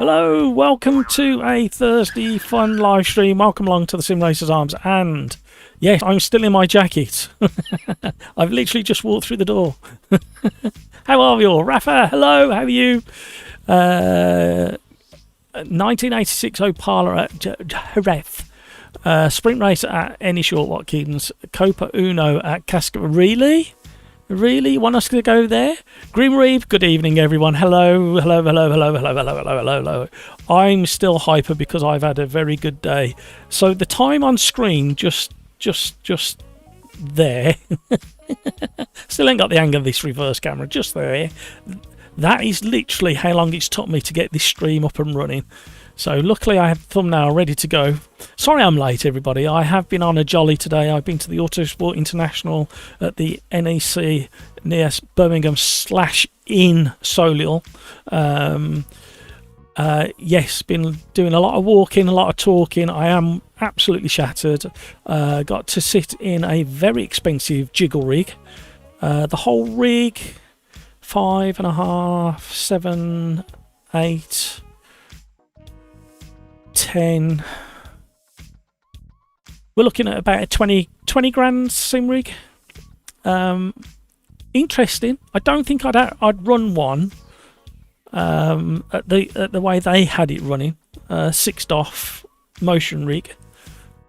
Hello, welcome to a Thursday fun live stream. Welcome along to the Sim Racers Arms. And yes, I'm still in my jacket. I've literally just walked through the door. How are we all? Rafa, hello, how are you? 1986 Opala at Jerez. Sprint race at Any Short Watkins. Copa Uno at Casca. Really? Really? You want us to go there? Grim Reeve, good evening, everyone. Hello. I'm still hyper because I've had a very good day. So the time on screen, just there. Still ain't got the hang of this reverse camera, just there. That is literally how long it's took me to get this stream up and running. So luckily I have the thumbnail ready to go. Sorry I'm late, everybody. I have been on a jolly today. I've been to the Autosport International at the NEC near Birmingham / in Solihull. Yes, been doing a lot of walking, a lot of talking. I am absolutely shattered. Got to sit in a very expensive jiggle rig. The whole rig, 5.5, 7, 8... 10. We're looking at about a 20 grand sim rig. Interesting. I don't think I'd run one at the way they had it running. 6'd off motion rig.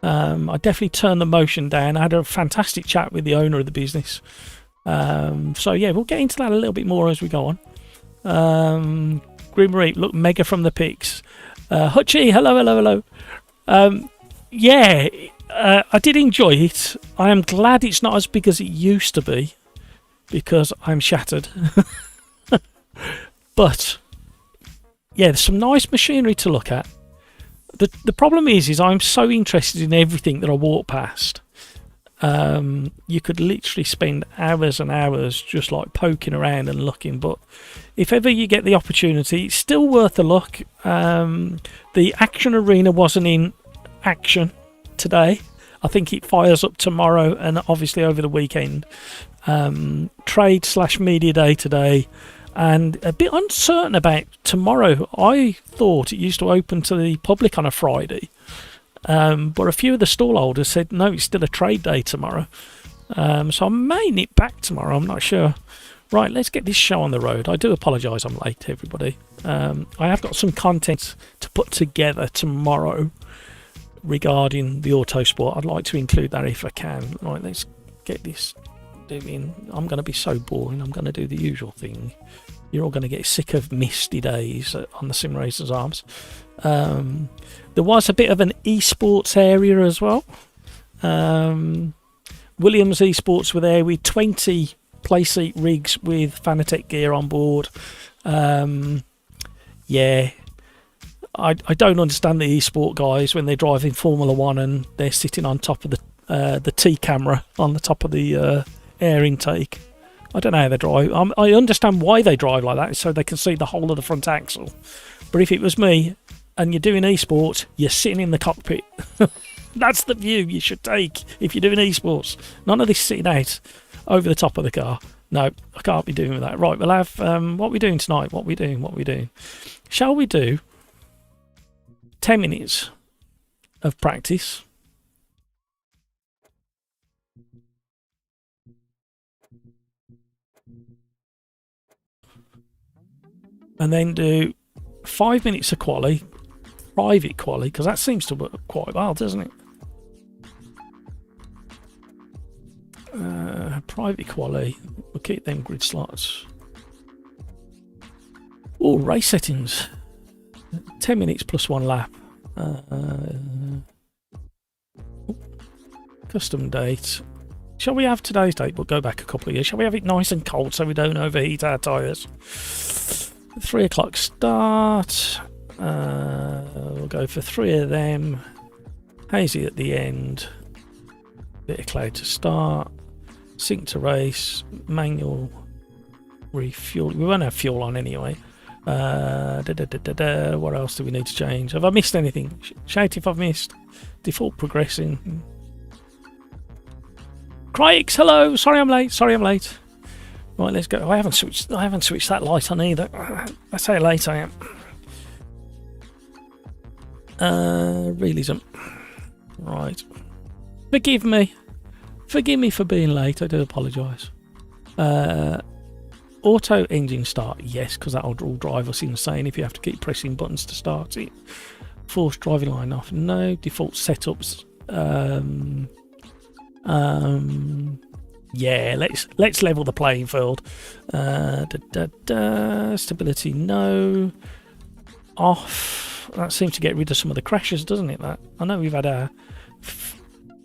I definitely turned the motion down. I had a fantastic chat with the owner of the business. So yeah, we'll get into that a little bit more as we go on. Grim Reap, look mega from the pics. Hutchie, hello. Yeah, I did enjoy it. I am glad it's not as big as it used to be because I'm shattered. But yeah, there's some nice machinery to look at. The problem is I'm so interested in everything that I walk past. You could literally spend hours and hours just like poking around and looking, but if ever you get the opportunity, it's still worth a look. The Action Arena wasn't in action today. I think it fires up tomorrow and obviously over the weekend. Trade / media day today, and a bit uncertain about tomorrow. I thought it used to open to the public on a Friday. But a few of the stall holders said no, it's still a trade day tomorrow. So I may nip back tomorrow, I'm not sure. Right, let's get this show on the road. I do apologise I'm late, everybody. I have got some content to put together tomorrow regarding the Autosport. I'd like to include that if I can. Right, let's get this doing. I'm going to be so boring. I'm going to do the usual thing. You're all going to get sick of misty days on the Sim Racers Arms. There was a bit of an esports area as well. Williams Esports were there with 20 playseat rigs with Fanatec gear on board. Yeah, I don't understand the esport guys when they're driving Formula 1 and they're sitting on top of the T camera on the top of the air intake. I don't know how they drive. I understand why they drive like that, so they can see the whole of the front axle. But if it was me and you're doing esports, you're sitting in the cockpit. That's the view you should take if you're doing esports. None of this sitting out over the top of the car. No, I can't be doing that. Right, we'll have what we're doing tonight. What we doing? Shall we do 10 minutes of practice? And then do 5 minutes of quali, private quali, because that seems to work quite well, doesn't it? Private quali, we'll keep them grid slots. Oh, race settings. 10 minutes plus 1 lap. Custom date. Shall we have today's date? We'll go back a couple of years. Shall we have it nice and cold so we don't overheat our tyres? 3 o'clock start. We'll go for 3 of them. Hazy at the end. Bit of cloud to start. Sync to race. Manual refuel. We won't have fuel on anyway. What else do we need to change? Have I missed anything? Shout if I've missed. Default progressing. Crikes, hello. Sorry I'm late. Right, let's go. I haven't switched that light on either. That's how late I am. Realism. Right. Forgive me for being late. I do apologise. Auto engine start, yes, because that'll all drive us insane if you have to keep pressing buttons to start it. Force driving line off, no. Default setups. Yeah, let's level the playing field. Stability, no. Off. That seems to get rid of some of the crashes, doesn't it? That I know we've had a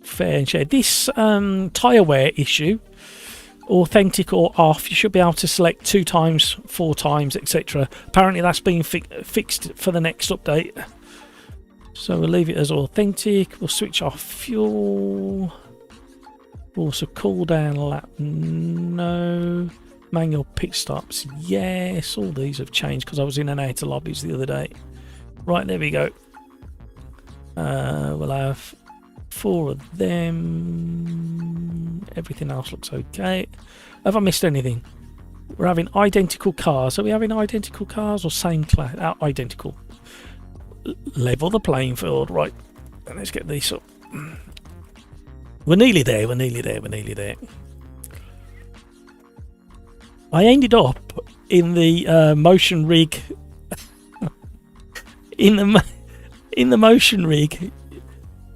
fair share. This tyre wear issue, authentic or off, you should be able to select 2 times, 4 times, etc. Apparently that's been fixed for the next update. So we'll leave it as authentic. We'll switch off fuel. Also cooldown lap, no. Manual pit stops, yes. All these have changed because I was in and out of lobbies the other day. Right, there we go. We'll have 4 of them. Everything else looks okay. Have I missed anything? We're having identical cars. Are we having identical cars or same class? Identical. Level the playing field. Right, let's get these up. We're nearly there. I ended up in the motion rig. in the motion rig,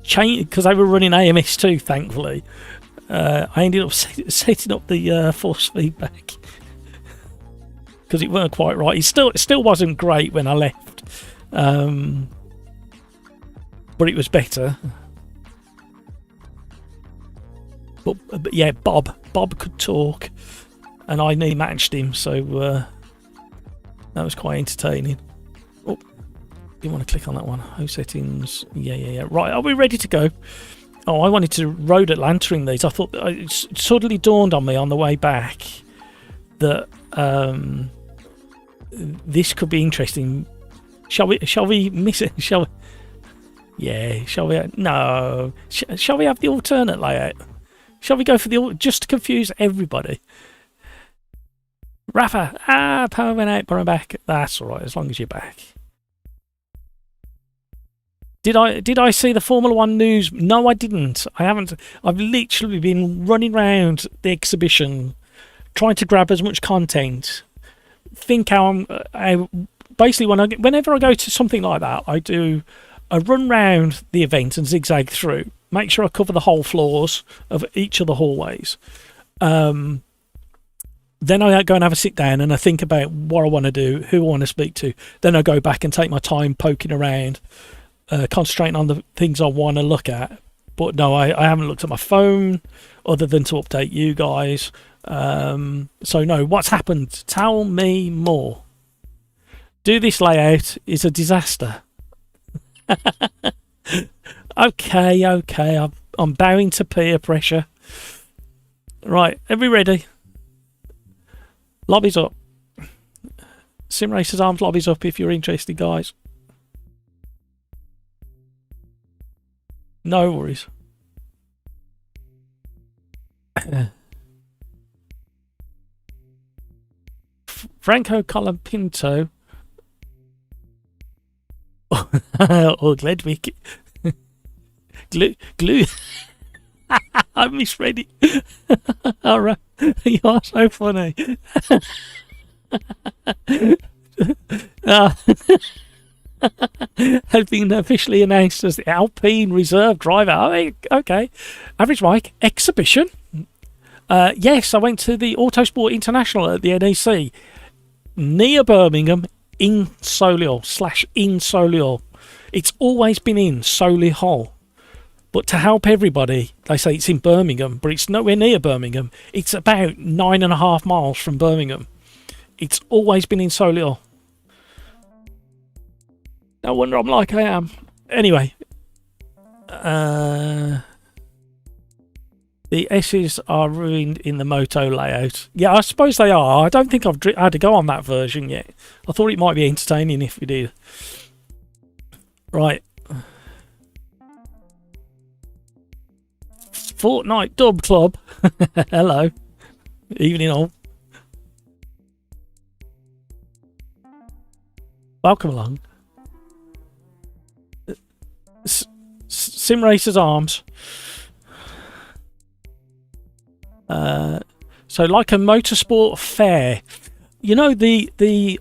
because they were running AMS2. Thankfully, I ended up setting up the force feedback because it weren't quite right. It still wasn't great when I left, but it was better. But yeah, Bob could talk, and I matched him, so that was quite entertaining. Oh, you want to click on that one? Home settings. Yeah. Right, are we ready to go? Oh, I wanted to road Atlanta these. I thought it suddenly dawned on me on the way back that this could be interesting. Shall we miss it? Shall we? Yeah. Shall we? No. Shall we have the alternate layout? Shall we go for the just to confuse everybody? Rafa, power went out, but I'm back. That's all right, as long as you're back. Did I see the Formula 1 news? No, I didn't. I haven't. I've literally been running around the exhibition, trying to grab as much content. Think how basically whenever I go to something like that, I do a run round the event and zigzag through. Make sure I cover the whole floors of each of the hallways. Then I go and have a sit down and I think about what I want to do, who I want to speak to. Then I go back and take my time poking around, concentrating on the things I want to look at. But no, I haven't looked at my phone other than to update you guys. So no, what's happened? Tell me more. Do this layout is a disaster. Okay, I'm bowing to peer pressure. Right, are we ready? Lobby's up. Sim Racers Arms lobby's up if you're interested, guys. No worries. Franco Colapinto. Or Gledwick. Glue. I misread it. Alright. You are so funny. Has been officially announced as the Alpine Reserve driver. Oh, okay. Average Mike exhibition. Yes, I went to the Autosport International at the NEC near Birmingham in Solihull /in Solihull. It's always been in Solihull. But to help everybody, they say it's in Birmingham, but it's nowhere near Birmingham. It's about 9.5 miles from Birmingham. It's always been in Solihull. No wonder I'm like I am. Anyway. The S's are ruined in the Moto layout. Yeah, I suppose they are. I don't think I've had to go on that version yet. I thought it might be entertaining if we did. Right. Fortnite Dub Club. Hello. Evening all. Welcome along. Sim Racers Arms. So like a motorsport fair. You know, the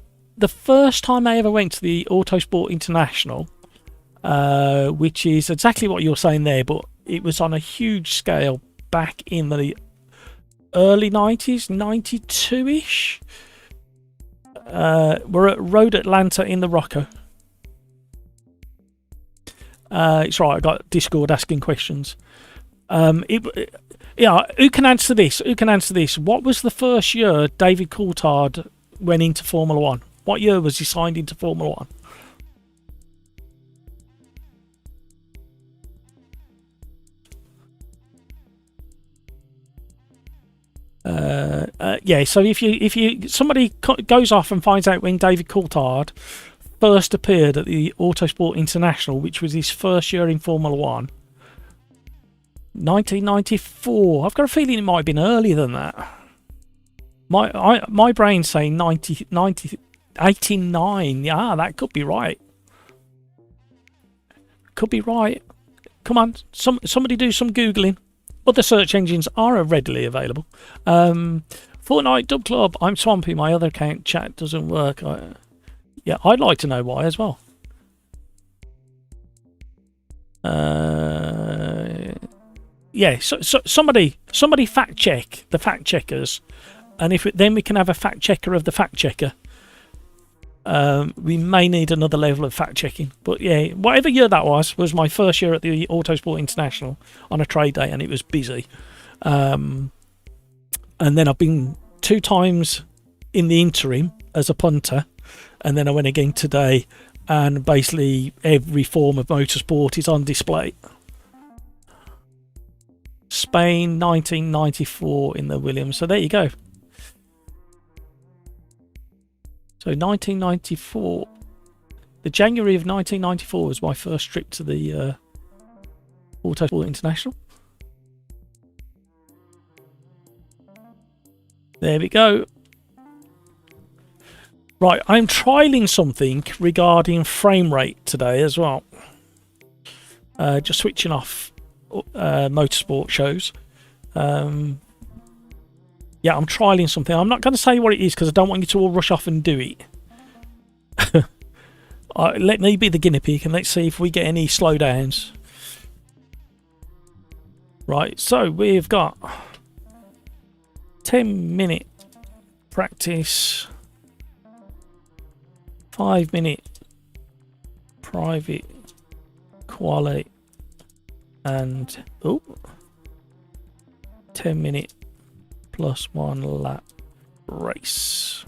first time I ever went to the Autosport International, which is exactly what you're saying there, but it was on a huge scale back in the early 90s, 92-ish. We're at Road Atlanta in the Rocco. It's right, I got Discord asking questions. Yeah, who can answer this? Who can answer this? What was the first year David Coulthard went into Formula One? What year was he signed into Formula One? Yeah, so if somebody goes off and finds out when David Coulthard first appeared at the Autosport International, which was his first year in Formula One, 1994. I've got a feeling it might have been earlier than that. My brain's saying 89. Yeah, that could be right. Could be right. Come on, somebody do some Googling. Other search engines are readily available. Fortnite Dub Club. I'm Swampy. My other account chat doesn't work. Yeah, I'd like to know why as well. Yeah, so somebody fact check the fact checkers, and then we can have a fact checker of the fact checker. We may need another level of fact checking, but yeah, whatever year that was my first year at the Autosport International on a trade day, and it was busy. And then I've been 2 times in the interim as a punter, and then I went again today, and basically every form of motorsport is on display. Spain 1994 in the Williams, so there you go. So 1994, the January of 1994 was my first trip to the Autosport International. There we go. Right, I'm trialing something regarding frame rate today as well. Just switching off motorsport shows. Yeah, I'm trialing something. I'm not going to say what it is because I don't want you to all rush off and do it. Let me be the guinea pig and let's see if we get any slowdowns. Right, so we've got 10-minute practice, 5-minute private quali, and 10-minute +1 lap race.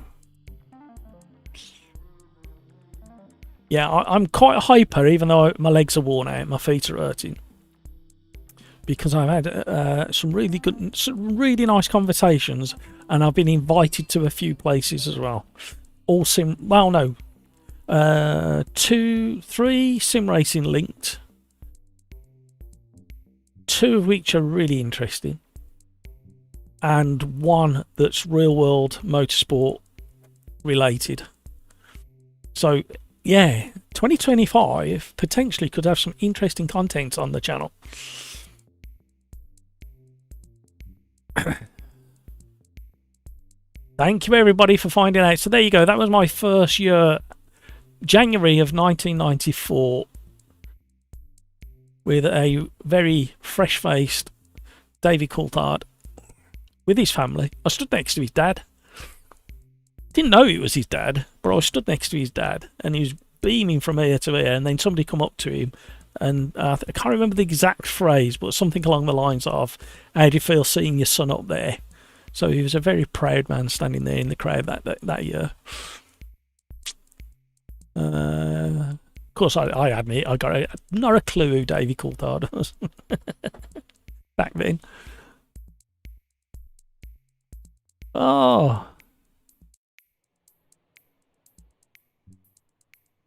Yeah, I'm quite hyper, even though my legs are worn out, my feet are hurting, because I've had some really nice conversations, and I've been invited to a few places as well. All sim, well, no, 3 sim racing linked, 2 of which are really interesting, and 1 that's real world motorsport related. So yeah, 2025 potentially could have some interesting content on the channel. Thank you everybody for finding out. So there you go, that was my first year, January of 1994, with a very fresh-faced David Coulthard with his family. I stood next to his dad. Didn't know it was his dad, but I stood next to his dad, and he was beaming from ear to ear, and then somebody come up to him, and I can't remember the exact phrase, but something along the lines of, "How do you feel seeing your son up there?" So he was a very proud man standing there in the crowd that year. Of course, I admit I got not a clue who Davey Coulthard was back then. Oh,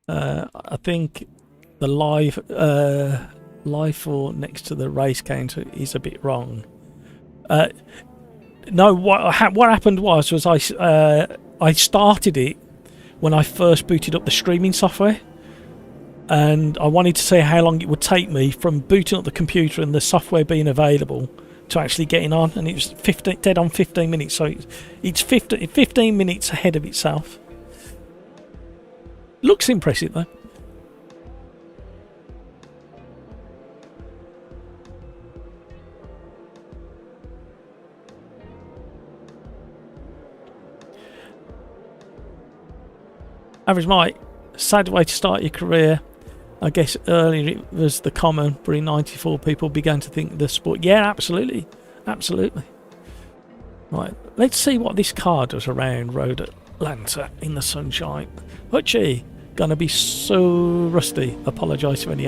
I think the live for next to the race counter is a bit wrong. No, what happened was I started it when I first booted up the streaming software, and I wanted to see how long it would take me from booting up the computer and the software being available to actually getting on, and it was 15, dead on 15 minutes, so it's 15 minutes ahead of itself. Looks impressive though. Average Mike, sad way to start your career. I guess earlier it was the common, but in 94 people began to think the sport. Yeah, absolutely. Absolutely. Right, let's see what this car does around Road Atlanta in the sunshine. Hutchie, gonna be so rusty. Apologise for any.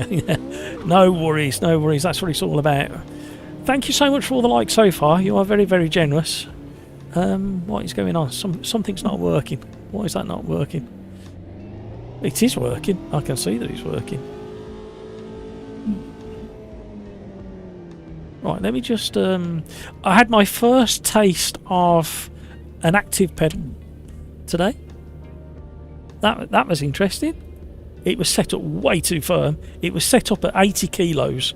No worries, no worries. That's what it's all about. Thank you so much for all the likes so far. You are very, very generous. What is going on? Something's not working. Why is that not working? It is working. I can see that it's working. Right, let me just... I had my first taste of an active pedal today. That was interesting. It was set up way too firm. It was set up at 80 kilos.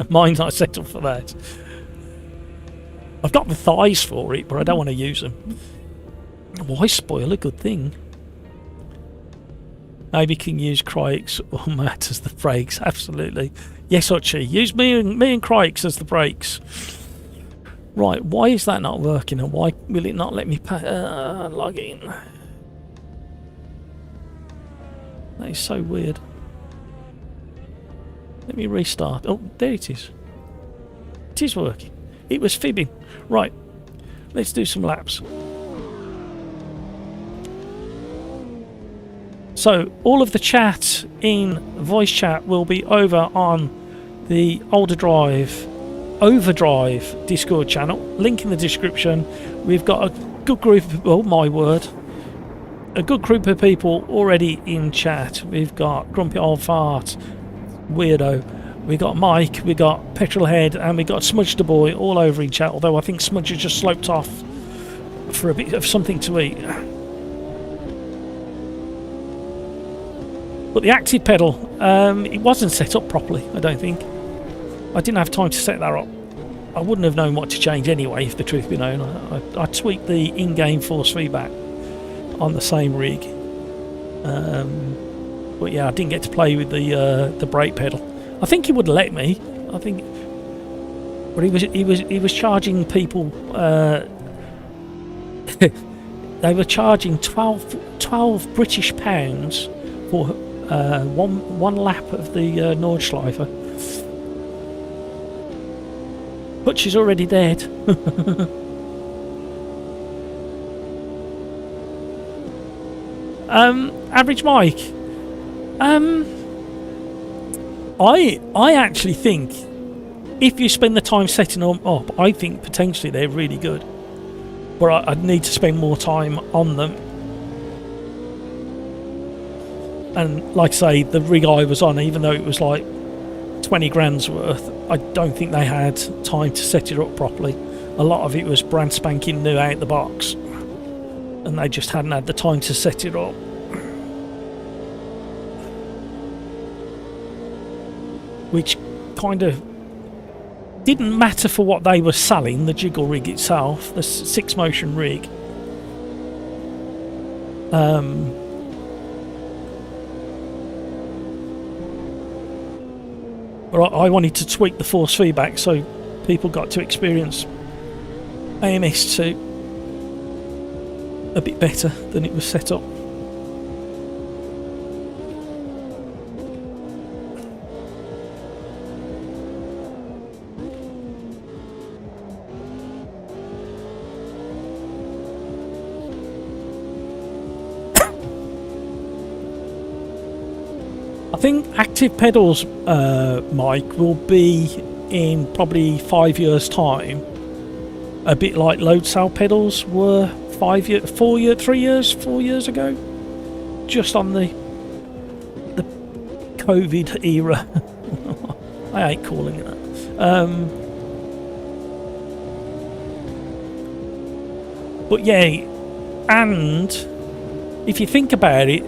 Mine's not set up for that. I've got the thighs for it, but I don't want to use them. Why spoil a good thing? Maybe you can use Crikes or Matt as the brakes. Absolutely. Yes, Hutchie. Use me and Crikes as the brakes. Right, why is that not working, and why will it not let me log in? That is so weird. Let me restart. Oh, there it is. It is working. It was fibbing. Right, let's do some laps. So all of the chat in voice chat will be over on the Overdrive Discord channel. Link in the description. We've got a good group of, oh my word, a good group of people already in chat. We've got Grumpy Old Fart, Weirdo, we got Mike, we got Petrolhead, and we got Smudge the Boy all over in chat, although I think Smudge has just sloped off for a bit of something to eat. But the active pedal, it wasn't set up properly, I don't think. I didn't have time to set that up. I wouldn't have known what to change anyway, if the truth be known. I tweaked the in-game force feedback on the same rig. But yeah, I didn't get to play with the brake pedal. I think he would have let me. I think, but he was charging people. They were charging 12 British pounds for one lap of the Nordschleife. But she's already dead. Average Mike. I actually think if you spend the time setting them up, I think potentially they're really good. But I'd need to spend more time on them. And like I say, the rig I was on, even though it was like 20 grand's worth, I don't think they had time to set it up properly. A lot of it was brand spanking new out the box, and they just hadn't had the time to set it up. Which kind of didn't matter for what they were selling, the jiggle rig itself, the 6-motion rig. But I wanted to tweak the force feedback so people got to experience AMS2 a bit better than it was set up. I think active pedals, Mike, will be in probably 5 years' time, a bit like load cell pedals were 4 years ago, just on the COVID era. I hate calling it that. But yeah, and if you think about it,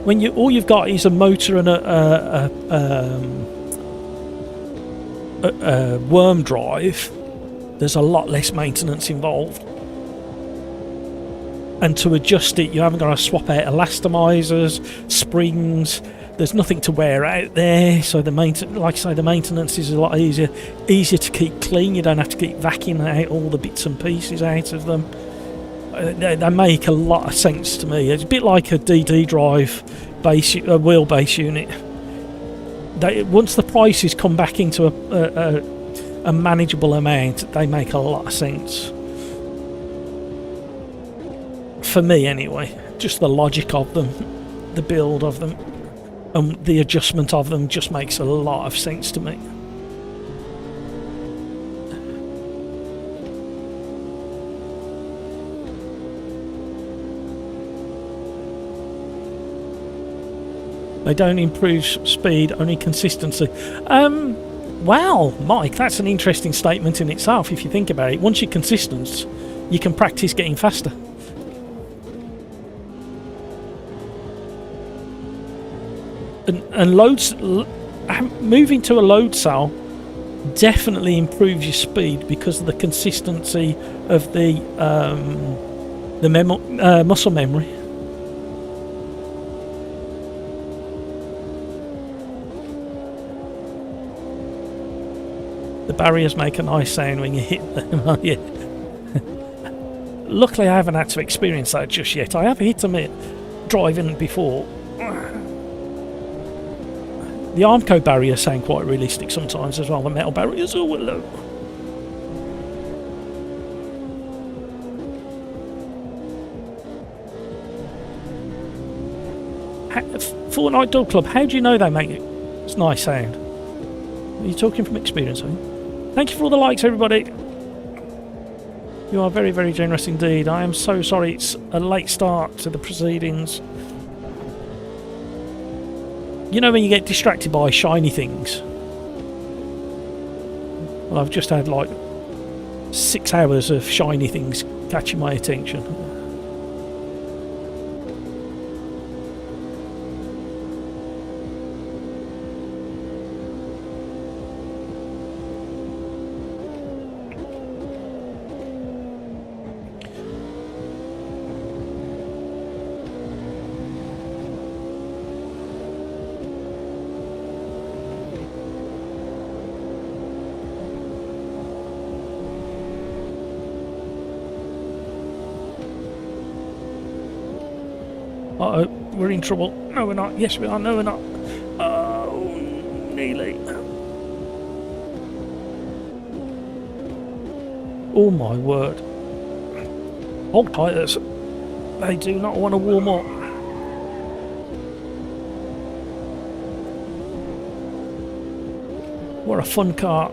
when you all you've got is a motor and a worm drive, there's a lot less maintenance involved. And to adjust it, you haven't got to swap out elastomizers, springs. There's nothing to wear out there, so the like I say, the maintenance is a lot easier to keep clean. You don't have to keep vacuuming out all the bits and pieces out of them. They make a lot of sense to me. It's a bit like a DD drive wheelbase unit. Once the prices come back into a manageable amount, they make a lot of sense. For me, anyway. Just the logic of them, the build of them, and the adjustment of them just makes a lot of sense to me. They don't improve speed, only consistency. Wow, Mike, that's an interesting statement in itself if you think about it. Once you're consistent, you can practice getting faster. And moving to a load cell definitely improves your speed because of the consistency of the muscle memory. The barriers make a nice sound when you hit them. Yeah. Luckily, I haven't had to experience that just yet. I have hit them driving before. The Armco barriers sound quite realistic sometimes as well, the metal barriers. Oh, hello. Fortnite Dog Club, how do you know they make it? It's nice sound. Are you talking from experience, are you? Thank you for all the likes, everybody. You are very, very generous indeed. I am so sorry it's a late start to the proceedings. You know when you get distracted by shiny things? Well, I've just had like 6 hours of shiny things catching my attention. Uh-oh, we're in trouble. No, we're not. Yes, we are. No, we're not. Oh, nearly. Oh, my word. Hold tires. They do not want to warm up. What a fun car.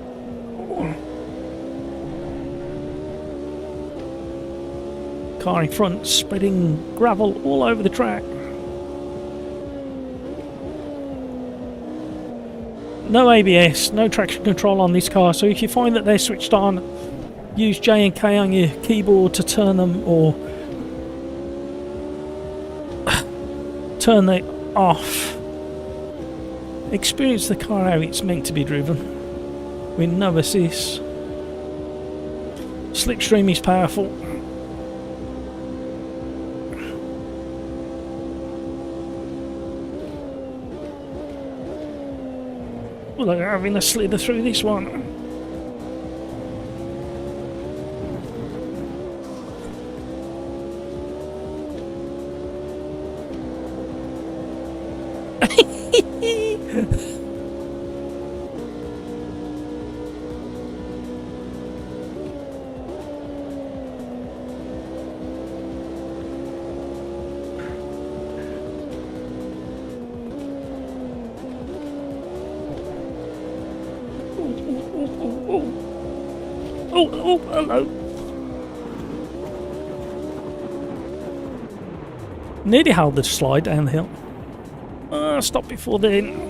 Car in front spreading gravel all over the track. No ABS, no traction control on this car, so if you find that they're switched on, use J and K on your keyboard to turn them or turn it off. Experience the car how it's meant to be driven with no assist. Slipstream is powerful. Well, they're having a slither through this one. Oh, hello. Nearly held the slide down the hill. Stop before then.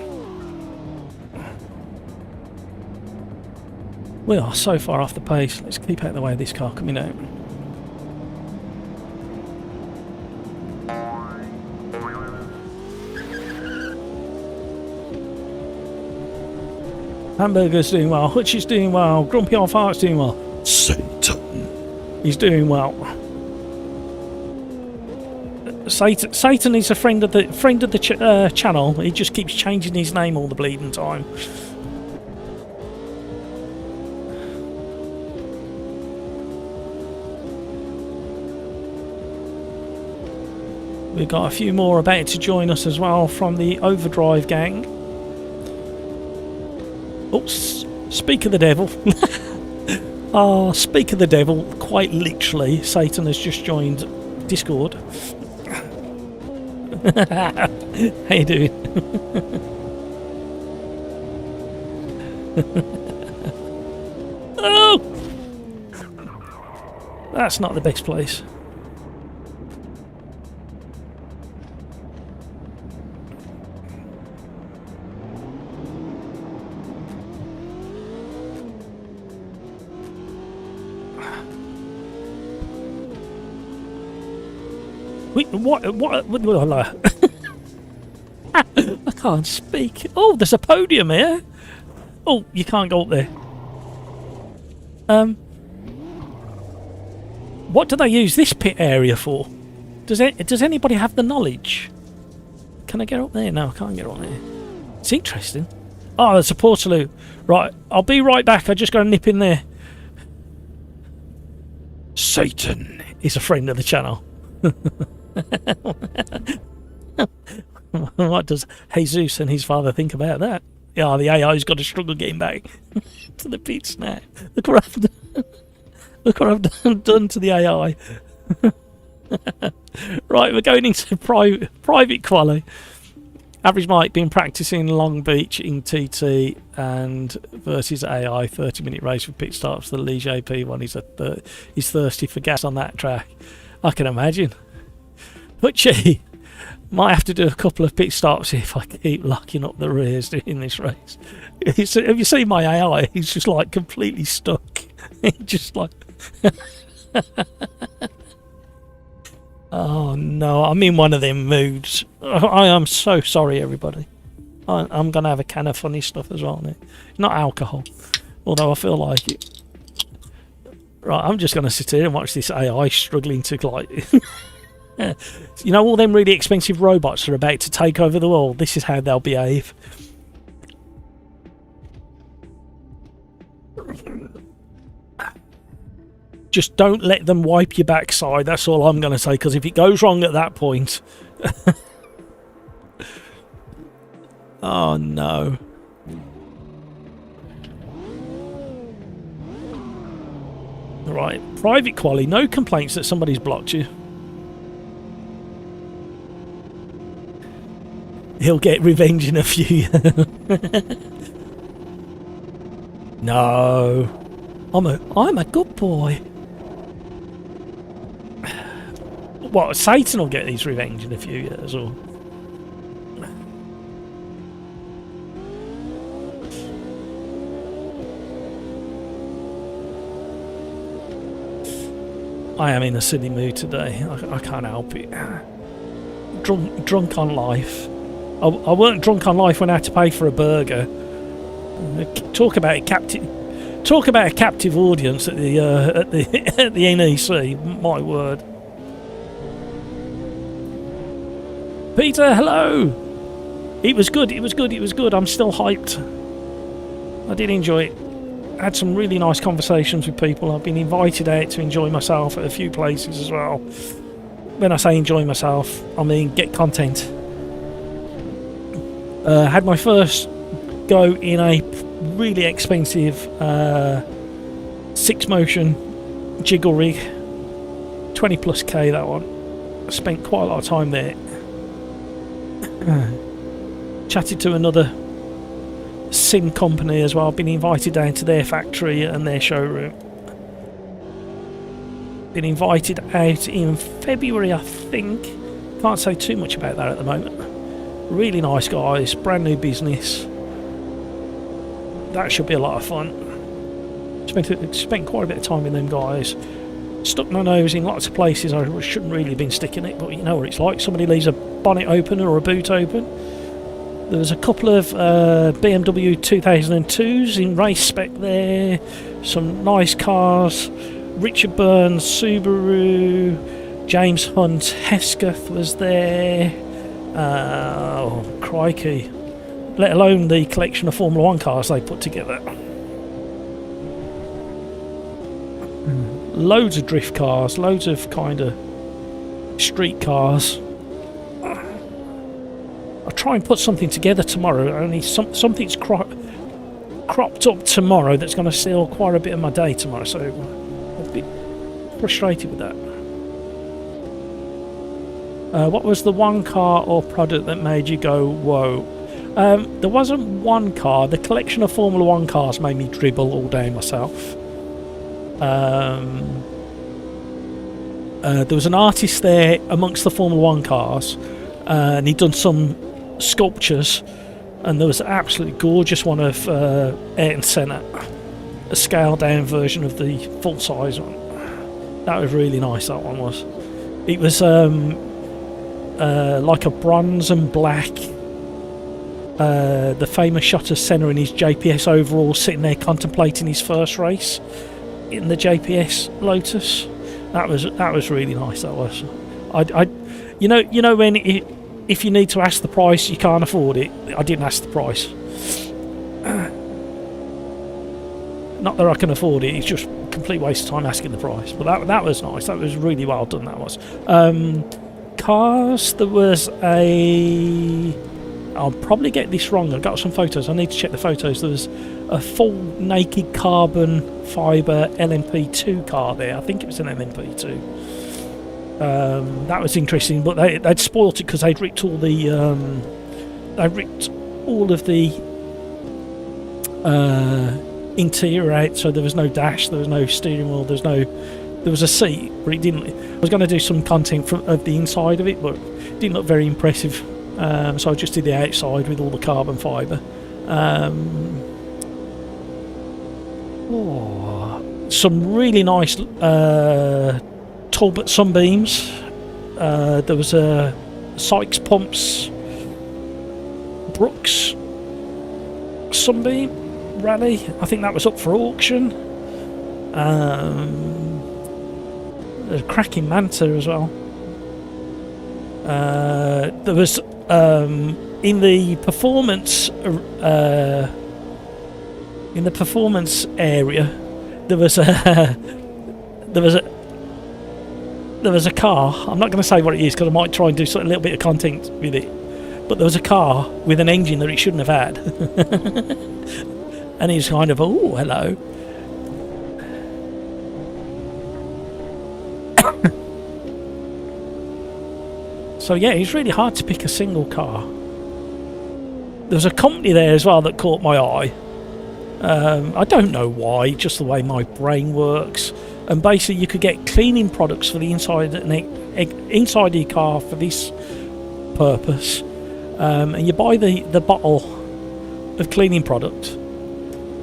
We are so far off the pace. Let's keep out of the way of this car coming out. Hamburger's doing well. Hutch is doing well. Grumpy Old Fart's doing well. Satan, he's doing well. Satan is a friend of the channel. He just keeps changing his name all the bleeding time. We've got a few more about to join us as well from the Overdrive gang. Oh, speak of the devil. Oh, speak of the devil, quite literally, Satan has just joined Discord. How you doing? Oh! That's not the best place. What? I can't speak. Oh, there's a podium here. Oh, you can't go up there. What do they use this pit area for? Does anybody have the knowledge? Can I get up there? No, I can't get up there. It's interesting. Oh, there's a portaloo. Right, I'll be right back. I just got to nip in there. Satan is a friend of the channel. What does Jesus and his father think about that? Yeah, the AI's got to struggle getting back to the pits now. Look what I've done. Look what I've done to the AI. Right, we're going into private quali. Average Mike been practicing Long Beach in TT and versus AI 30-minute race for pit stops. The Liege AP one is he's thirsty for gas on that track. I can imagine. But gee, might have to do a couple of pit stops if I keep locking up the rears in this race. Have you seen my AI? He's just like completely stuck. Just like... Oh no, I'm in one of them moods. I am so sorry, everybody. I'm going to have a can of funny stuff as well now. Not alcohol, although I feel like it. Right, I'm just going to sit here and watch this AI struggling to like... You know, all them really expensive robots are about to take over the world. This is how they'll behave. Just don't let them wipe your backside. That's all I'm going to say, because if it goes wrong at that point... Oh no. Right, private quali, no complaints that somebody's blocked you. He'll get revenge in a few years. No. I'm a good boy. What, Satan will get his revenge in a few years, or... I am in a silly mood today. I can't help it. Drunk on life. I weren't drunk on life when I had to pay for a burger. Talk about a captive audience at the at the NEC. My word. Peter, hello. It was good. It was good. It was good. I'm still hyped. I did enjoy it. I had some really nice conversations with people. I've been invited out to enjoy myself at a few places as well. When I say enjoy myself, I mean get content. Had my first go in a really expensive 6-motion jiggle rig, 20 plus K that one. I spent quite a lot of time there. Chatted to another sim company as well. Been invited down to their factory and their showroom. Been invited out in February, I think. Can't say too much about that at the moment. Really nice guys, brand new business. That should be a lot of fun. Spent quite a bit of time with them guys. Stuck my nose in lots of places I shouldn't really have been sticking it, but you know what it's like. Somebody leaves a bonnet open or a boot open. There was a couple of BMW 2002s in race spec there, some nice cars, Richard Burns Subaru, James Hunt Hesketh was there, oh crikey, let alone the collection of Formula 1 cars they put together. Loads of drift cars, loads of kind of street cars. I'll try and put something together tomorrow, only something's cropped up tomorrow that's going to steal quite a bit of my day tomorrow, so I'm a bit frustrated with that. What was the one car or product that made you go, whoa? There wasn't one car. The collection of Formula 1 cars made me dribble all day myself. There was an artist there amongst the Formula 1 cars, and he'd done some sculptures, and there was an absolutely gorgeous one of Ayrton Senna, a scaled down version of the full size one. That was really nice, that one was. It was like a bronze and black, the famous shot of Senna in his JPS overall sitting there contemplating his first race in the JPS Lotus. That was really nice, that was. You know when if you need to ask the price, you can't afford it. I didn't ask the price. Not that I can afford it, it's just a complete waste of time asking the price. But that was nice, that was really well done, that was. Cars, there was a... I'll probably get this wrong, I've got some photos, I need to check the photos. There was a full naked carbon fibre LMP2 car there, I think it was an LMP2. That was interesting, but they'd spoilt it because they'd ripped all the interior out, so there was no dash, there was no steering wheel, there was a seat, but it didn't. I was going to do some content of the inside of it, but it didn't look very impressive, so I just did the outside with all the carbon fibre. Some really nice Talbot sunbeams. There was a Sykes Pumps Brooks sunbeam rally. I think that was up for auction. There's a cracking Manta as well. There was in the performance area. There was a car. I'm not going to say what it is because I might try and do a little bit of content with it. But there was a car with an engine that it shouldn't have had, and he's kind of, oh, hello. So yeah, it's really hard to pick a single car. There was a company there as well that caught my eye. I don't know why, just the way my brain works. And basically you could get cleaning products for the inside of your car for this purpose, and you buy the bottle of cleaning product,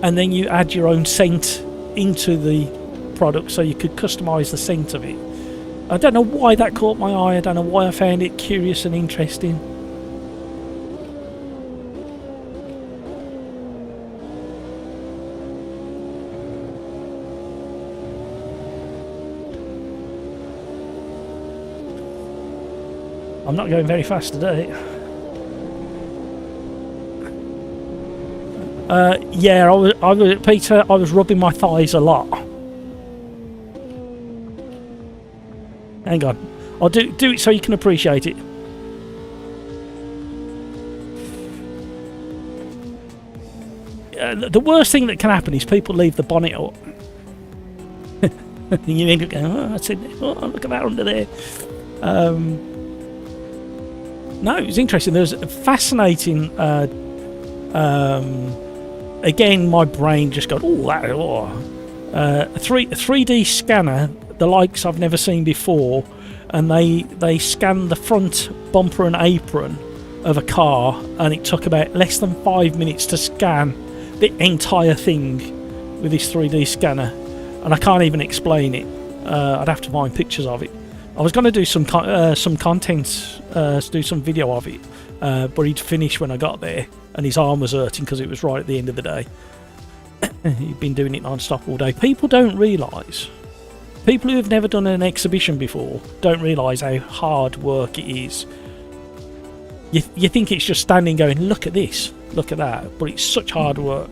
and then you add your own scent into the product, so you could customise the scent of it. I don't know why that caught my eye, I don't know why I found it curious and interesting. I'm not going very fast today. Yeah, I was Peter. I was rubbing my thighs a lot. Hang on, I'll do it so you can appreciate it. The worst thing that can happen is people leave the bonnet up. And you end up going, oh, that's it. Oh, look at that under there. No, it was interesting. There was a fascinating. Again, my brain just got, oh, that. Oh. A 3D scanner, the likes I've never seen before, and they scanned the front bumper and apron of a car, and it took about less than 5 minutes to scan the entire thing with this 3D scanner, and I can't even explain it. I'd have to find pictures of it. I was going to do some content, do some video of it, but he'd finished when I got there, and his arm was hurting because it was right at the end of the day. He'd been doing it non-stop all day. People don't realise, people who have never done an exhibition before don't realise how hard work it is. You think it's just standing going, look at this, look at that, but it's such hard work.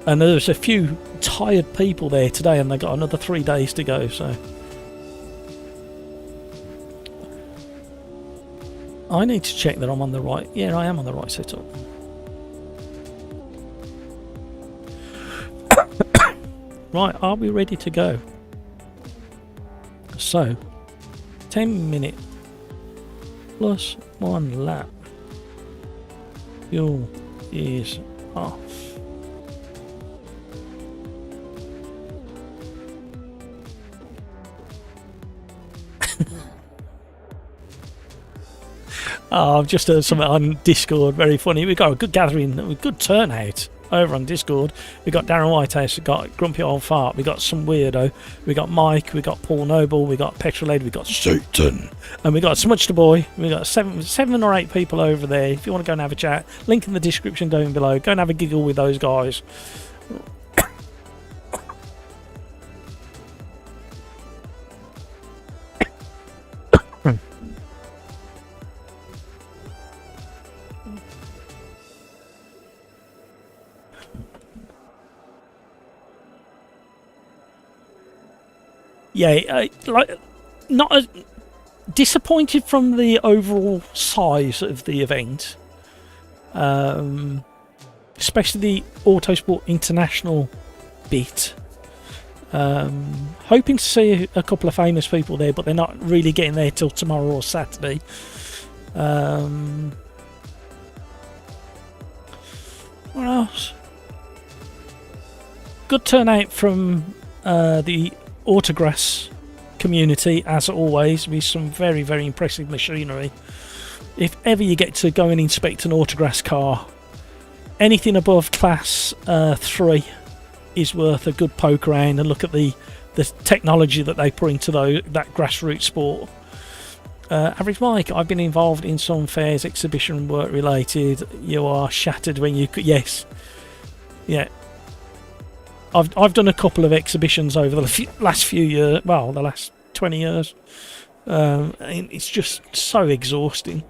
And there's a few tired people there today, and they've got another 3 days to go, so... I need to check that I'm on the right... Yeah, I am on the right setup. Right, are we ready to go? So, 10 minute plus 1 lap. Fuel is off. Oh, I've just heard something on Discord, very funny. We've got a good gathering, a good turnout over on Discord. We've got Darren Whitehouse, we've got Grumpy Old Fart, we've got some weirdo, we've got Mike, we've got Paul Noble, we've got Petrolade, we've got Satan, and we've got Smudge the Boy. We've got seven or eight people over there. If you want to go and have a chat, link in the description down below. Go and have a giggle with those guys. Yeah, like, not as disappointed from the overall size of the event, especially the Autosport International bit. Hoping to see a couple of famous people there, but they're not really getting there till tomorrow or Saturday. What else? Good turnout from the Autograss community, as always, with some very, very impressive machinery. If ever you get to go and inspect an Autograss car, anything above class 3 is worth a good poke around and look at the technology that they put into that grassroots sport. Average Mike, I've been involved in some fairs, exhibition work related. You are shattered when you... Yes. Yeah. I've done a couple of exhibitions over the last few years, well, the last 20 years. And it's just so exhausting.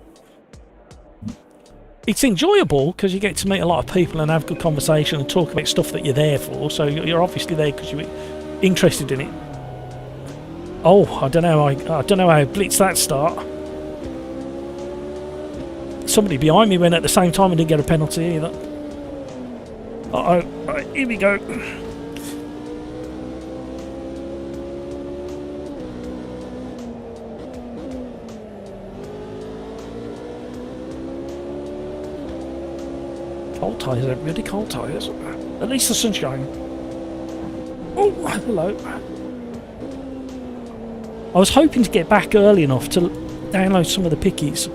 It's enjoyable because you get to meet a lot of people and have good conversation and talk about stuff that you're there for. So you're obviously there because you're interested in it. Oh, I don't know. I don't know how blitz that start. Somebody behind me went at the same time and didn't get a penalty either. Uh-oh. Right, here we go. Cold tyres, everybody, cold tyres. At least the sun's shining. Oh, hello. I was hoping to get back early enough to download some of the pickies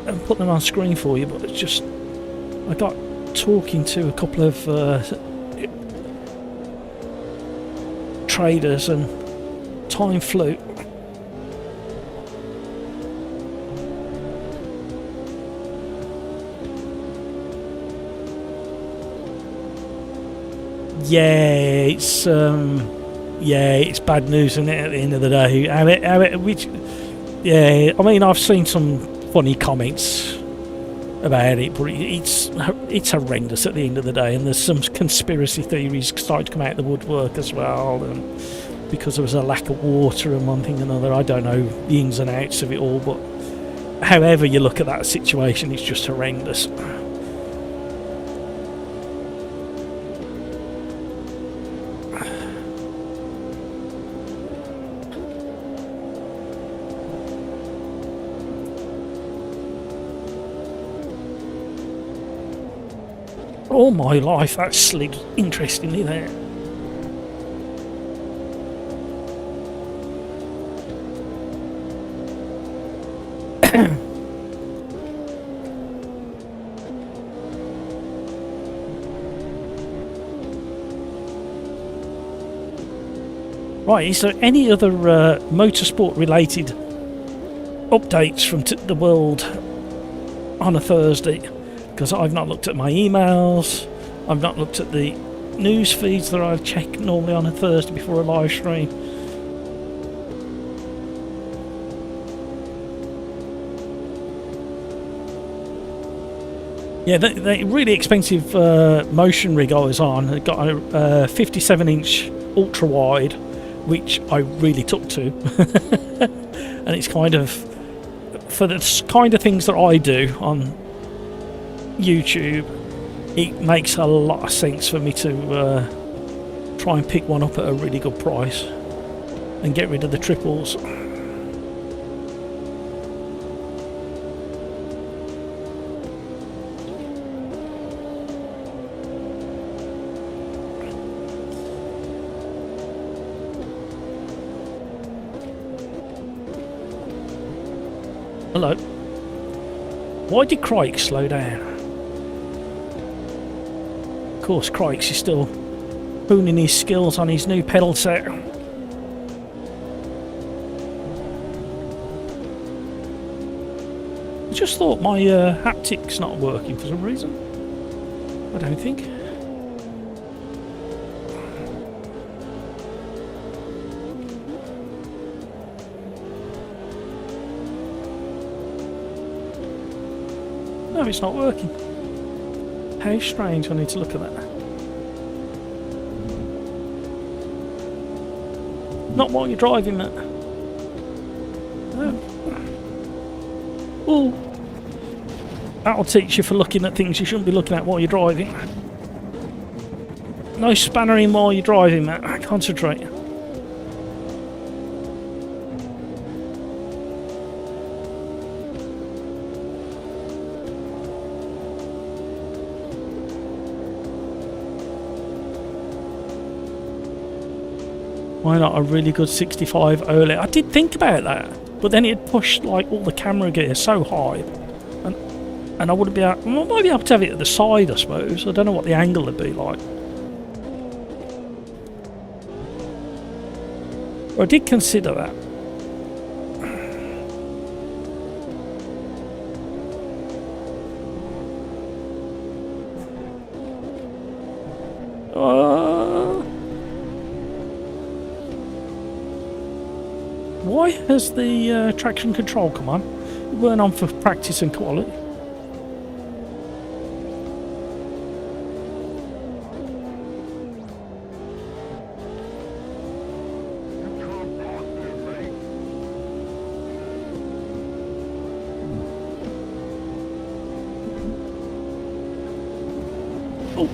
and put them on screen for you, but it's just... I got talking to a couple of traders and time flew. Yeah, it's bad news, isn't it, at the end of the day? Yeah, I mean, I've seen some funny comments about it, but it's horrendous at the end of the day, and there's some conspiracy theories starting to come out of the woodwork as well, and because there was a lack of water and one thing and another. I don't know the ins and outs of it all, but however you look at that situation, it's just horrendous. All my life that slid interestingly there. Right, is there any other motorsport related updates from the world on a Thursday because I've not looked at my emails, I've not looked at the news feeds that I check normally on a Thursday before a live stream. Yeah, the really expensive motion rig I was on, it got a 57-inch ultra wide, which I really took to, and it's kind of for the kind of things that I do on YouTube. It makes a lot of sense for me to try and pick one up at a really good price and get rid of the triples. Hello. Why did Crikes slow down? Of course, Crikes is still honing his skills on his new pedal set. I just thought my haptic's not working for some reason. I don't think. No, it's not working. How strange, I need to look at that. Not while you're driving, Matt. Oh. That'll teach you for looking at things you shouldn't be looking at while you're driving. No spannering while you're driving, Matt. Concentrate. Why not a really good 65 OLED? I did think about that, but then it pushed like all the camera gear so high, and I wouldn't be able. Well, I might be able to have it at the side, I suppose. I don't know what the angle would be like. Or I did consider that. Why has the traction control come on? It weren't on for practice and quality. Oh.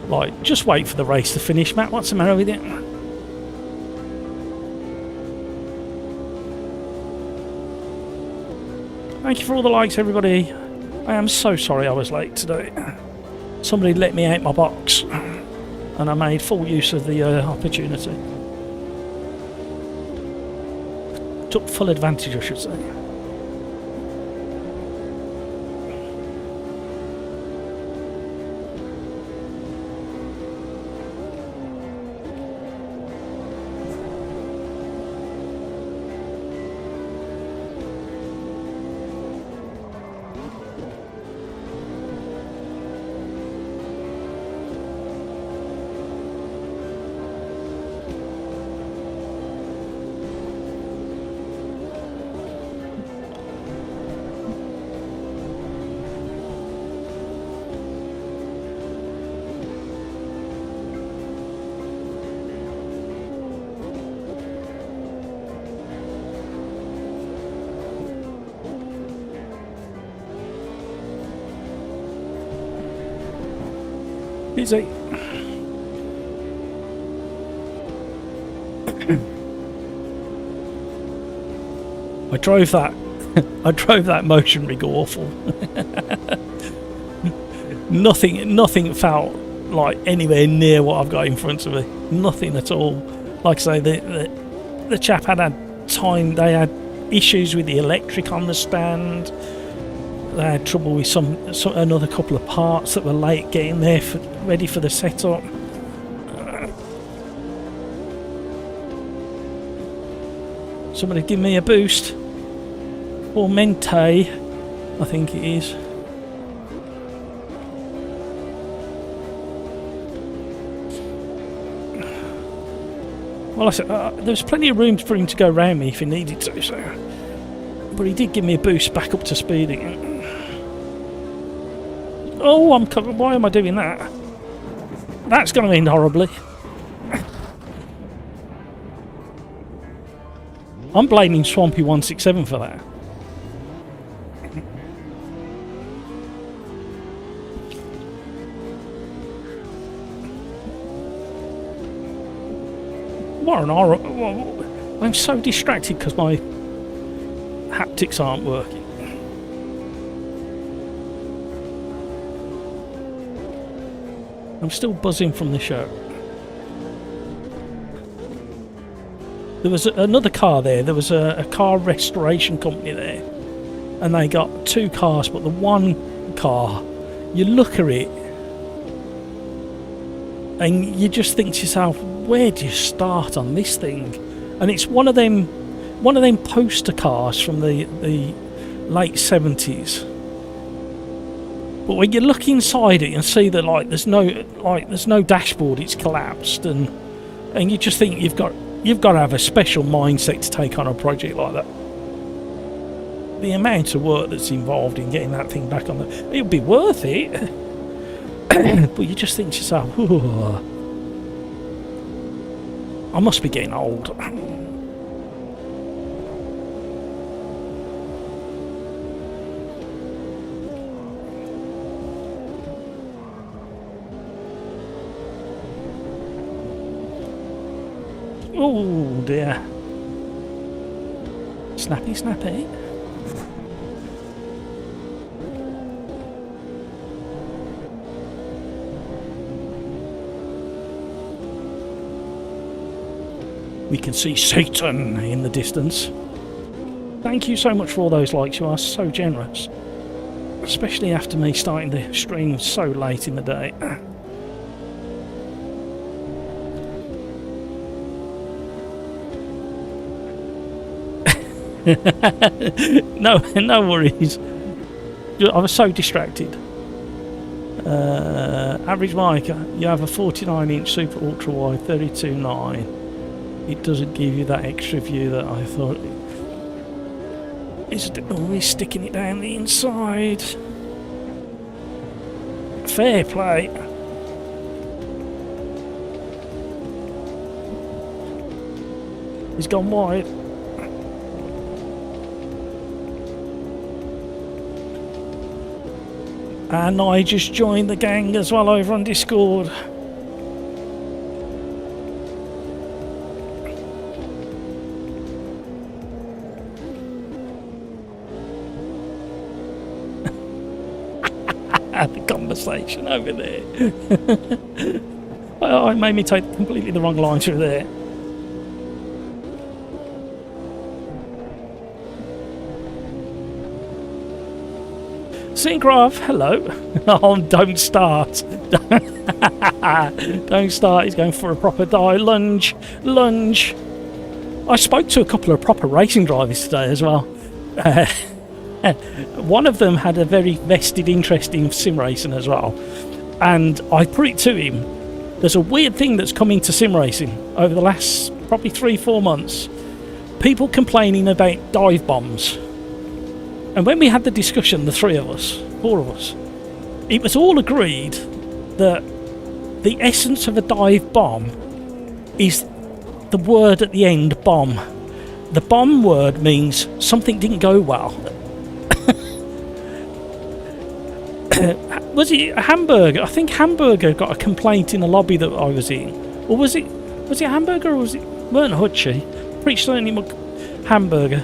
Right, just wait for the race to finish, Matt. What's the matter with it? Thank you for all the likes, everybody. I am so sorry I was late today. Somebody let me out my box, and I made full use of the opportunity. Took full advantage, I should say. Easy. I drove that. I drove that motion rig awful. Nothing felt like anywhere near what I've got in front of me. Nothing at all. Like I say, the chap had time. They had issues with the electric on the stand. They had trouble with another couple of parts that were late getting there ready for the setup. Somebody give me a boost. Or Mente. I think it is. Well, I said there was plenty of room for him to go around me if he needed to, so. But he did give me a boost back up to speed again. Oh, I'm covered. Why am I doing that? That's going to end horribly. I'm blaming Swampy 167 for that. What an horror. I'm so distracted because my haptics aren't working. I'm still buzzing from the show. There was another car there. There was a car restoration company there. And they got 2 cars, but the one car, you look at it and you just think to yourself, where do you start on this thing? And it's one of them poster cars from the late 70s. But when you look inside it and see that there's no dashboard, it's collapsed, and you just think you've got to have a special mindset to take on a project like that. The amount of work that's involved in getting that thing back on it would be worth it. But you just think to yourself, I must be getting old. Oh dear. Snappy, snappy. We can see Satan in the distance. Thank you so much for all those likes. You are so generous. Especially after me starting the stream so late in the day. No worries. I was so distracted. Average mic, you have a 49-inch super ultra wide 32.9. It doesn't give you that extra view that I thought. It's always sticking it down the inside. Fair play. He's gone wide. And I just joined the gang as well over on Discord. The conversation over there. Well, it made me take completely the wrong line through there. Syncroft, hello. Oh, don't start. Don't start. He's going for a proper dive. Lunge. I spoke to a couple of proper racing drivers today as well. One of them had a very vested interest in sim racing as well. And I put it to him, there's a weird thing that's come into sim racing over the last probably 3-4 months. People complaining about dive bombs. And when we had the discussion, the 4 of us, it was all agreed that the essence of a dive bomb is the word at the end, bomb. The bomb word means something didn't go well. Was it a Hamburger? I think Hamburger got a complaint in the lobby that I was in. Or was it Hamburger or was it weren't Hutchie? Pretty certain it was Hamburger.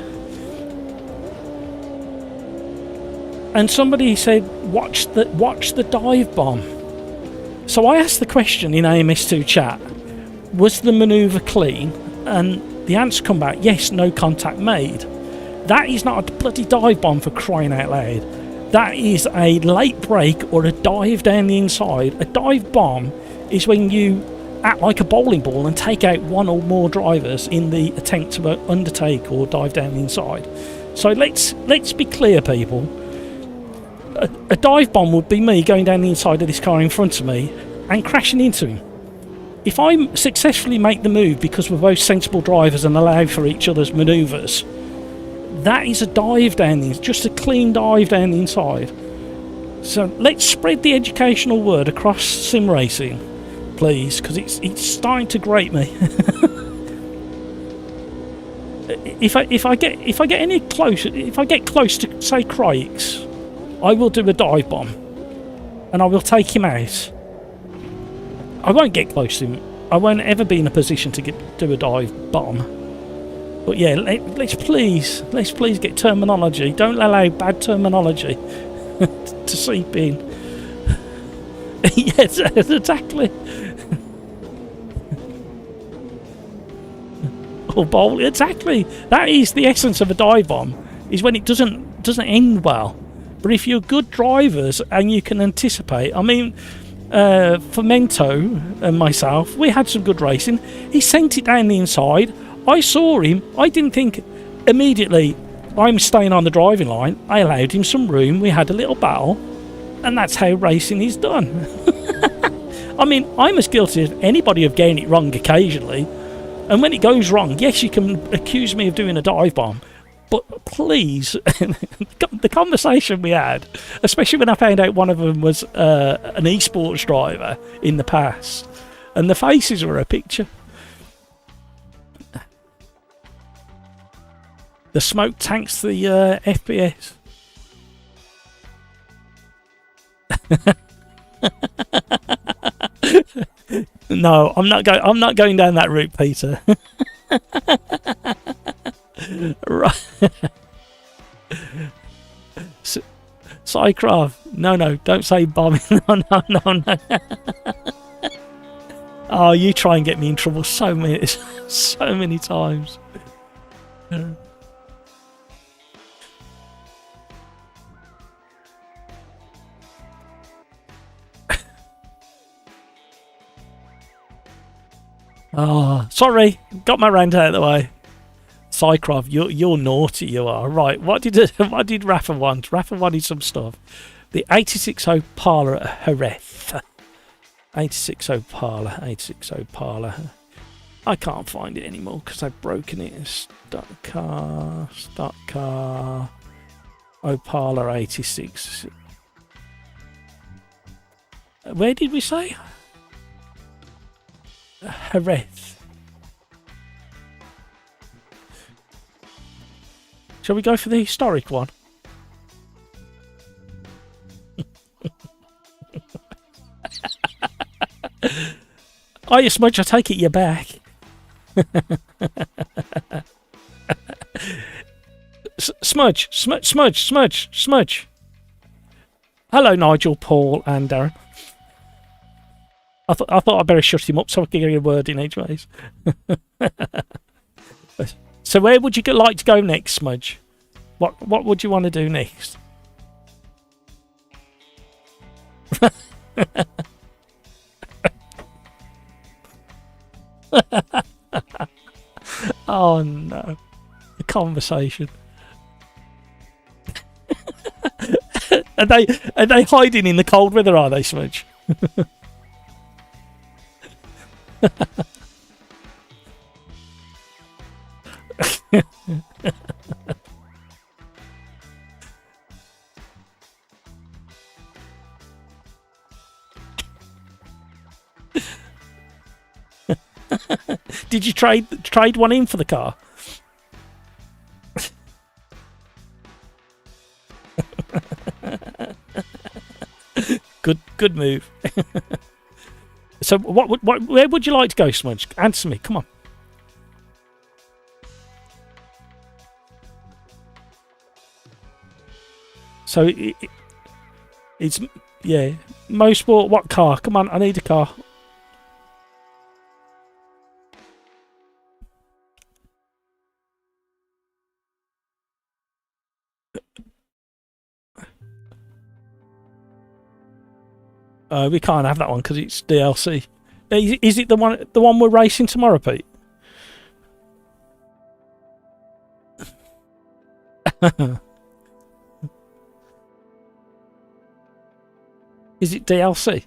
And somebody said, watch the dive bomb. So I asked the question in AMS2 chat, was the manoeuvre clean? And the answer come back, yes, no contact made. That is not a bloody dive bomb, for crying out loud. That is a late break or a dive down the inside. A dive bomb is when you act like a bowling ball and take out one or more drivers in the attempt to undertake or dive down the inside. So let's be clear, people. A dive bomb would be me going down the inside of this car in front of me and crashing into him. If I successfully make the move because we're both sensible drivers and allow for each other's manoeuvres, that is a dive down the, just a clean dive down the inside. So let's spread the educational word across sim racing, please, because it's starting to grate me. if I get any close, if I get close to say Craig's, I will do a dive bomb, and I will take him out. I won't get close to him. I won't ever be in a position to do a dive bomb. But yeah, let's please get terminology. Don't allow bad terminology to seep in. Yes, exactly. Or bowl, exactly. That is the essence of a dive bomb. Is when it doesn't end well. But if you're good drivers and you can anticipate, I mean, for Mento and myself, we had some good racing. He sent it down the inside. I saw him. I didn't think immediately I'm staying on the driving line. I allowed him some room. We had a little battle, and that's how racing is done. I mean, I'm as guilty as anybody of getting it wrong occasionally. And when it goes wrong, yes, you can accuse me of doing a dive bomb. But please, the conversation we had, especially when I found out one of them was an esports driver in the past, and the faces were a picture. The smoke tanks the FPS. No, I'm not going down that route, Peter. Right. Cycraft. No, don't say bombing. No. Oh, you try and get me in trouble so many times. Oh, sorry. Got my rant out of the way. Cycraft, you're naughty, you are. Right, what did Rafa want? Rafa wanted some stuff. The 86.0 Parlour at Jerez. 86.0 Parlour. I can't find it anymore because I've broken it. Start car. Opala 86. Where did we say? Jerez. Shall we go for the historic one? Oh, you smudge, I take it you're back. Smudge. Hello, Nigel, Paul, and Darren. I thought I'd better shut him up so I can get a word in edgeways. So where would you like to go next, Smudge? What would you want to do next? Oh no, the conversation. Are they hiding in the cold weather? Are they, Smudge? Did you trade one in for the car? Good move. So where would you like to go, Smudge? Answer me, come on. So it's yeah, Mosport. What car? Come on, I need a car. We can't have that one because it's DLC. Is it the one we're racing tomorrow, Pete? Is it DLC?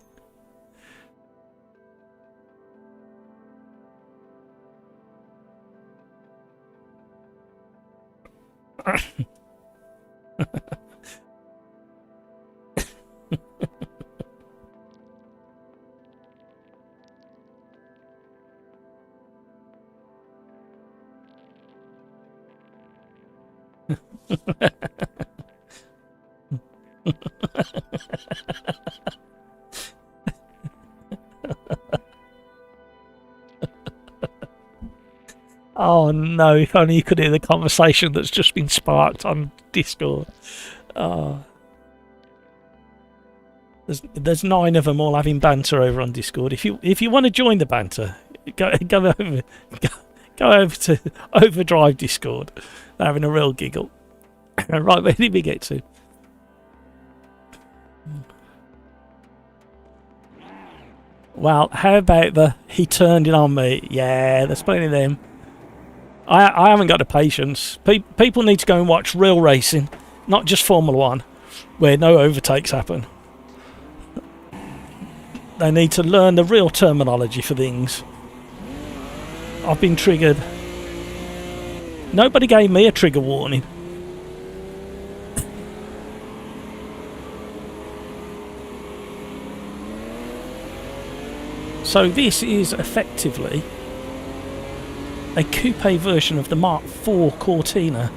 Oh no, if only you could hear the conversation that's just been sparked on Discord. Oh. There's 9 of them all having banter over on Discord. If you want to join the banter, go over to Overdrive Discord. They're having a real giggle. Right, where did we get to? Well, how about he turned it on me? Yeah, there's plenty of them. I haven't got the patience. People need to go and watch real racing, not just Formula 1, where no overtakes happen. They need to learn the real terminology for things. I've been triggered. Nobody gave me a trigger warning. So this is effectively a coupe version of the Mark IV Cortina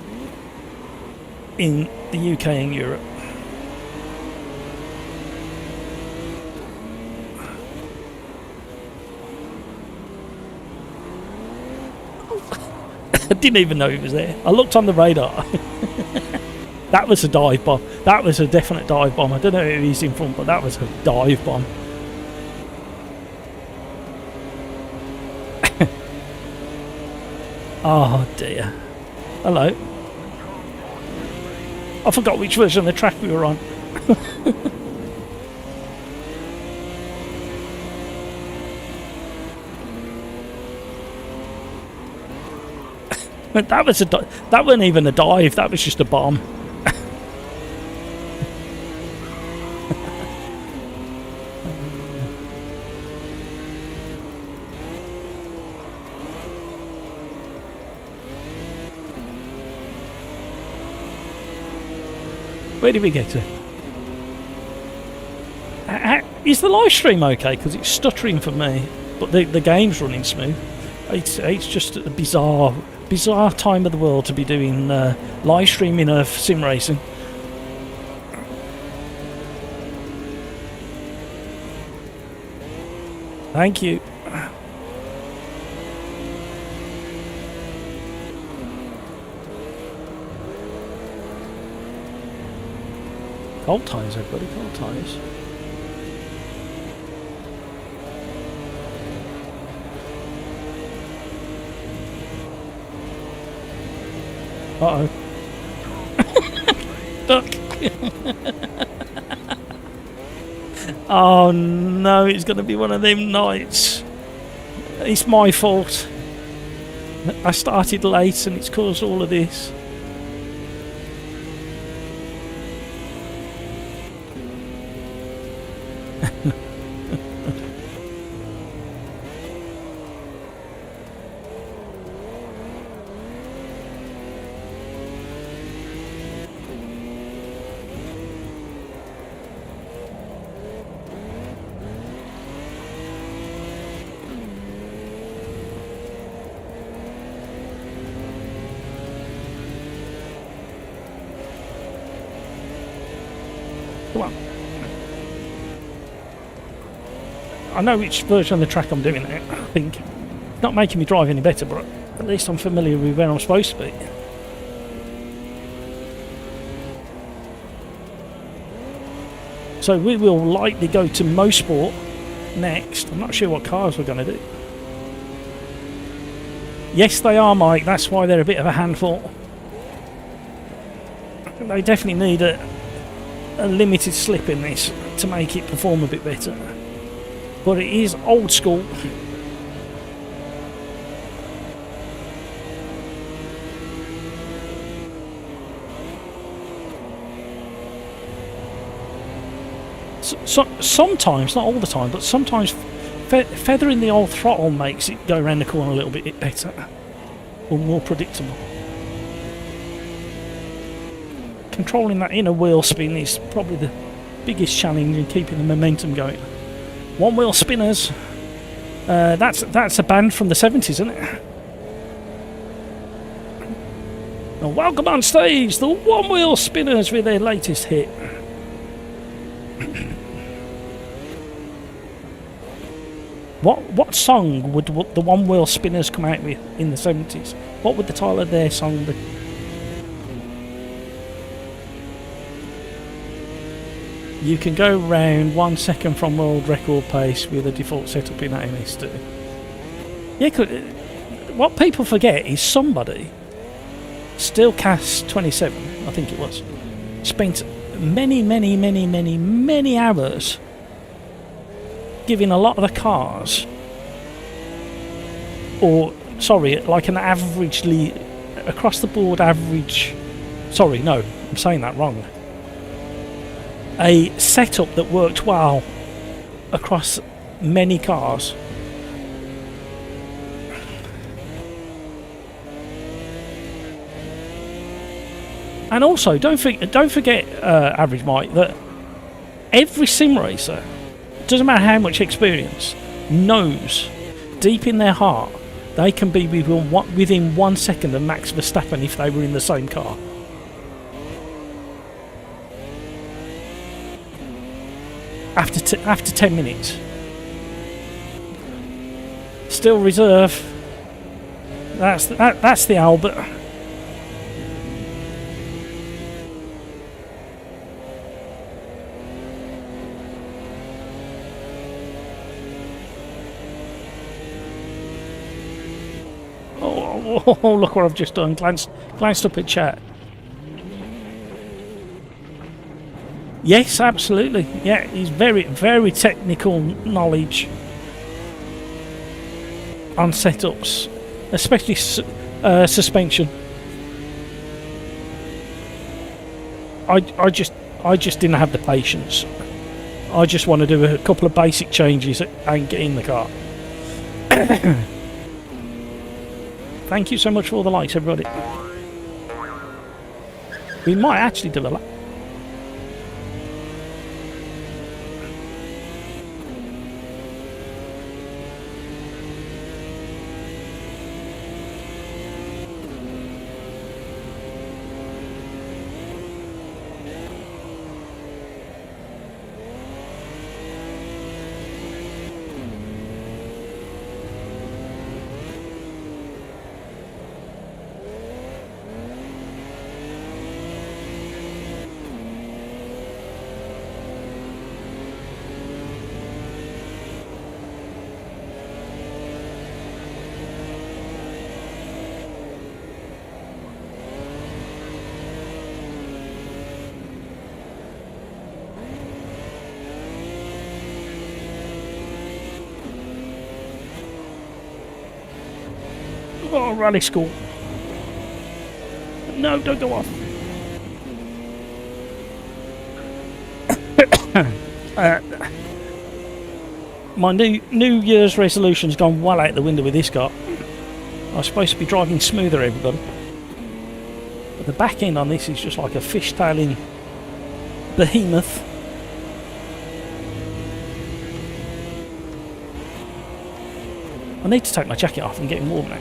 in the UK and Europe. I didn't even know he was there. I looked on the radar. That was a dive bomb. That was a definite dive bomb. I don't know if he's in front, but that was a dive bomb. Oh dear. Hello. I forgot which version of the track we were on. That wasn't even a dive. That was just a bomb. Where did we get to? Is the live stream okay? Because it's stuttering for me, but the game's running smooth. It's just a bizarre time of the world to be doing live streaming of sim racing. Thank you. Cold ties, everybody, cold ties. Uh-oh. Duck. Oh no, it's going to be one of them nights. It's my fault. I started late and it's caused all of this. I know which version of the track I'm doing now, I think. It's not making me drive any better, but at least I'm familiar with where I'm supposed to be. So we will likely go to Mosport next. I'm not sure what cars we're going to do. Yes, they are, Mike. That's why they're a bit of a handful. They definitely need a limited slip in this to make it perform a bit better. But it is old school. Sometimes, not all the time, but sometimes feathering the old throttle makes it go around the corner a little bit better or more predictable. Controlling that inner wheel spin is probably the biggest challenge in keeping the momentum going. One wheel spinners. That's a band from the 70s, isn't it? And welcome on stage, the One Wheel Spinners with their latest hit. What song would the One Wheel Spinners come out with in the 70s? What would the title of their song be? You can go round 1 second from world record pace with a default setup in AMS2. Yeah, what people forget is somebody, Steelcast 27, I think it was, spent many hours giving a lot of the cars, or sorry, like an averagely across the board average. Sorry, no, I'm saying that wrong. A setup that worked well across many cars. And also, don't forget, Average Mike, that every sim racer, doesn't matter how much experience, knows deep in their heart they can be within 1 second of Max Verstappen if they were in the same car. After 10 minutes. Still reserve. That's the Albert. Oh, look what I've just done. Glanced up at chat. Yes, absolutely. Yeah, he's very technical knowledge on setups, especially suspension. I just didn't have the patience. I just want to do a couple of basic changes and get in the car. Thank you so much for all the likes, everybody. We might actually do a lap. Oh, rally school. No, don't go off. My New Year's resolution's gone well out the window with this car. I was supposed to be driving smoother, everybody. But the back end on this is just like a fishtailing behemoth. I need to take my jacket off and get warm now.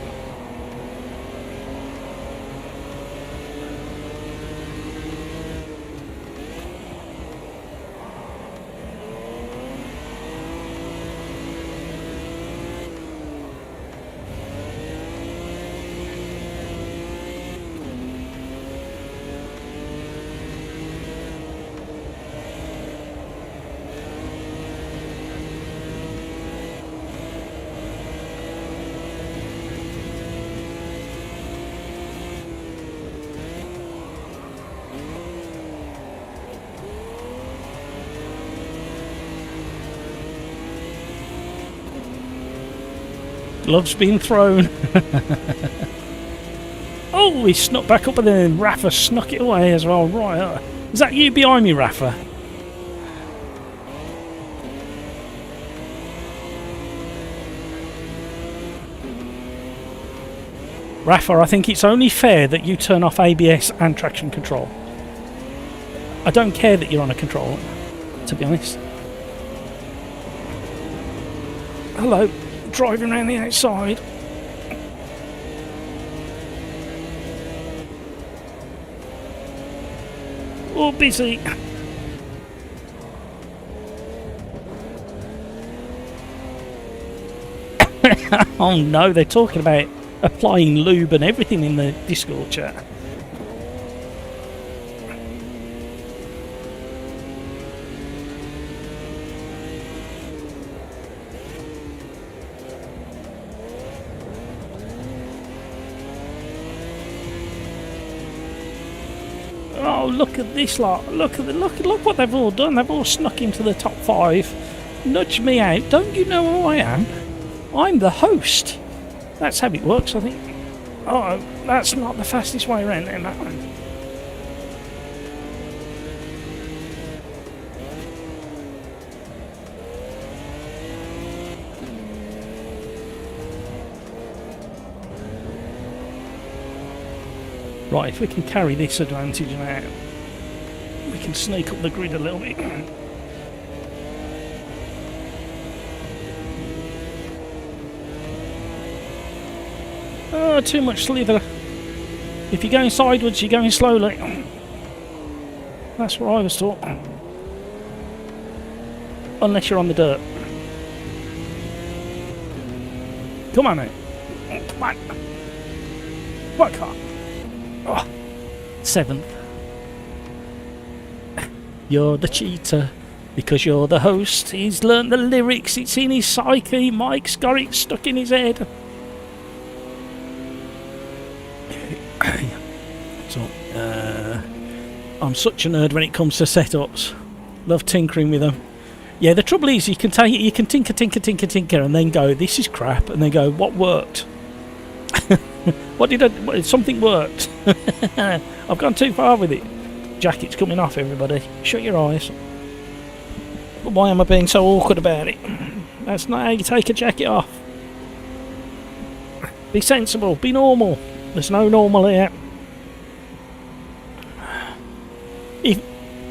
Gloves being thrown. Oh, he snuck back up and then Rafa snuck it away as well. Right, is that you behind me, Rafa? Rafa, I think it's only fair that you turn off ABS and traction control. I don't care that you're on a controller, to be honest. Hello, driving around the outside. Oh, busy. Oh no, they're talking about applying lube and everything in the Discord chat. Oh, look at this lot! Look what they've all done. They've all snuck into the top 5. Nudge me out. Don't you know who I am? I'm the host. That's how it works, I think. Oh, that's not the fastest way around there, that one. Right, if we can carry this advantage now, we can sneak up the grid a little bit. Oh, too much slither. If you're going sideways, you're going slowly. That's what I was taught. Unless you're on the dirt. Come on now. Come on. What car? Oh, 7th. You're the cheater because you're the host. He's learnt the lyrics. It's in his psyche. Mike's got it stuck in his head. So, I'm such a nerd when it comes to setups. Love tinkering with them. Yeah, the trouble is you can tinker, and then go, this is crap, and then go, what worked? Something worked. I've gone too far with it. Jacket's coming off, everybody. Shut your eyes. But why am I being so awkward about it? That's not how you take a jacket off. Be sensible, be normal. There's no normal here.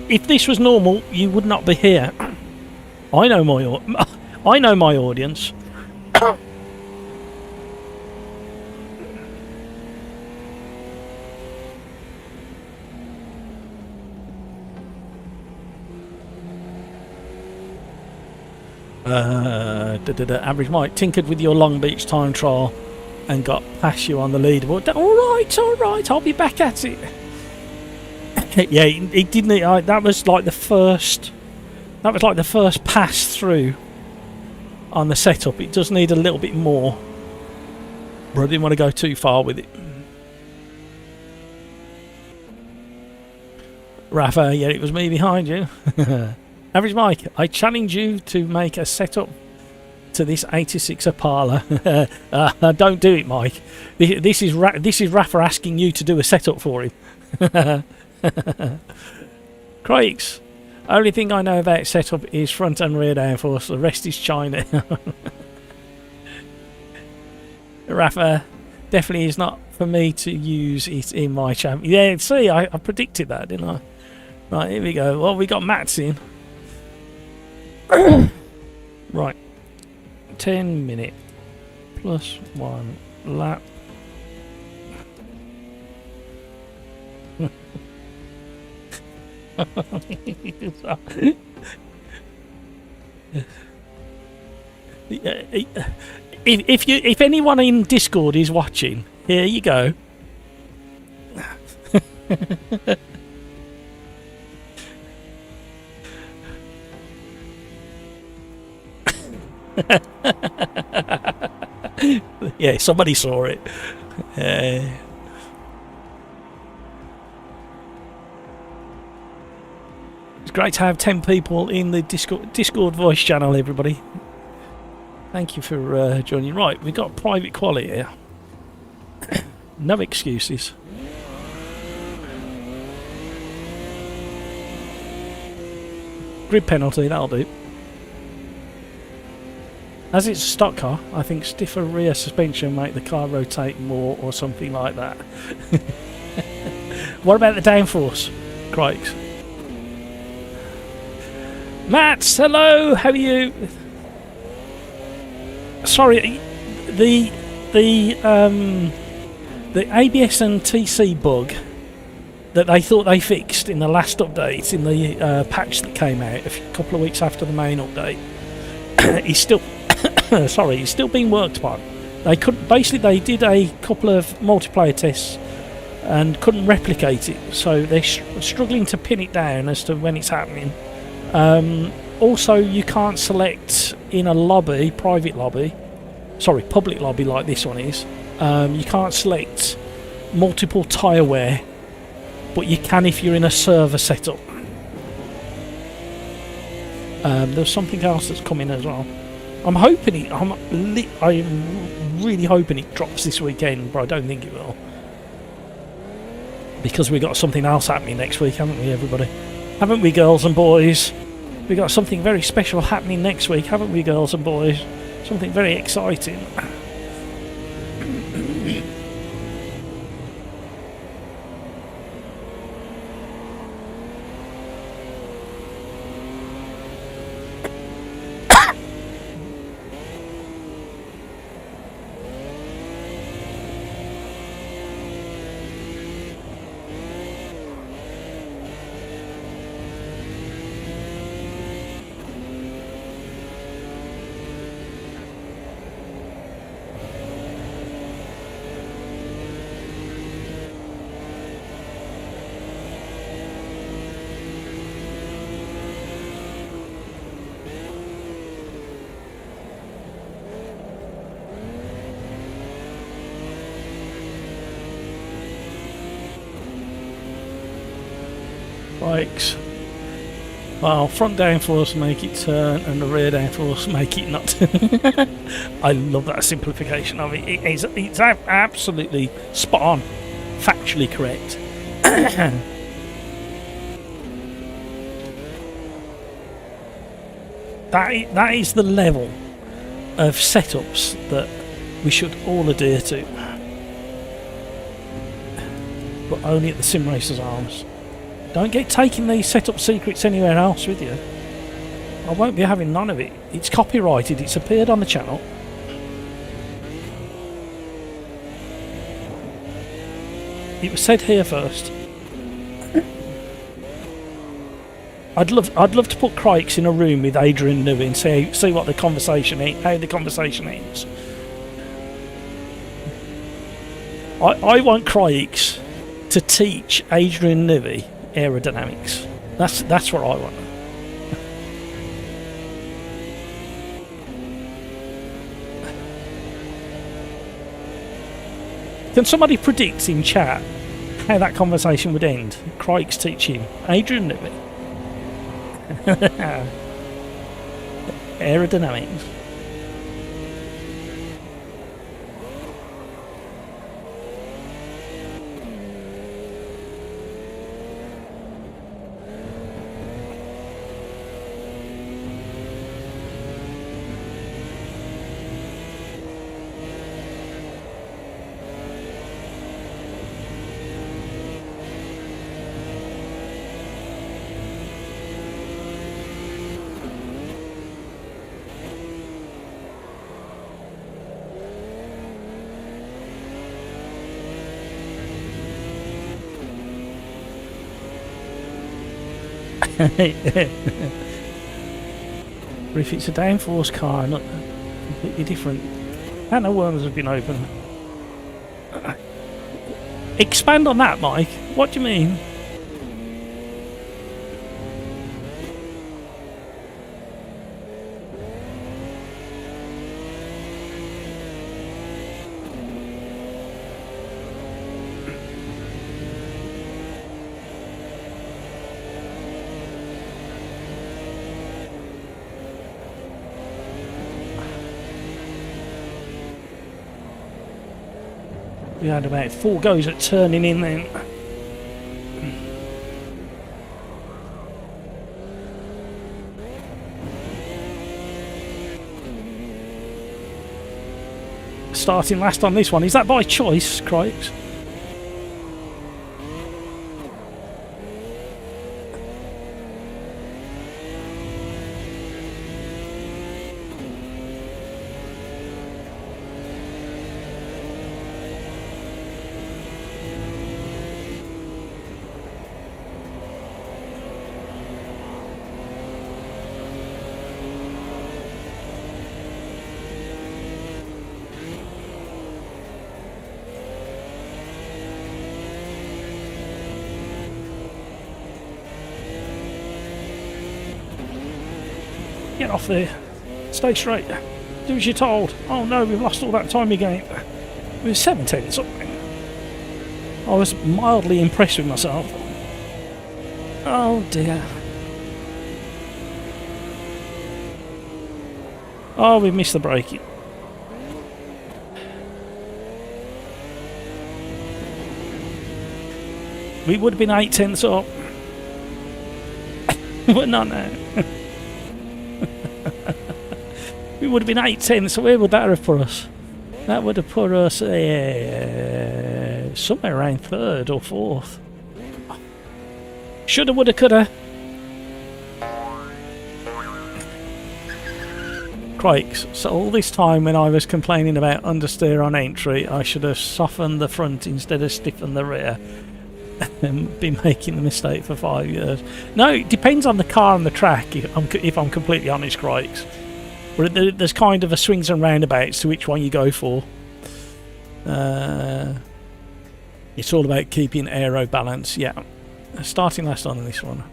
If this was normal, you would not be here. I know my audience. Average Mike tinkered with your Long Beach time trial and got past you on the leaderboard. All right, I'll be back at it. Yeah, it didn't. That was like the first. That was like the first pass through on the setup. It does need a little bit more, but I didn't want to go too far with it. Rafa, yeah, it was me behind you. Average Mike, I challenge you to make a setup to this 86er parlour. Don't do it, Mike. This is Rafa asking you to do a setup for him. Craigs, only thing I know about setup is front and rear downforce. The rest is China. Rafa, definitely is not for me to use it in my champ. Yeah, see, I predicted that, didn't I? Right, here we go. Well, we got Mats in. Right, 10-minute plus 1 lap. If anyone in Discord is watching, here you go. Yeah, somebody saw it. It's great to have 10 people in the Discord voice channel, everybody. Thank you for joining. Right, we've got private Quali here. No excuses. Grid penalty, that'll do. As it's a stock car, I think stiffer rear suspension make the car rotate more or something like that. What about the downforce, Crikes? Matt, hello, how are you? Sorry, the ABS and TC bug that they thought they fixed in the last update, in the patch that came out a couple of weeks after the main update, is still sorry, it's still being worked upon. They did a couple of multiplayer tests and couldn't replicate it, so they're struggling to pin it down as to when it's happening. Also, you can't select in a lobby, public lobby like this one is. You can't select multiple tyre wear, but you can if you're in a server setup. There's something else that's coming as well. I'm really hoping it drops this weekend, but I don't think it will, because we got something else happening next week, haven't we, everybody? Haven't we, girls and boys? We got something very special happening next week, haven't we, girls and boys? Something very exciting. Bikes. Well, front downforce make it turn and the rear downforce make it not turn. I love that simplification of it. It's absolutely spot on, factually correct. That is the level of setups that we should all adhere to, but only at the Sim Racers Arms. Don't get taking these setup secrets anywhere else with you. I won't be having none of it. It's copyrighted, it's appeared on the channel. It was said here first. I'd love to put Crikes in a room with Adrian Newey and see what the conversation how the conversation ends. I want Crikes to teach Adrian Newey aerodynamics. That's what I want. Can somebody predict in chat how that conversation would end? Crikes teaching Adrian Newey aerodynamics. But if it's a downforce car, not completely different. And the worms have been open. Expand on that, Mike. What do you mean? We had about 4 goes at turning in then. starting last on this one. Is that by choice, Cripes? Get off there. Stay straight. Do as you're told. Oh no, we've lost all that time again. We were 7/10 something. I was mildly impressed with myself. Oh dear. Oh, we've missed the braking. We would have been 8/10 up. But not now. We would have been 8/10, so where would that have put us? That would have put us somewhere around 3rd or 4th. Shoulda, woulda, coulda. Crikes. So all this time when I was complaining about understeer on entry, I should have softened the front instead of stiffened the rear. And been making the mistake for 5 years. No, it depends on the car and the track, if I'm completely honest, Crikes. But there's kind of a swings and roundabouts to which one you go for. It's all about keeping aero balance. Yeah, starting last on this one.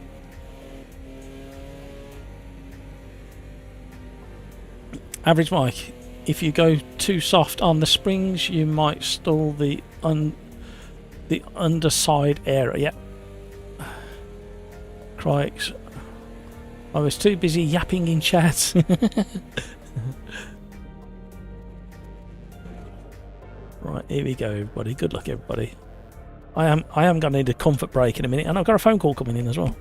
Average Mike, if you go too soft on the springs, you might stall the underside area. Yeah. Crikes. I was too busy yapping in chat. Right, here we go, everybody. Good luck, everybody. I am going to need a comfort break in a minute, and I've got a phone call coming in as well.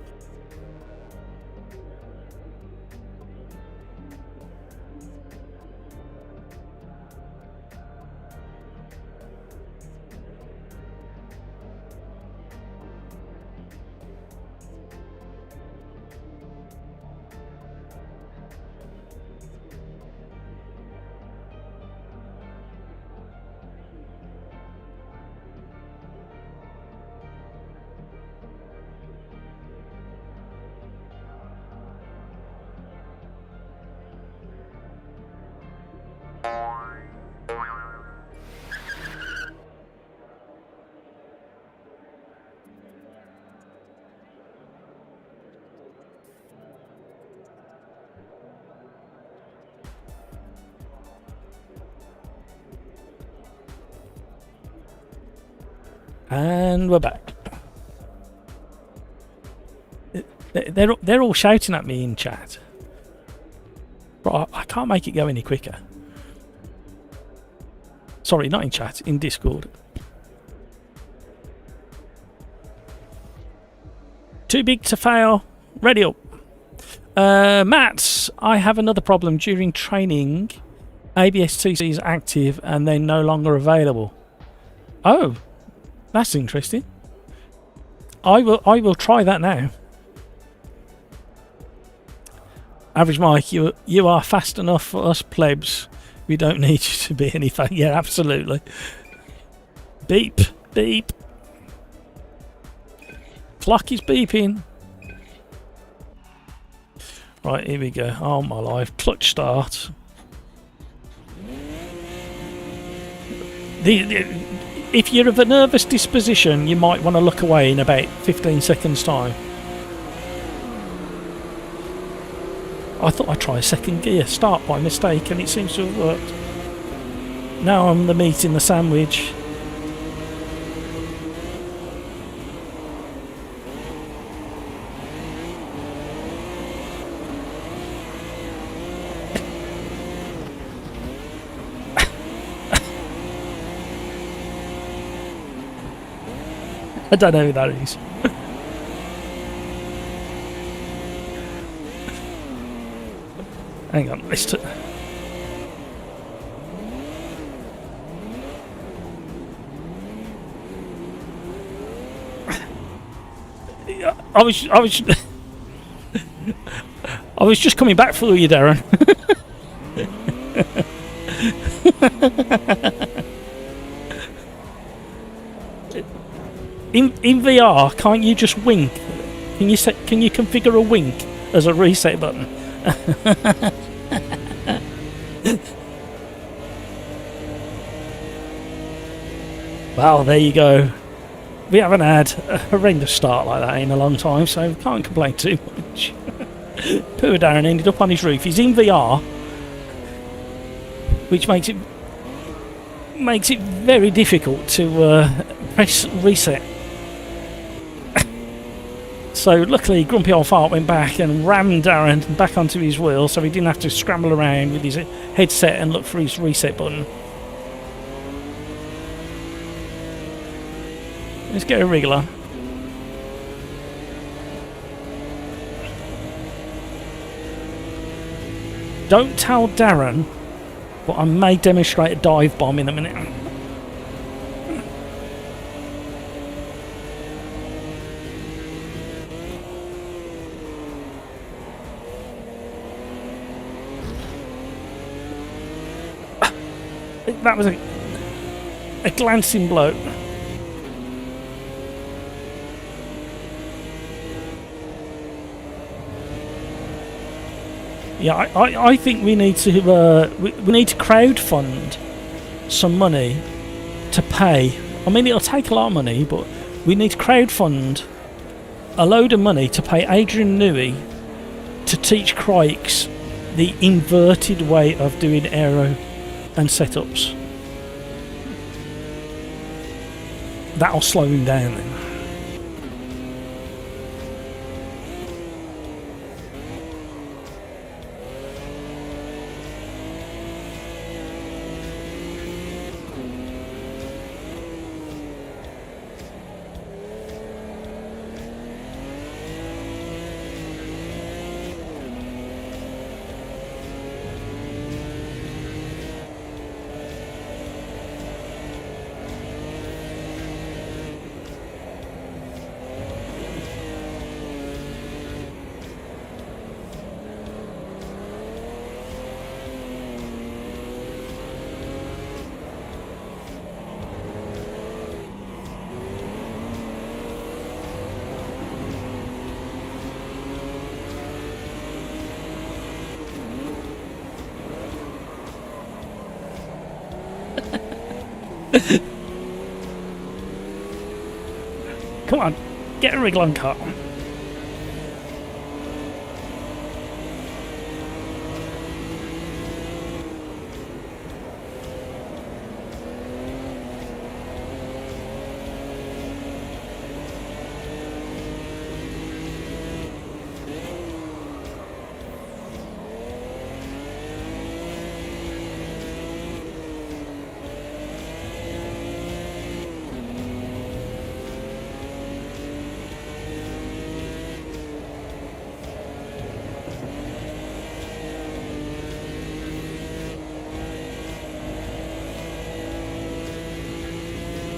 And we're back. They're all shouting at me in chat. But I can't make it go any quicker. Sorry, not in chat, in Discord. Too big to fail. Ready up. Matt, I have another problem. During training, ABS2 is active and then no longer available. Oh, that's interesting. I will try that now. Average Mike, you are fast enough for us plebs. We don't need you to be any fast. Yeah, absolutely. Beep, beep. Clock is beeping. Right, here we go. Oh my life. Clutch start. If you're of a nervous disposition, you might want to look away in about 15 seconds time. I thought I'd try a second gear start by mistake and it seems to have worked. Now I'm the meat in the sandwich. I don't know who that is. Hang on, let's I was just coming back for you, Darren. In VR, can't you just wink? Can you configure a wink as a reset button? Well, there you go. We haven't had a horrendous start like that in a long time, so we can't complain too much. Poor Darren ended up on his roof. He's in VR, which makes it very difficult to press reset. So luckily Grumpy Old Fart went back and rammed Darren back onto his wheel, so he didn't have to scramble around with his headset and look for his reset button. Let's get a wriggler. Don't tell Darren, but I may demonstrate a dive bomb in a minute. That was a glancing blow. Yeah, I think we need to we need to crowdfund some money to pay. I mean, it'll take a lot of money, but we need to crowdfund a load of money to pay Adrian Newey to teach Crikes the inverted way of doing aero and setups. That'll slow him down then. Come on, get a wriggle and cut.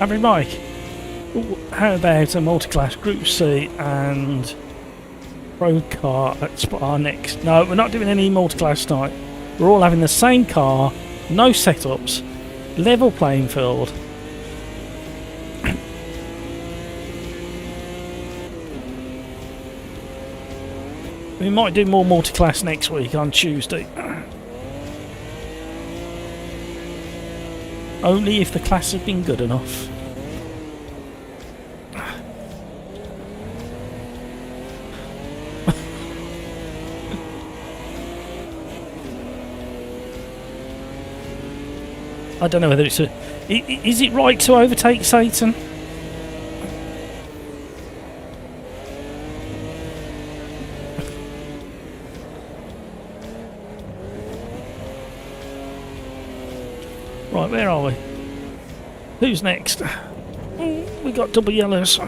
Average Mike, how about a multi-class Group C and Pro Car at Spa next? No, we're not doing any multi-class tonight. We're all having the same car, no setups, level playing field. We might do more multi-class next week on Tuesday. Only if the class has been good enough. I don't know whether it's a... Is it right to overtake Satan? Right, where are we? Who's next? We got double yellows.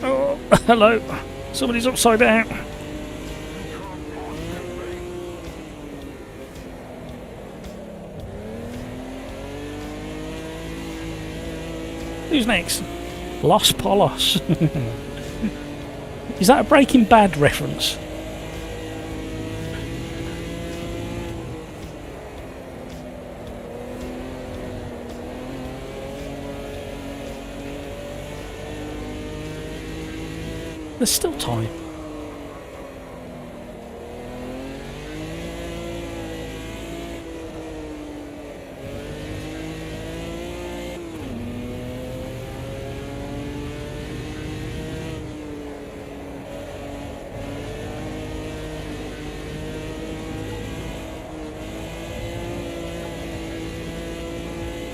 Oh, hello. Somebody's upside down. Who's next? Los Polos. Is that a Breaking Bad reference? There's still time.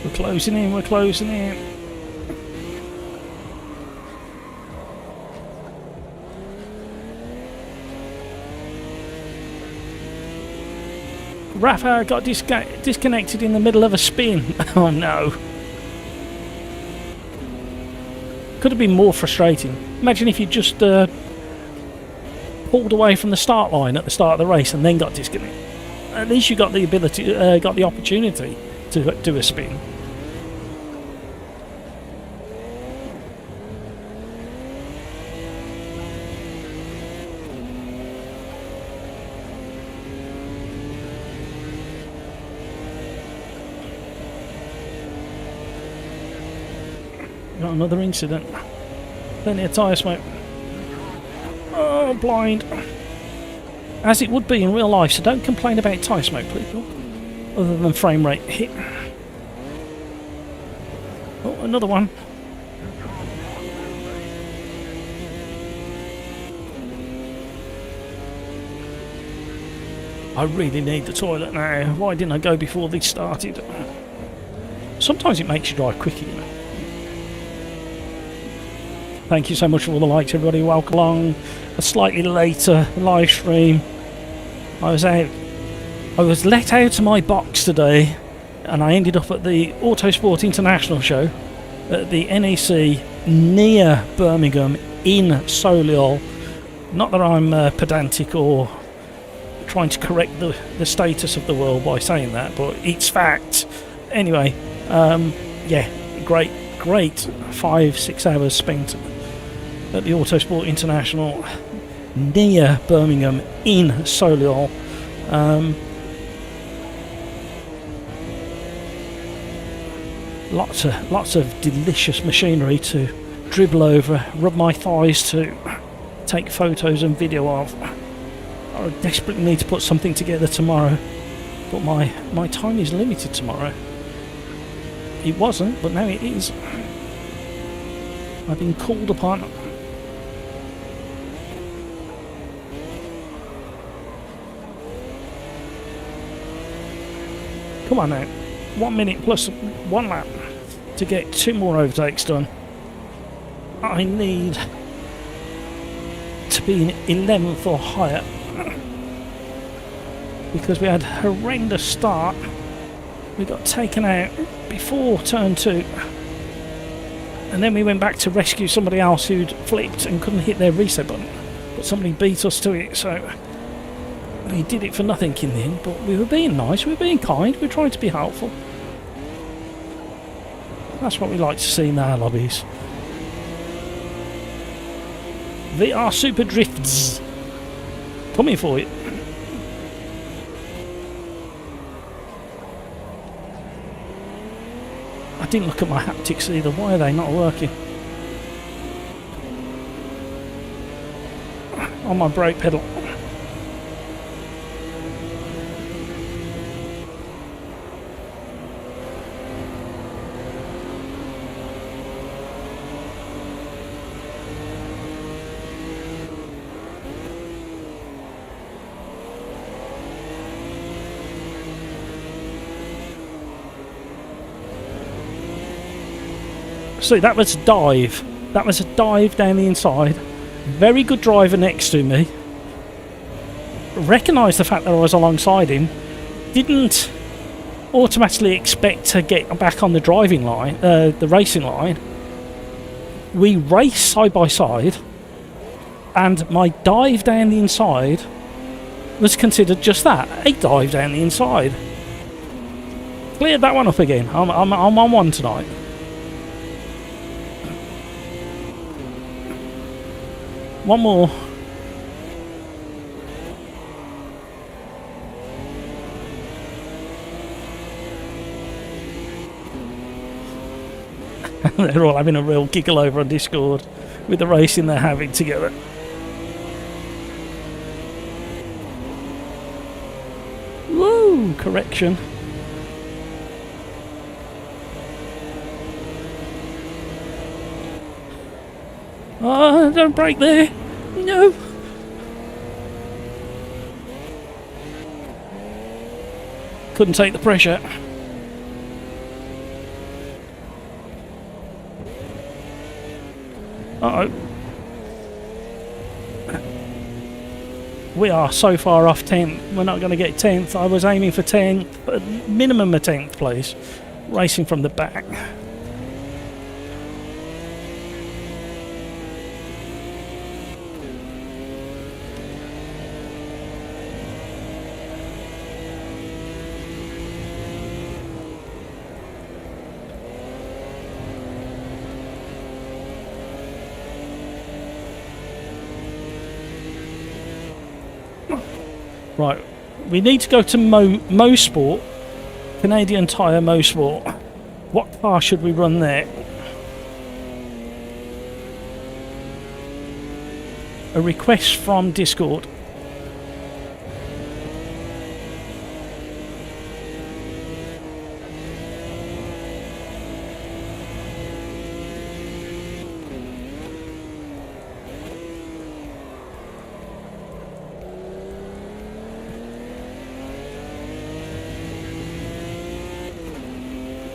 We're closing in, we're closing in. Rafa got disconnected in the middle of a spin. Oh no. Could have been more frustrating. Imagine if you just pulled away from the start line at the start of the race and then got disconnected. At least you got the ability, got the opportunity to do a spin. Got another incident. Plenty of tyre smoke. Oh, blind. As it would be in real life, so don't complain about tyre smoke, people. Other than frame rate hit. Oh, another one. I really need the toilet now. Why didn't I go before this started? Sometimes it makes you drive quicker, you know. Thank you so much for all the likes, everybody. Welcome along a slightly later live stream. I was let out of my box today, and I ended up at the Autosport International show at the NEC near Birmingham in Solihull. Not that I'm pedantic or trying to correct the status of the world by saying that, but it's fact. Anyway, yeah, great 5-6 hours spent at the Autosport International near Birmingham in Solihull. Lots of delicious machinery to dribble over, rub my thighs to, take photos and video of. I desperately need to put something together tomorrow, but my time is limited tomorrow. It wasn't, but now it is. I've been called upon. Come on now, 1 minute plus 1 lap to get 2 more overtakes done. I need to be in 11th or higher because we had a horrendous start. We got taken out before turn 2 and then we went back to rescue somebody else who'd flipped and couldn't hit their reset button, but somebody beat us to it, so we did it for nothing in the end. But we were being nice, we were being kind, we were trying to be helpful. That's what we like to see in our lobbies. VR Super Drifts coming for you. I didn't look at my haptics either. Why are they not working? On my brake pedal. So that was a dive. That was a dive down the inside. Very good driver next to me. Recognised the fact that I was alongside him. Didn't automatically expect to get back on the driving line, the racing line. We raced side by side, and my dive down the inside was considered just that, a dive down the inside. Cleared that one up again. I'm on one tonight. One more. They're all having a real giggle over on Discord with the racing they're having together. Woo! Correction. Oh, don't break there. No. Couldn't take the pressure. Uh-oh. We are so far off 10th. We're not going to get 10th. I was aiming for 10th, but minimum a 10th place. Racing from the back. Right, we need to go to Mo Sport, Canadian Tire Mo Sport. What car should we run there? A request from Discord.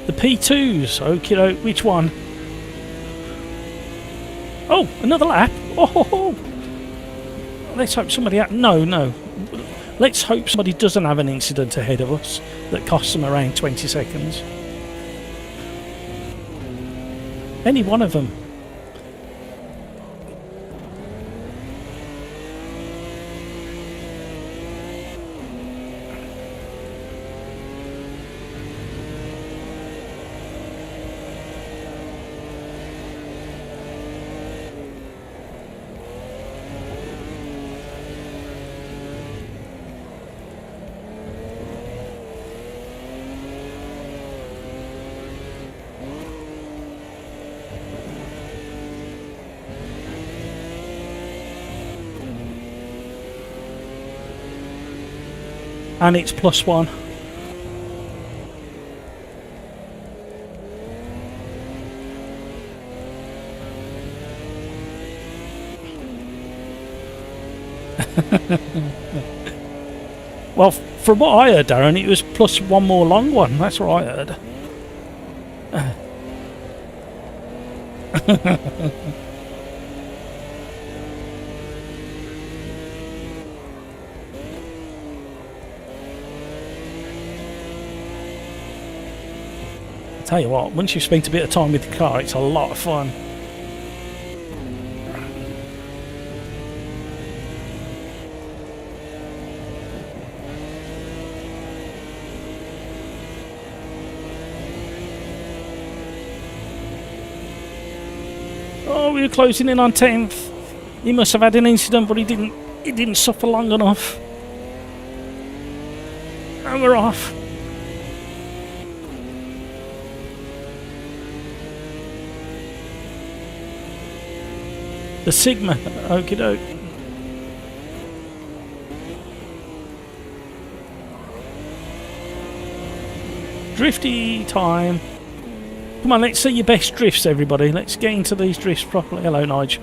The P2s, okie doke, which one? Oh, another lap? Oh, let's hope somebody... No. Let's hope somebody doesn't have an incident ahead of us that costs them around 20 seconds. Any one of them. And it's +1. Well, from what I heard, Darren, it was +1 more long one. That's what I heard. Tell you what, once you've spent a bit of time with the car, it's a lot of fun. Oh, we were closing in on 10th. He must have had an incident, but he didn't suffer long enough. And we're off. The Sigma, okie doke. Drifty time. Come on, let's see your best drifts, everybody. Let's get into these drifts properly. Hello, Nigel.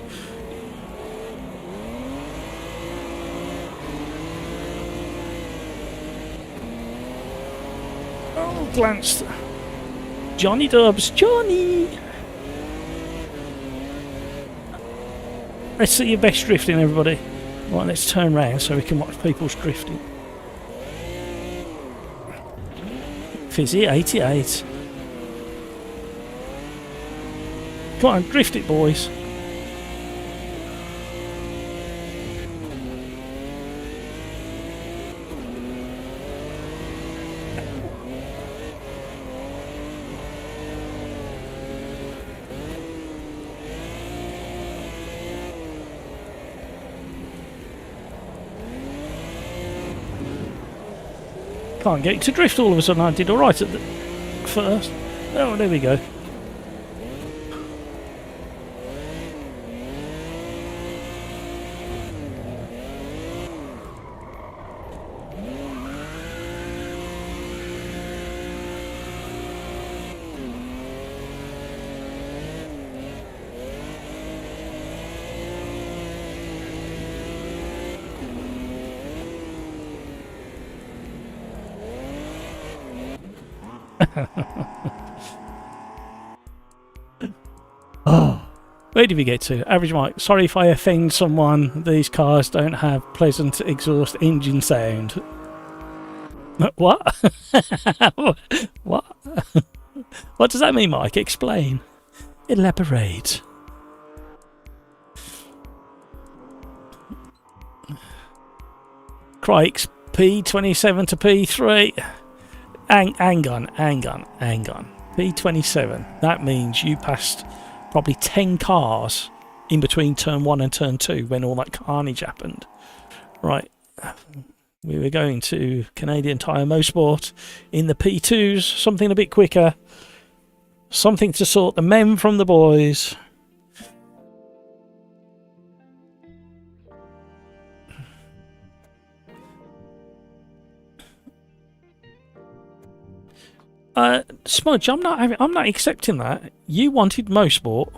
Oh, glanced. Johnny Dubs, Johnny. Let's see your best drifting, everybody. Right, let's turn round so we can watch people's drifting. Fizzy 88. Come on, drift it, boys. Can't get it to drift all of a sudden. I did alright at the first. Oh, there we go. Oh, where did we get to? Average Mike. Sorry if I offend someone. These cars don't have pleasant exhaust engine sound. What? What? What does that mean, Mike? Explain. Elaborate. Crikes. P27 to P3. Hang on. P27. That means you passed probably 10 cars in between turn 1 and turn 2 when all that carnage happened. Right. We were going to Canadian Tire Motorsport in the P2s. Something a bit quicker. Something to sort the men from the boys. Smudge, I'm not accepting that. You wanted Motorsport.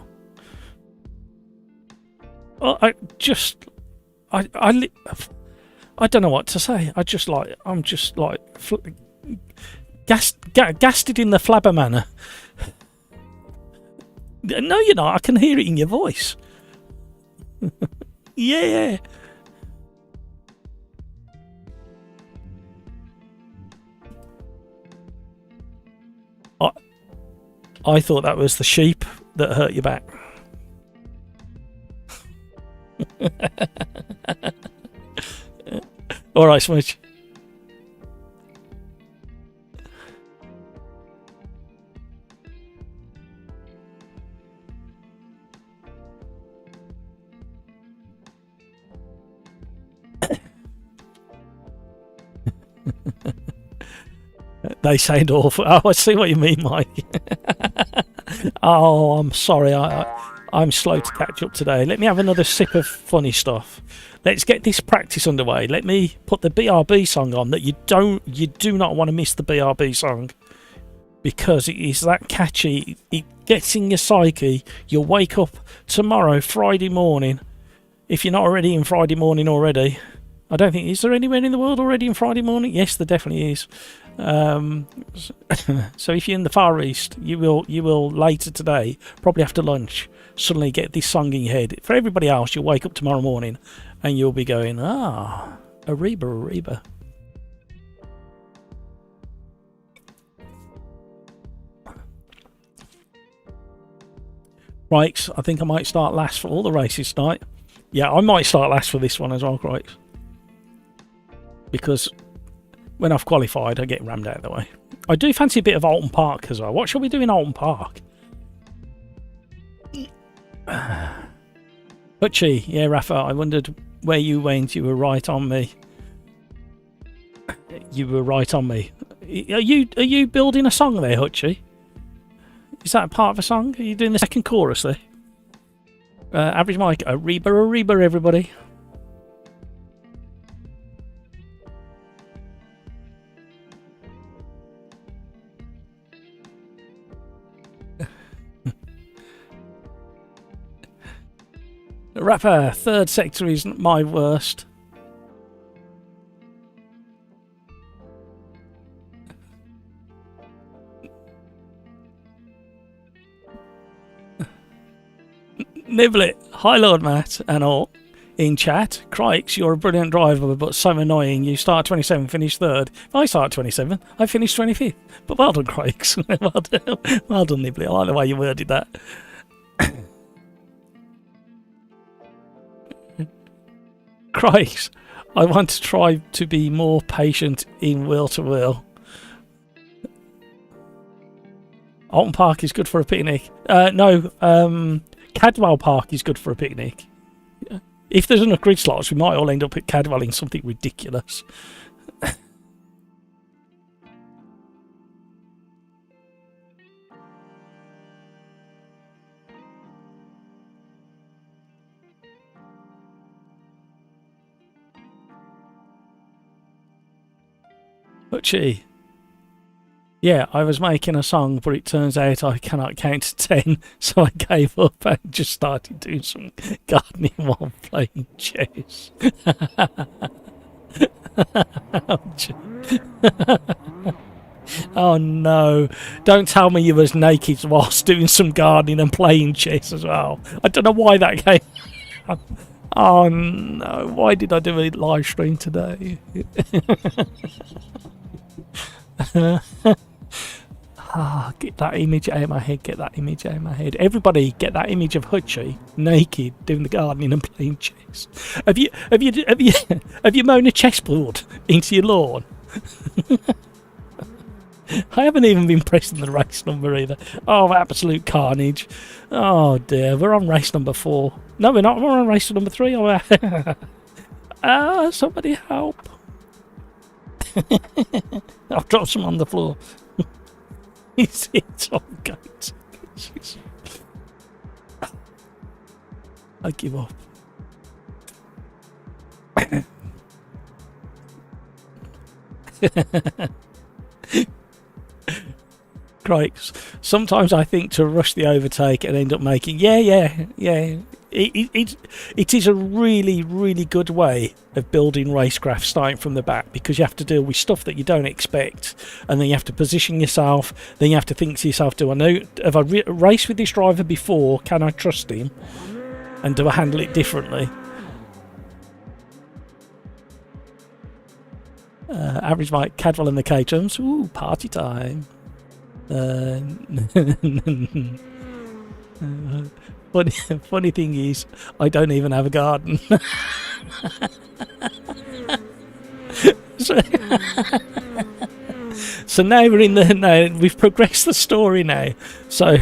I don't know what to say. I'm just like gassed it in the flabber manner. No, you're not. I can hear it in your voice. Yeah. I thought that was the sheep that hurt your back. All right, Smudge. They sound awful. Oh, I see what you mean, Mike. Oh, I'm sorry. I'm slow to catch up today. Let me have another sip of funny stuff. Let's get this practice underway. Let me put the BRB song on. That you do not want to miss the BRB song, because it is that catchy. It gets in your psyche. You'll wake up tomorrow, Friday morning, if you're not already in Friday morning already. I don't think, is there anywhere in the world already in Friday morning? Yes, there definitely is. So if you're in the Far East, you will later today, probably after lunch, suddenly get this song in your head. For everybody else, you'll wake up tomorrow morning and you'll be going, Ariba. Right, I think I might start last for all the races tonight. Yeah, I might start last for this one as well, right? Because when I've qualified, I get rammed out of the way. I do fancy a bit of Alton Park as well. What shall we do in Alton Park? Hutchie, yeah, Rafa, I wondered where you went. You were right on me. You were right on me. Are you building a song there, Hutchie? Is that part of a song? Are you doing the second chorus there? Average Mike, Ariba, everybody. Rapper, third sector isn't my worst. Niblet, hi Lord Matt and all in chat. Crikes, you're a brilliant driver, but so annoying. You start 27, finish third. If I start 27, I finish 25th. But well done, Crikes. Well done, Niblet. I like the way you worded that. Crikes, I want to try to be more patient in wheel to wheel. Alton Park is good for a picnic. No, Cadwell Park is good for a picnic. If there's enough grid slots, we might all end up at Cadwell in something ridiculous. Hutchie. Yeah, I was making a song, but it turns out I cannot count to 10, so I gave up and just started doing some gardening while playing chess. Oh no, don't tell me you was naked whilst doing some gardening and playing chess as well. I don't know why that came. Oh no, why did I do a live stream today? Get that image out of my head, get that image out of my head. Everybody get that image of Hutchie naked doing the gardening and playing chess. Have you mown a chessboard into your lawn? I haven't even been pressing the race number either. Oh, absolute carnage. Oh dear, we're on race number 4. No, we're not. We're on race number 3. Somebody help. I've dropped some on the floor. It's all good. I give up. Crikes. Sometimes I think to rush the overtake and end up making... Yeah. It is a really, really good way of building racecraft starting from the back, because you have to deal with stuff that you don't expect, and then you have to position yourself, then you have to think to yourself, have I raced with this driver before? Can I trust him? And do I handle it differently? Average Mike, Cadwell and the K-Terms. Ooh, party time. Funny thing is, I don't even have a garden. So now we're in the... we've progressed the story now. So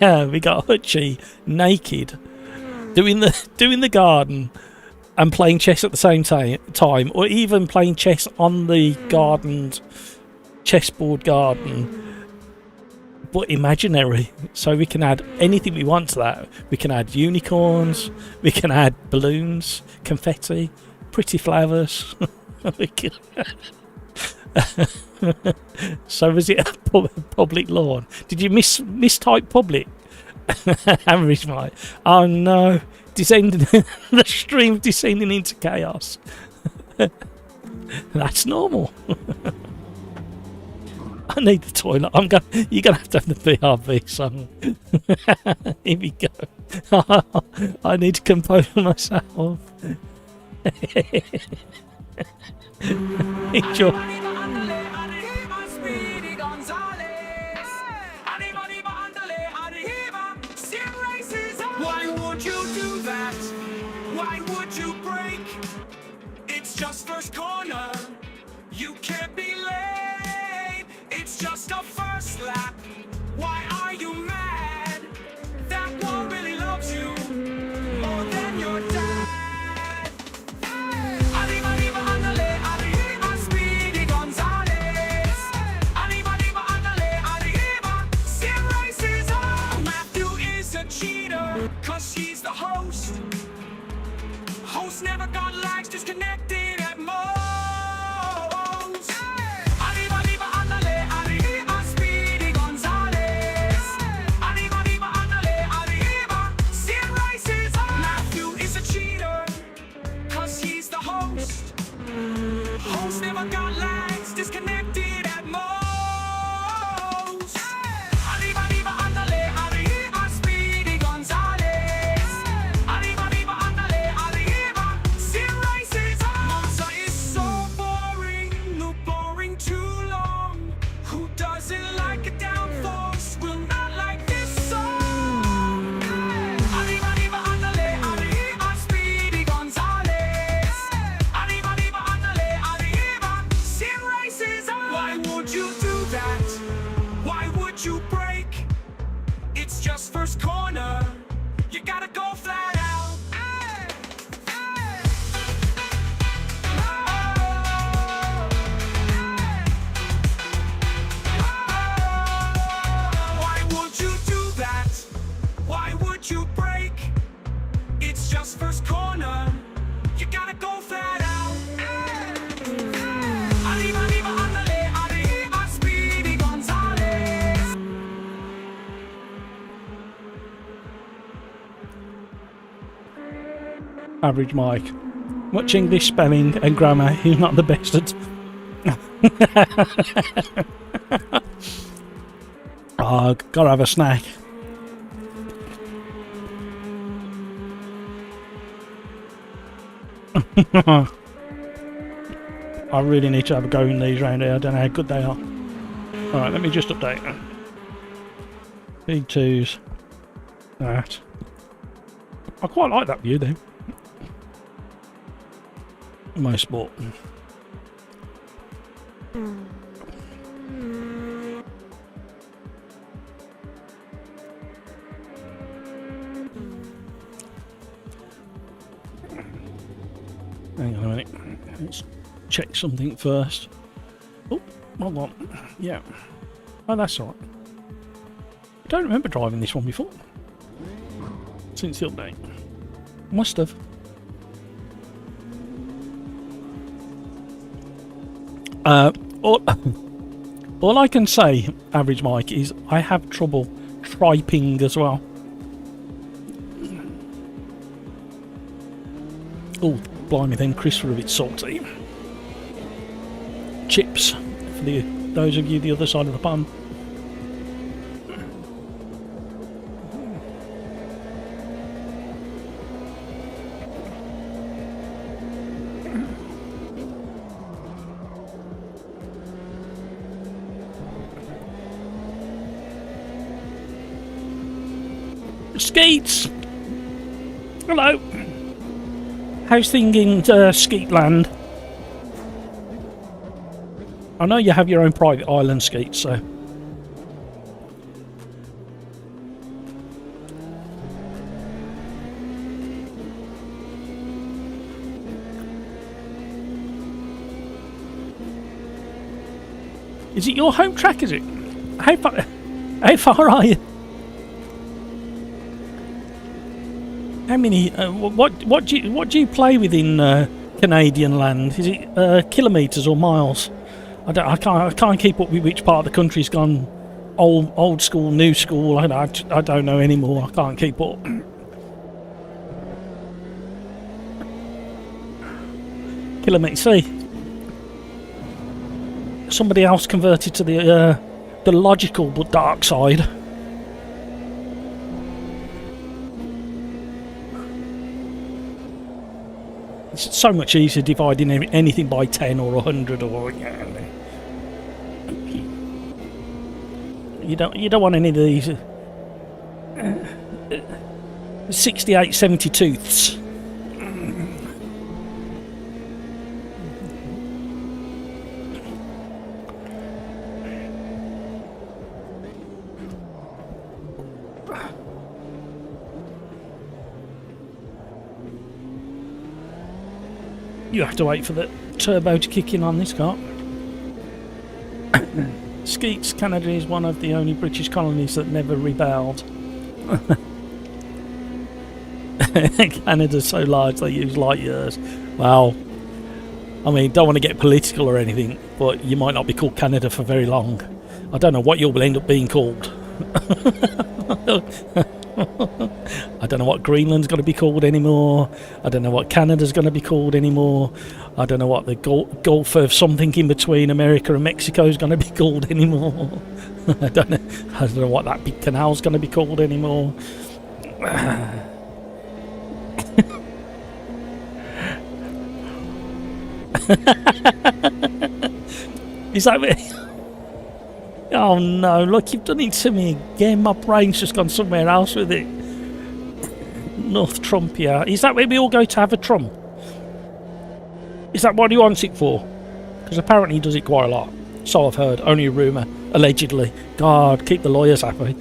yeah, we got Hutchie naked, doing the garden and playing chess at the same time, or even playing chess on the gardened chessboard garden, but imaginary. So we can add anything we want to that. We can add unicorns, we can add balloons, confetti, pretty flowers. So was it a public lawn? Did you mistype public? Average Mike. Oh no, the stream descending into chaos. That's normal. I need the toilet. You're gonna have to have the BRB song. Here we go. I need to compose myself. Enjoy. Why would you do that? Why would you break? It's just first corner. You can't be late. It's just a first lap. Why are you mad? That one really loves you more than your dad. Arriba, arriba, andale, arriba, Speedy Gonzales. Arriba, arriba, andale, arriba, Sim races on. Matthew is a cheater, cause he's the host. Host never got likes, disconnected at most. Average Mike. Much English spelling and grammar, he's not the best at... Oh, gotta have a snack. I really need to have a go in these round here. I don't know how good they are. Alright, let me just update them. Big twos. That. I quite like that view though. My sport. Hang on a minute. Let's check something first. Oh, hold on. Yeah. Oh, that's alright. I don't remember driving this one before. Since the update. Must have. All I can say, Average Mike, is I have trouble triping as well. Oh, blimey then, Chris were a bit salty. Chips, for those of you the other side of the pond. Skeets! Hello! How's things in Skeetland? I know you have your own private island, Skeet, so... Is it your home track, is it? How far are you? How many? What do you play within Canadian land? Is it kilometres or miles? I can't keep up with which part of the country's gone old school, new school. I don't know anymore. I can't keep up. Kilometres. See, somebody else converted to the logical but dark side. It's so much easier dividing anything by 10 or 100 or you don't want any of these 68 72ths. You have to wait for the turbo to kick in on this car. Skeets, Canada is one of the only British colonies that never rebelled. Canada's so large they use light years. Well, I mean, don't want to get political or anything, but you might not be called Canada for very long. I don't know what you'll end up being called. I don't know what Greenland's going to be called anymore. I don't know what Canada's going to be called anymore. I don't know what the Gulf of something in between America and Mexico is going to be called anymore. I don't know what that big canal's going to be called anymore. Is that it? Oh no, look, you've done it to me again. My brain's just gone somewhere else with it. North Trumpia. Is that where we all go to have a Trump? Is that what he wants it for? Because apparently he does it quite a lot. So I've heard. Only a rumour. Allegedly. God, keep the lawyers happy.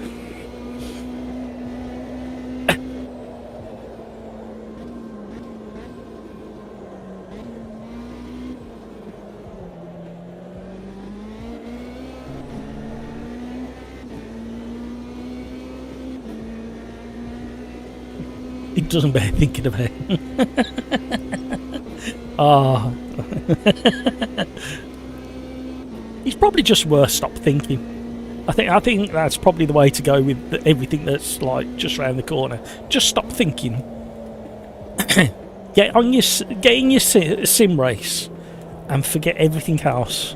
It doesn't bear thinking about it. Ah. He's probably just worth stop thinking. I think that's probably the way to go with everything that's like just round the corner. Just stop thinking. Get on your get in your sim race and forget everything else.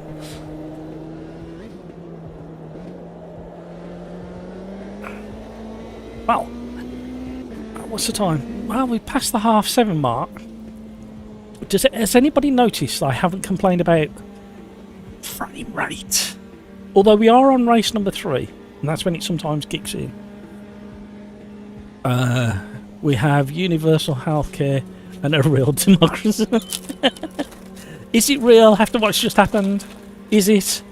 Well, what's the time? Well, we passed the 7:30 mark. Has anybody noticed I haven't complained about frame rate? Although we are on race number 3, and that's when it sometimes kicks in. We have universal healthcare and a real democracy. Is it real after what's just happened? Is it?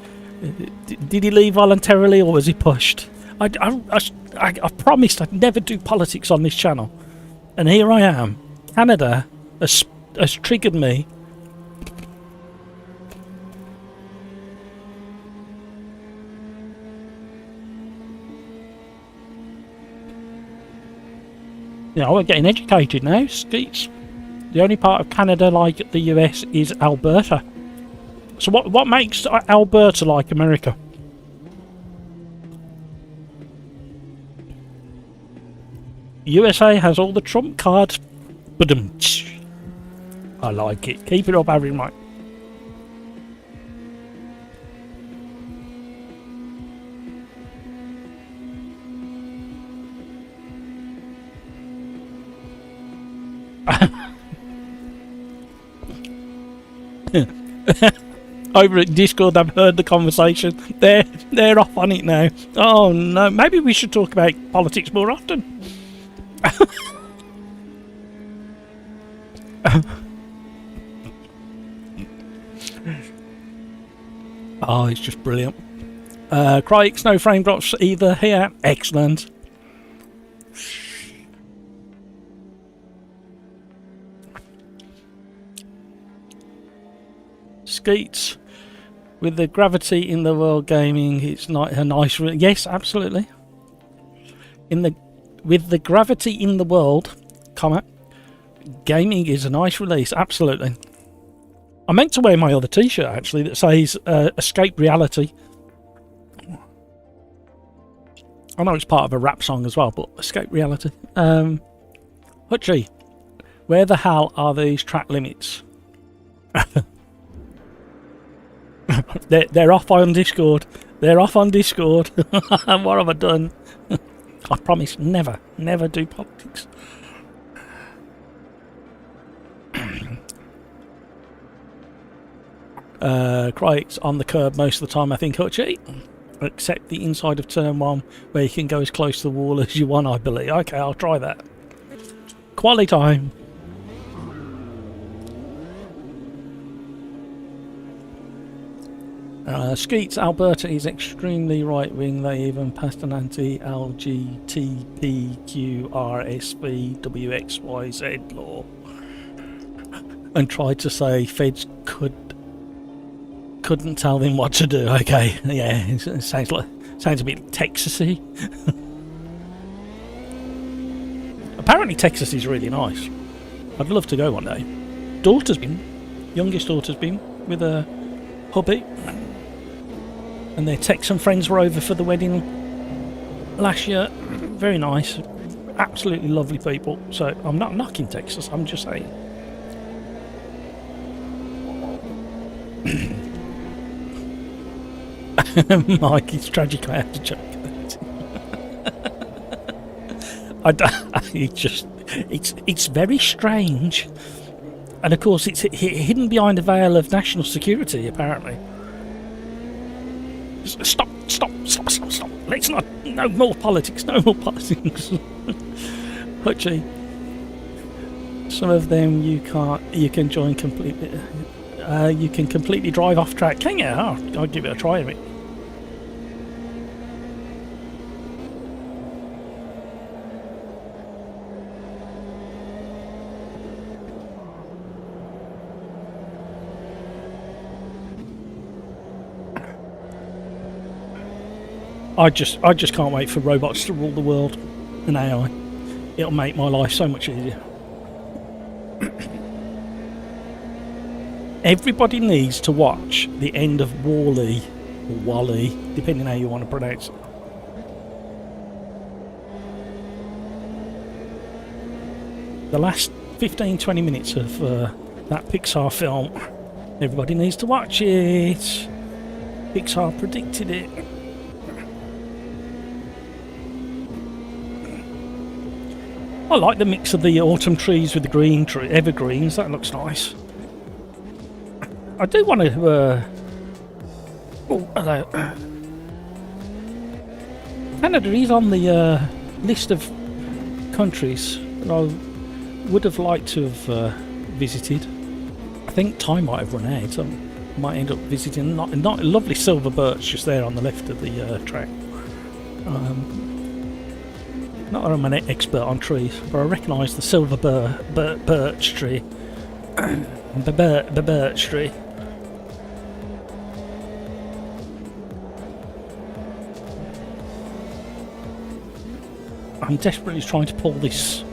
Did he leave voluntarily or was he pushed? I promised I'd never do politics on this channel, and here I am. Canada has triggered me. You know, we're getting educated now, Skeets. The only part of Canada like the US is Alberta. So what makes Alberta like America? USA has all the trump cards. I like it. Keep it up, Harry Mike. Over at Discord, I've heard the conversation. They're off on it now. Oh no, maybe we should talk about politics more often. Oh, it's just brilliant. Crikes, no frame drops either here. Excellent. Skeets, with the gravity in the world gaming, it's not a nice. Yes, absolutely. With the gravity in the world, gaming is a nice release. Absolutely. I meant to wear my other T-shirt actually that says "Escape Reality." I know it's part of a rap song as well, but Escape Reality. Hutchie, where the hell are these track limits? They're off on Discord. They're off on Discord. What have I done? I promise never do politics. Crikes on the curb most of the time, I think, Hutchie. Except the inside of turn 1, where you can go as close to the wall as you want, I believe. Okay, I'll try that. Quali time. Skeets, Alberta is extremely right-wing. They even passed an anti-LGBTQRSVWXYZ law and tried to say feds couldn't tell them what to do. Okay, yeah, it sounds a bit Texasy. Apparently Texas is really nice. I'd love to go one day. Youngest daughter's been with a hubby, and their Texan friends were over for the wedding last year. Very nice, absolutely lovely people. So I'm not knocking Texas, I'm just saying. Mike, it's tragic I have to joke about it. It's very strange, and of course it's hidden behind a veil of national security, apparently. Stop. Let's not. No more politics. Hutchie, some of them you can join completely. You can completely drive off track. Can you? I'll give it a try a bit. I just can't wait for robots to rule the world and AI. It'll make my life so much easier. Everybody needs to watch the end of Wall-E, or Wall-E, depending how you want to pronounce it. The last 15-20 minutes of that Pixar film. Everybody needs to watch it. Pixar predicted it. I like the mix of the autumn trees with the green evergreens. That looks nice. I do want to. Oh, hello. Canada is on the list of countries that I would have liked to have visited. I think time might have run out. So I might end up visiting not a lovely silver birch just there on the left of the track. Not that I'm an expert on trees, but I recognise the silver birch tree. The birch tree. I'm desperately trying to pull this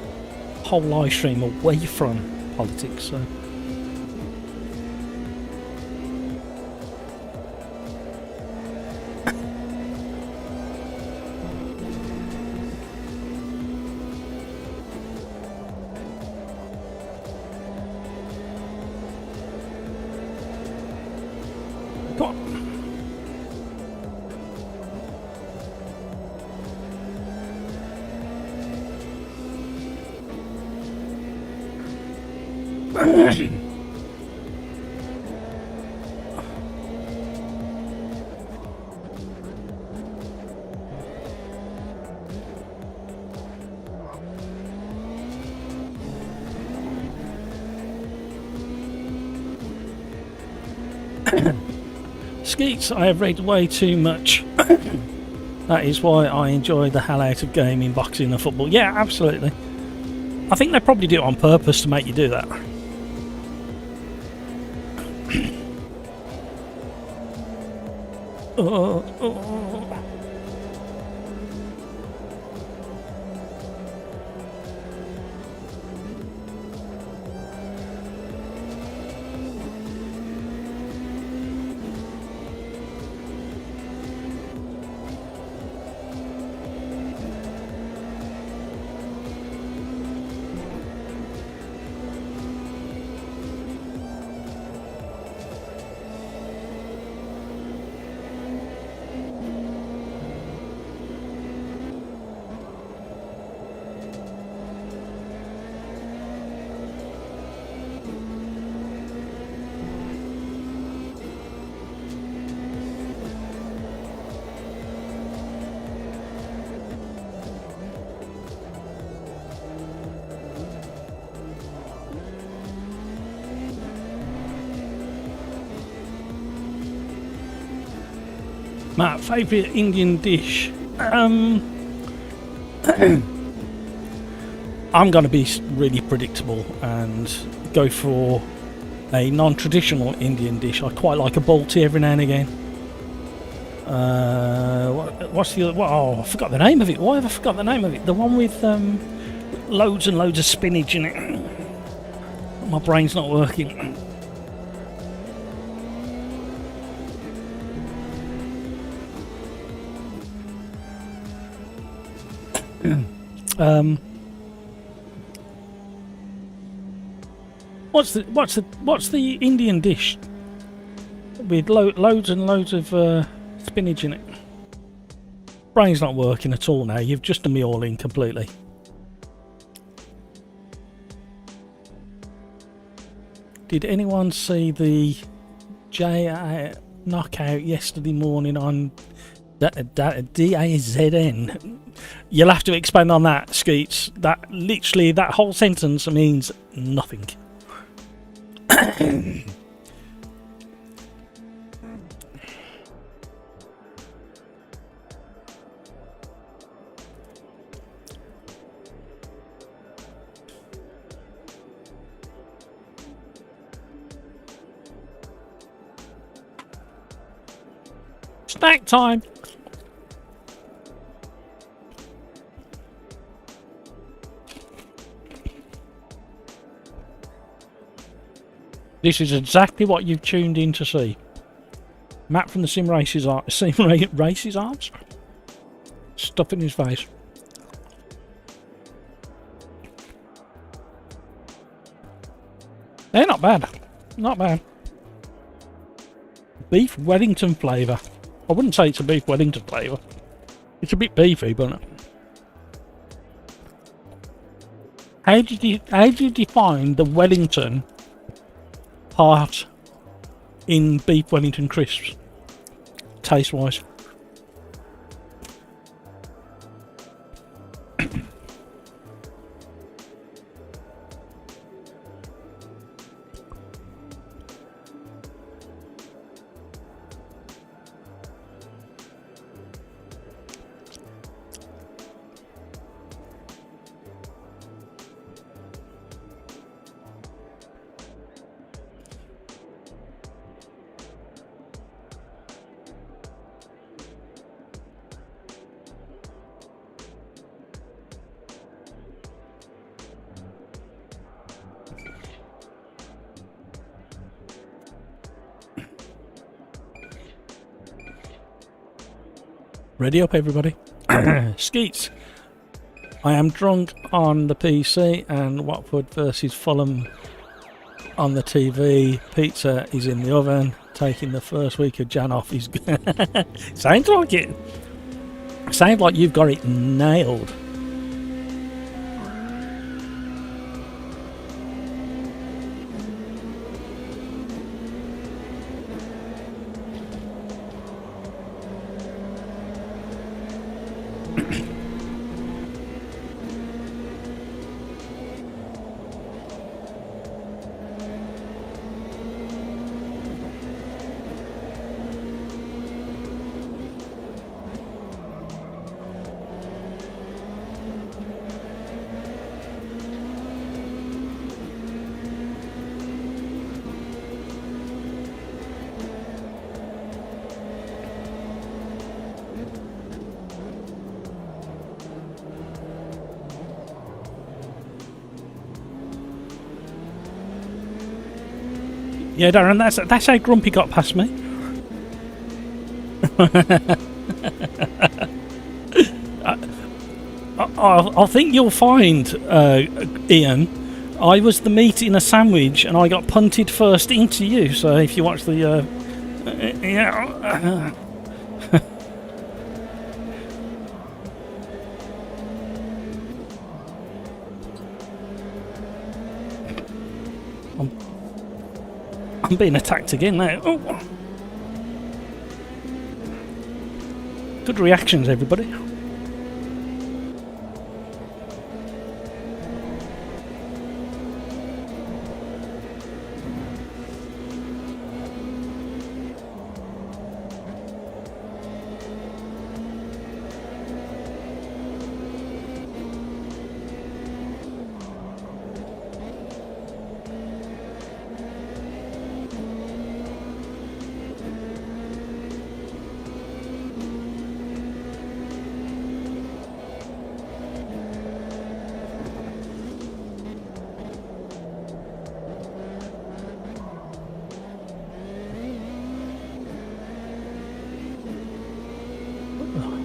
whole live stream away from politics, so. Come on. Skeets, I have read way too much. That is why I enjoy the hell out of gaming, boxing and football. Yeah, absolutely. I think they probably do it on purpose to make you do that. Oh. Matt, favourite Indian dish? I'm going to be really predictable and go for a non-traditional Indian dish. I quite like a balti every now and again. What's the other? Oh, I forgot the name of it. Why have I forgot the name of it? The one with loads and loads of spinach in it. My brain's not working. What's the Indian dish with loads and loads of spinach in it? Brain's not working at all now. You've just done me all in completely. Did anyone see the J knockout yesterday morning on DAZN? You'll have to expand on that, Skeets. That literally, that whole sentence means nothing. Snack time. This is exactly what you've tuned in to see. Matt from the Sim Races Arms. Stuff in his face. They're not bad. Not bad. Beef Wellington flavour. I wouldn't say it's a beef Wellington flavour. It's a bit beefy, but how do you define the Wellington part in beef Wellington crisps, taste wise? Ready up, everybody. Skeets. I am drunk on the PC and Watford versus Fulham on the TV. Pizza is in the oven, taking the first week of Jan off. Is sounds like it. Sounds like you've got it nailed. Yeah, Darren, that's how Grumpy got past me. I think you'll find, Ian, I was the meat in a sandwich and I got punted first into you. So if you watch the... yeah... I'm being attacked again now. Oh. Good reactions, everybody.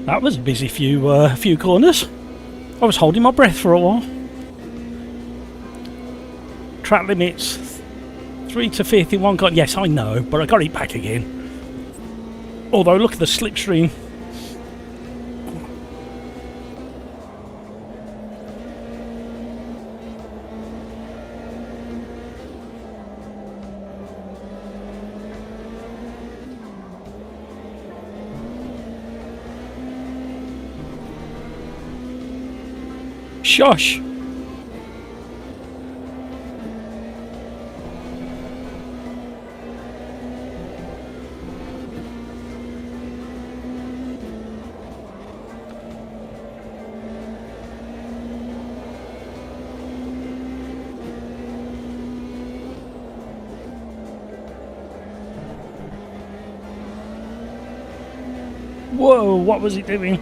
That was a busy few corners. I was holding my breath for a while. Track limits 3 to 5th in one corner. Yes, I know, but I got it back again. Although look at the slipstream. Shush! Whoa, what was he doing?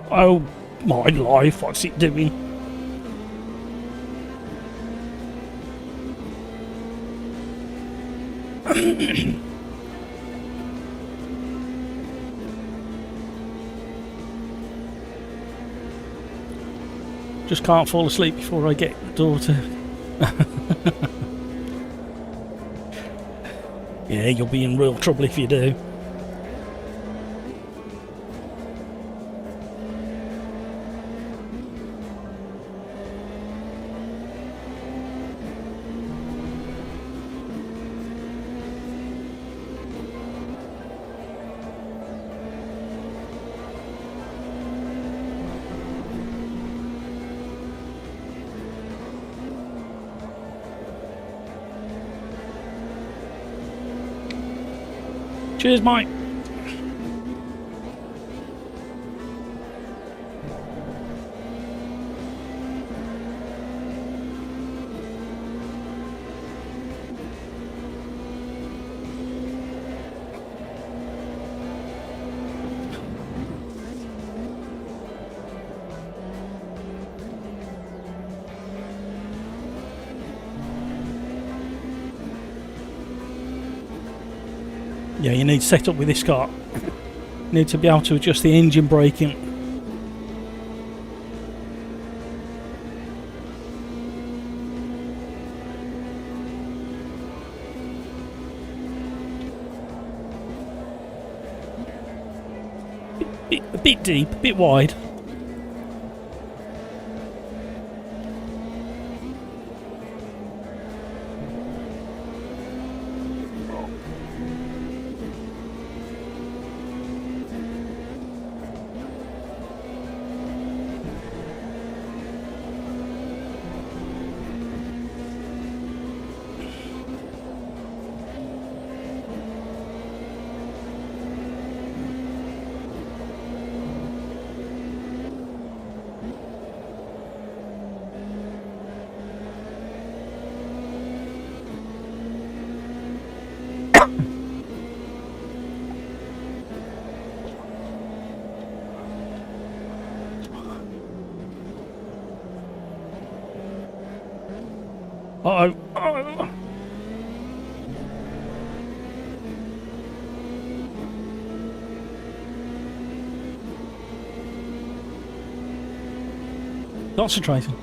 Oh my life, what's it doing? Just can't fall asleep before I get daughter. Yeah, you'll be in real trouble if you do. Cheers, Mike. Yeah, you need to set up with this car. You need to be able to adjust the engine braking. A bit deep, a bit wide. Uh-oh. Concentrating.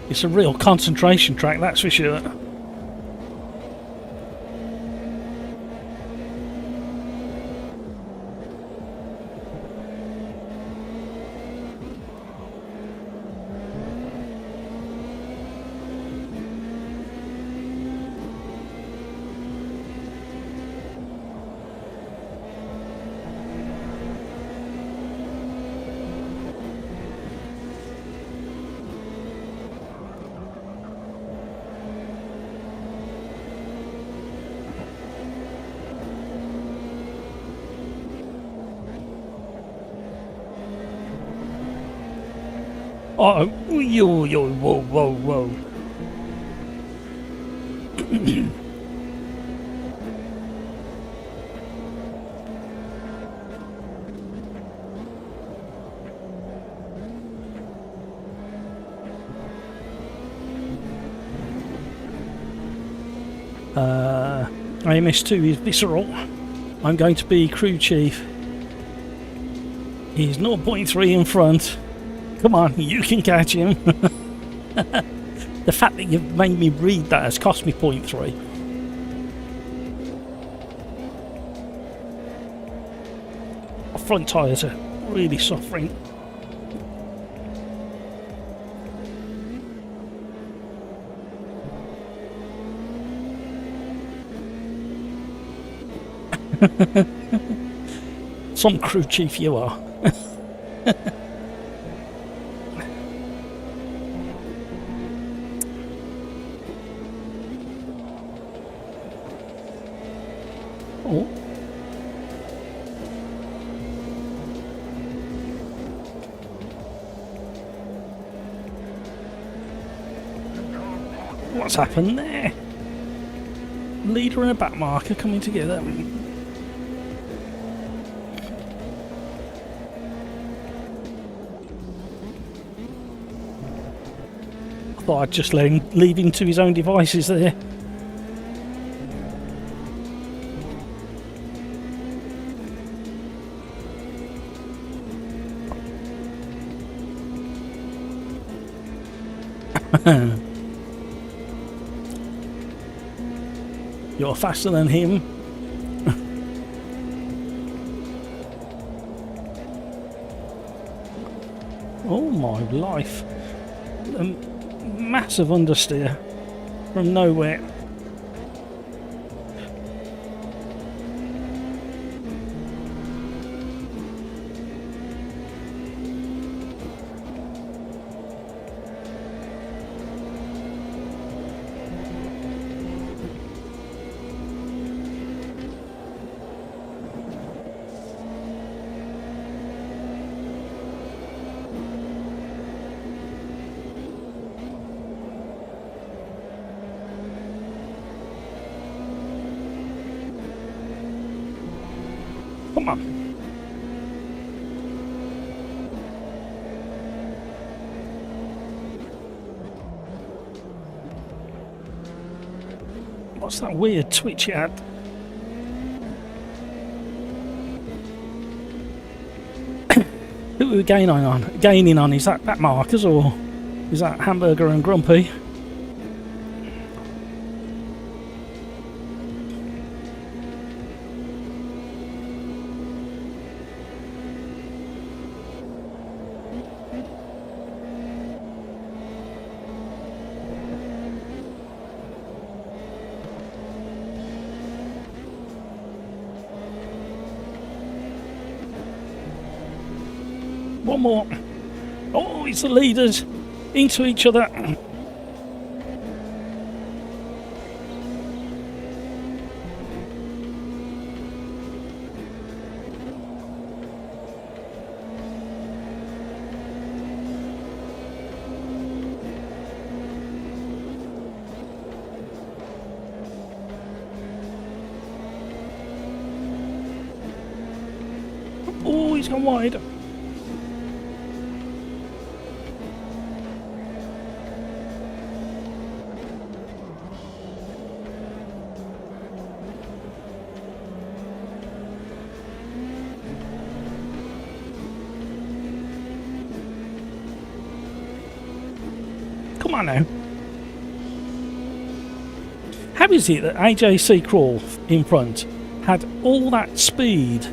It's a real concentration track, that's for sure. Uh-oh. Yo, whoa. AMS2 is visceral. I'm going to be crew chief. He's 0.3 in front. Come on, you can catch him. The fact that you've made me read that has cost me 0.3. My front tyres are really suffering. Some crew chief you are. Oh. What's happened there? Leader and a back marker coming together. I thought I'd just let him leave him to his own devices there. You're faster than him. Oh my life. A massive understeer from nowhere. Come on. What's that weird twitch you had? Who are we gaining on? Is that Marcus or is that Hamburger and Grumpy? One more. Oh, it's the leaders into each other. Oh, he's gone wide. Come on now. How is it that AJC Crawl in front had all that speed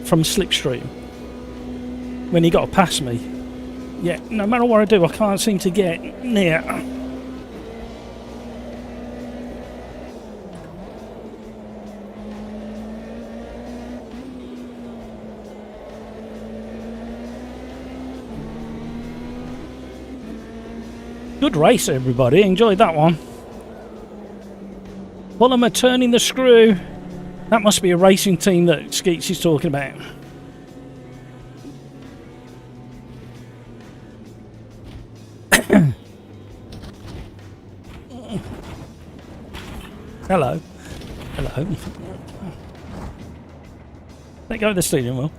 from Slipstream when he got past me? Yeah, no matter what I do, I can't seem to get near. Good race, everybody. Enjoyed that one. Fulham are turning the screw. That must be a racing team that Skeets is talking about. Hello. Hello. Let go of the steering wheel.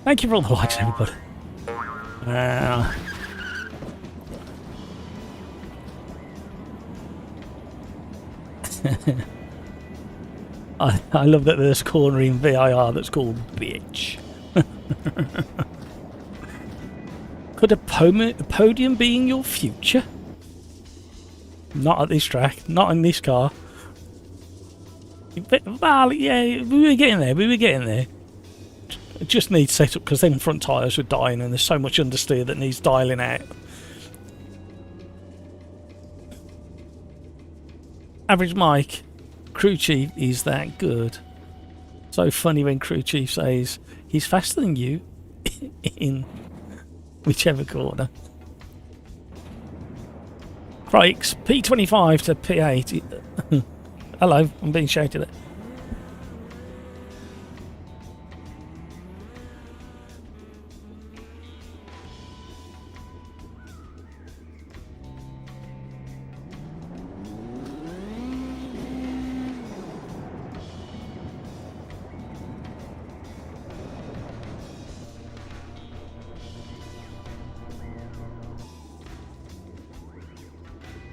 Thank you for all the likes, everybody. I love that there's a corner in VIR that's called bitch. Could a podium be in your future? Not at this track, not in this car. Well, yeah, we were getting there. It just needs setup because them front tyres were dying and there's so much understeer that needs dialing out. Average Mike, crew chief is that good. So funny when crew chief says he's faster than you in whichever corner. Brakes, P25 to P8. Hello, I'm being shouted at.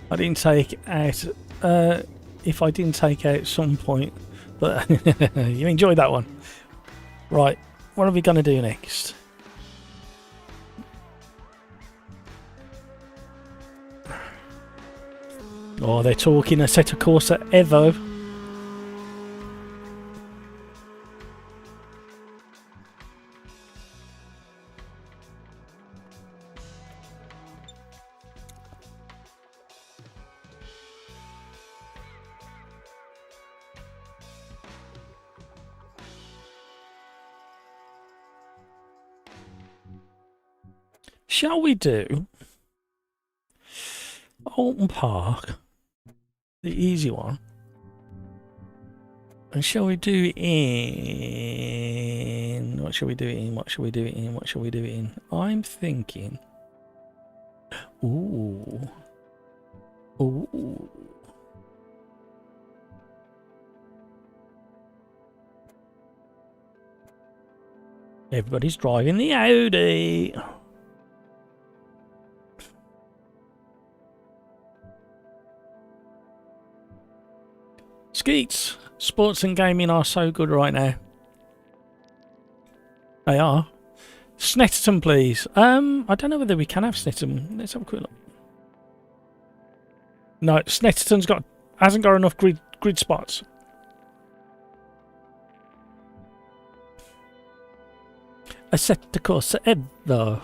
I didn't take out, if I didn't take out some point, but you enjoyed that one. Right, what are we going to do next? Oh, they're talking Assetto Corsa Evo. Shall we do Alton Park, the easy one? And shall we do it in... What shall we do it in? What shall we do it in? What shall we do it in? I'm thinking... Ooh. Ooh. Everybody's driving the Audi. Skeets, sports and gaming are so good right now. They are. Snetterton, please. I don't know whether we can have Snetterton. Let's have a quick look. No, Snetterton's hasn't got enough grid spots. Assetto Corsa Evo.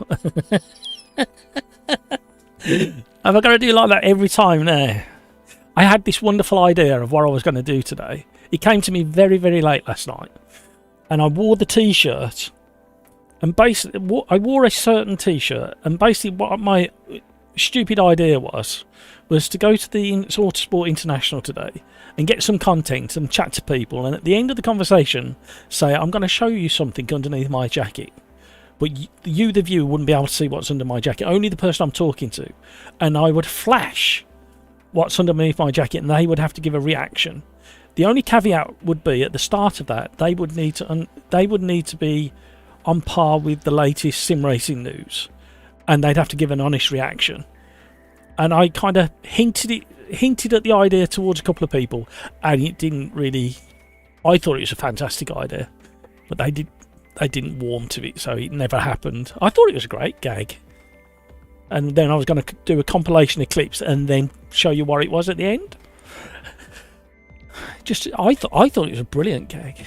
Have I got to do like that every time there? I had this wonderful idea of what I was going to do today. It came to me very, very late last night. And I wore the t-shirt. And basically, I wore a certain t-shirt. And basically what my stupid idea was to go to the Autosport International today and get some content and chat to people. And at the end of the conversation, say, I'm going to show you something underneath my jacket. But you, the viewer, wouldn't be able to see what's under my jacket. Only the person I'm talking to. And I would flash what's underneath my jacket, and they would have to give a reaction. The only caveat would be at the start of that they would need to be on par with the latest sim racing news, and they'd have to give an honest reaction. And I kind of hinted at the idea towards a couple of people, and it didn't really. I thought it was a fantastic idea, but they didn't warm to it, so it never happened. I thought it was a great gag. And then I was going to do a compilation of clips and then show you what it was at the end. I thought it was a brilliant gag.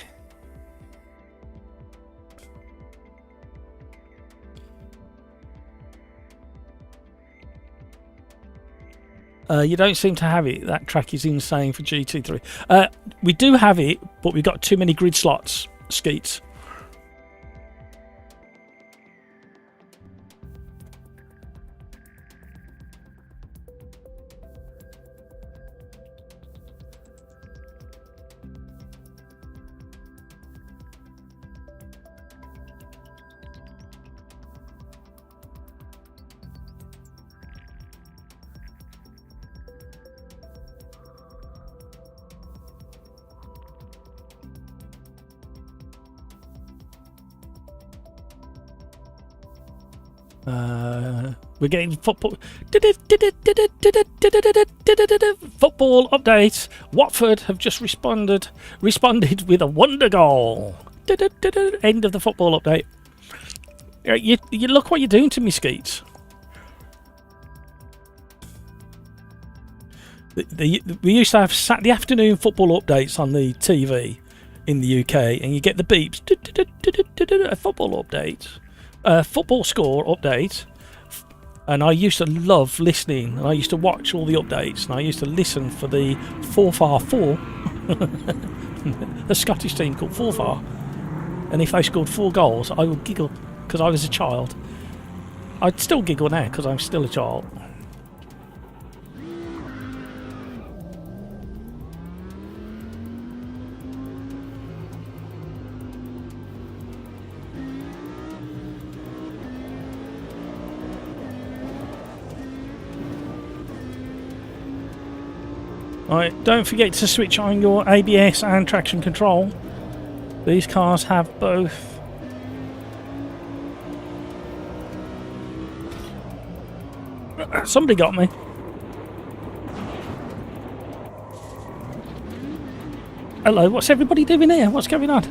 You don't seem to have it. That track is insane for GT3. We do have it, but we've got too many grid slots, Skeets. We're getting football. Football update. Watford have just responded with a wonder goal. End of the football update. You look what you're doing to me, Skeets. We used to have Saturday afternoon football updates on the TV in the UK, and you get the beeps. A football update. Football score update. And I used to love listening, and I used to watch all the updates, and I used to listen for the Forfar 4, a Scottish team called Forfar, and if they scored 4 goals, I would giggle, because I was a child. I'd still giggle now, because I'm still a child. Right, don't forget to switch on your ABS and traction control. These cars have both. Somebody got me. Hello, what's everybody doing here? What's going on?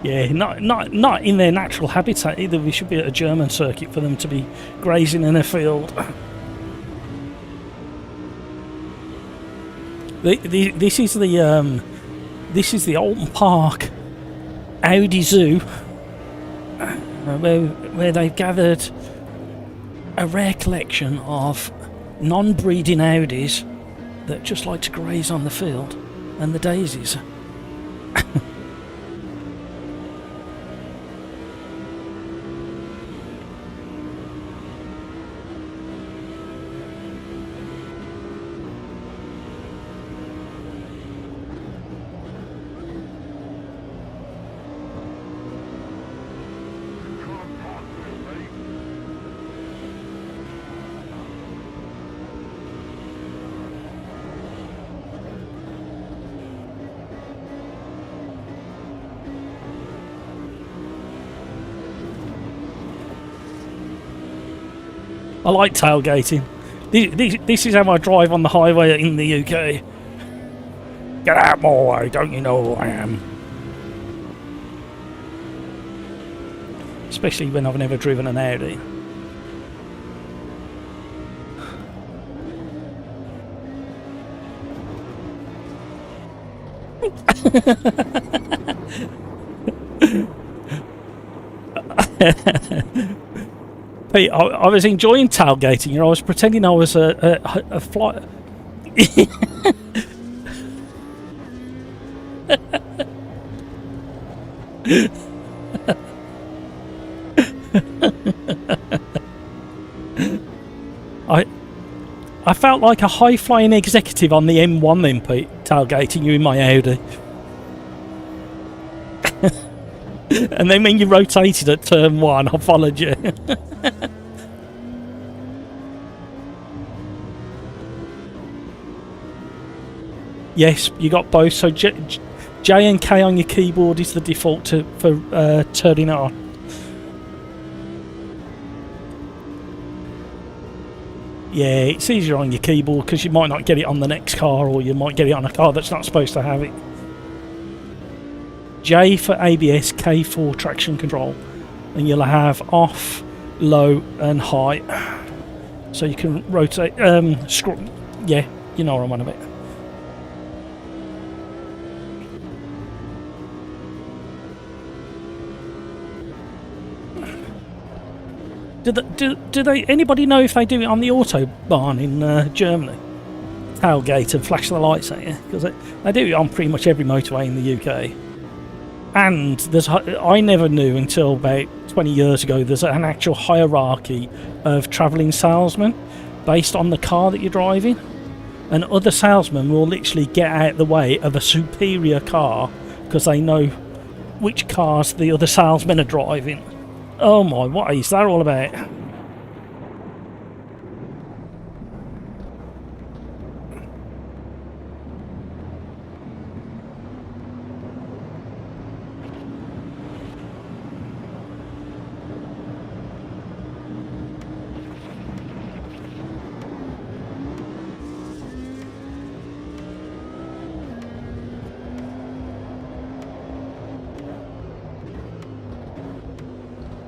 Yeah, not in their natural habitat either. We should be at a German circuit for them to be grazing in a field. This is the Alton Park Audi Zoo, where they've gathered a rare collection of non-breeding Audis that just like to graze on the field and the daisies. I like tailgating. This is how I drive on the highway in the UK. Get out my way, don't you know who I am? Especially when I've never driven an Audi. Pete, I was enjoying tailgating. You know, I was pretending I was a flight. I felt like a high-flying executive on the M1 then, Pete, tailgating you in my Audi. And then when you rotated at turn 1, I followed you. Yes, you got both. So J and K on your keyboard is the default for turning it on. Yeah, it's easier on your keyboard because you might not get it on the next car, or you might get it on a car that's not supposed to have it. J for ABS, K for traction control, and you'll have off, low and high, so you can rotate, scroll. Yeah, you know what I'm on about. Do they? Anybody know if they do it on the autobahn in Germany? Tailgate and flash the lights at you, because they do it on pretty much every motorway in the UK. And I never knew until about 20 years ago there's an actual hierarchy of travelling salesmen based on the car that you're driving, and other salesmen will literally get out the way of a superior car because they know which cars the other salesmen are driving. Oh my, what is that all about?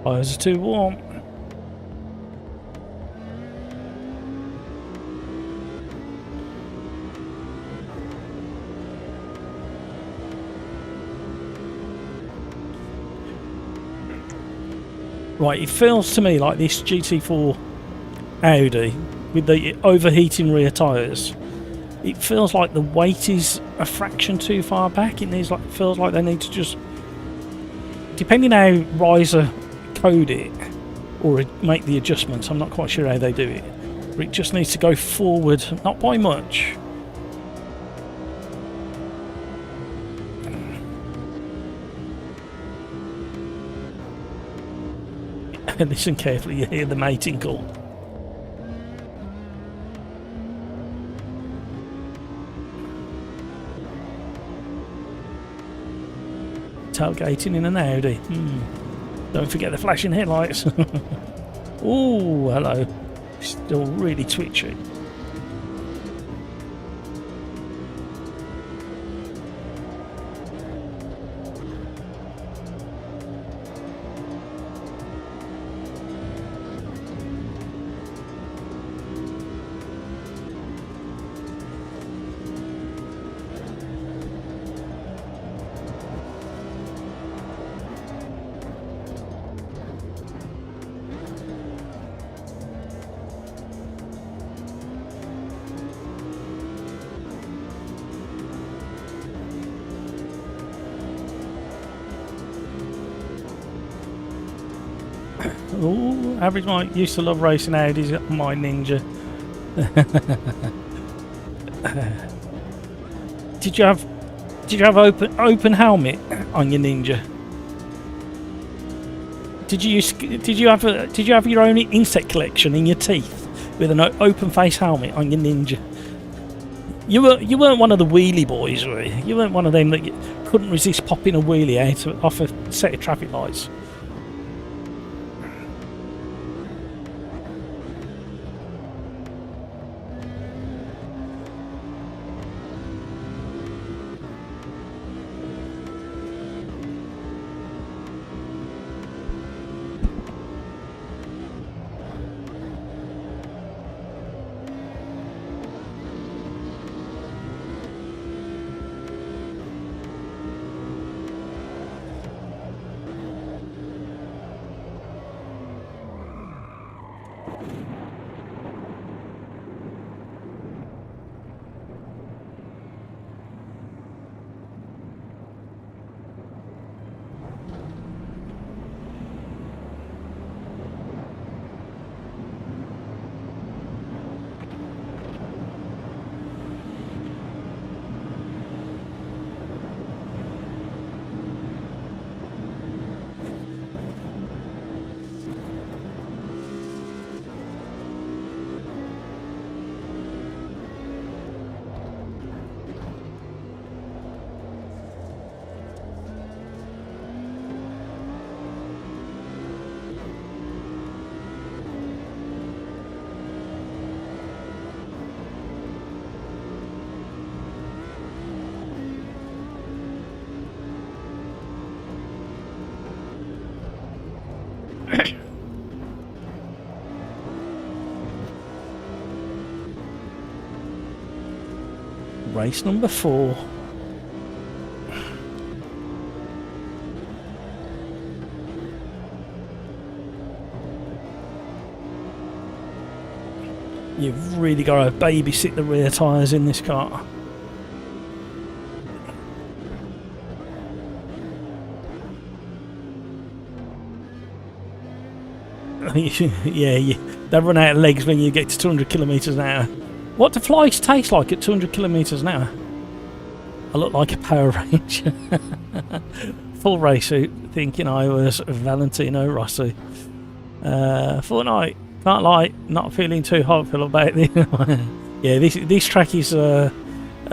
Fires are too warm. Right, it feels to me like this GT4 Audi with the overheating rear tyres. It feels like the weight is a fraction too far back. It feels like they need to just, depending how Riser code it or make the adjustments, I'm not quite sure how they do it, but it just needs to go forward, not by much. Listen carefully, you hear the mating call. Tailgating in an Audi. Don't forget the flashing headlights. Oh, hello. Still really twitchy. Oh, average Mike used to love racing Audis on my Ninja. Did you have open helmet on your Ninja? Did you have your own insect collection in your teeth with an open face helmet on your Ninja? You weren't one of the wheelie boys, were you? You weren't one of them that couldn't resist popping a wheelie out off a set of traffic lights. Race number 4. You've really got to babysit the rear tyres in this car. Yeah, they run out of legs when you get to 200 kilometres an hour. What do flies taste like at 200 kilometres an hour? I look like a Power Ranger. Full race suit, thinking I was Valentino Rossi. Fortnite, can't lie, not feeling too hopeful about this. Yeah, this track is a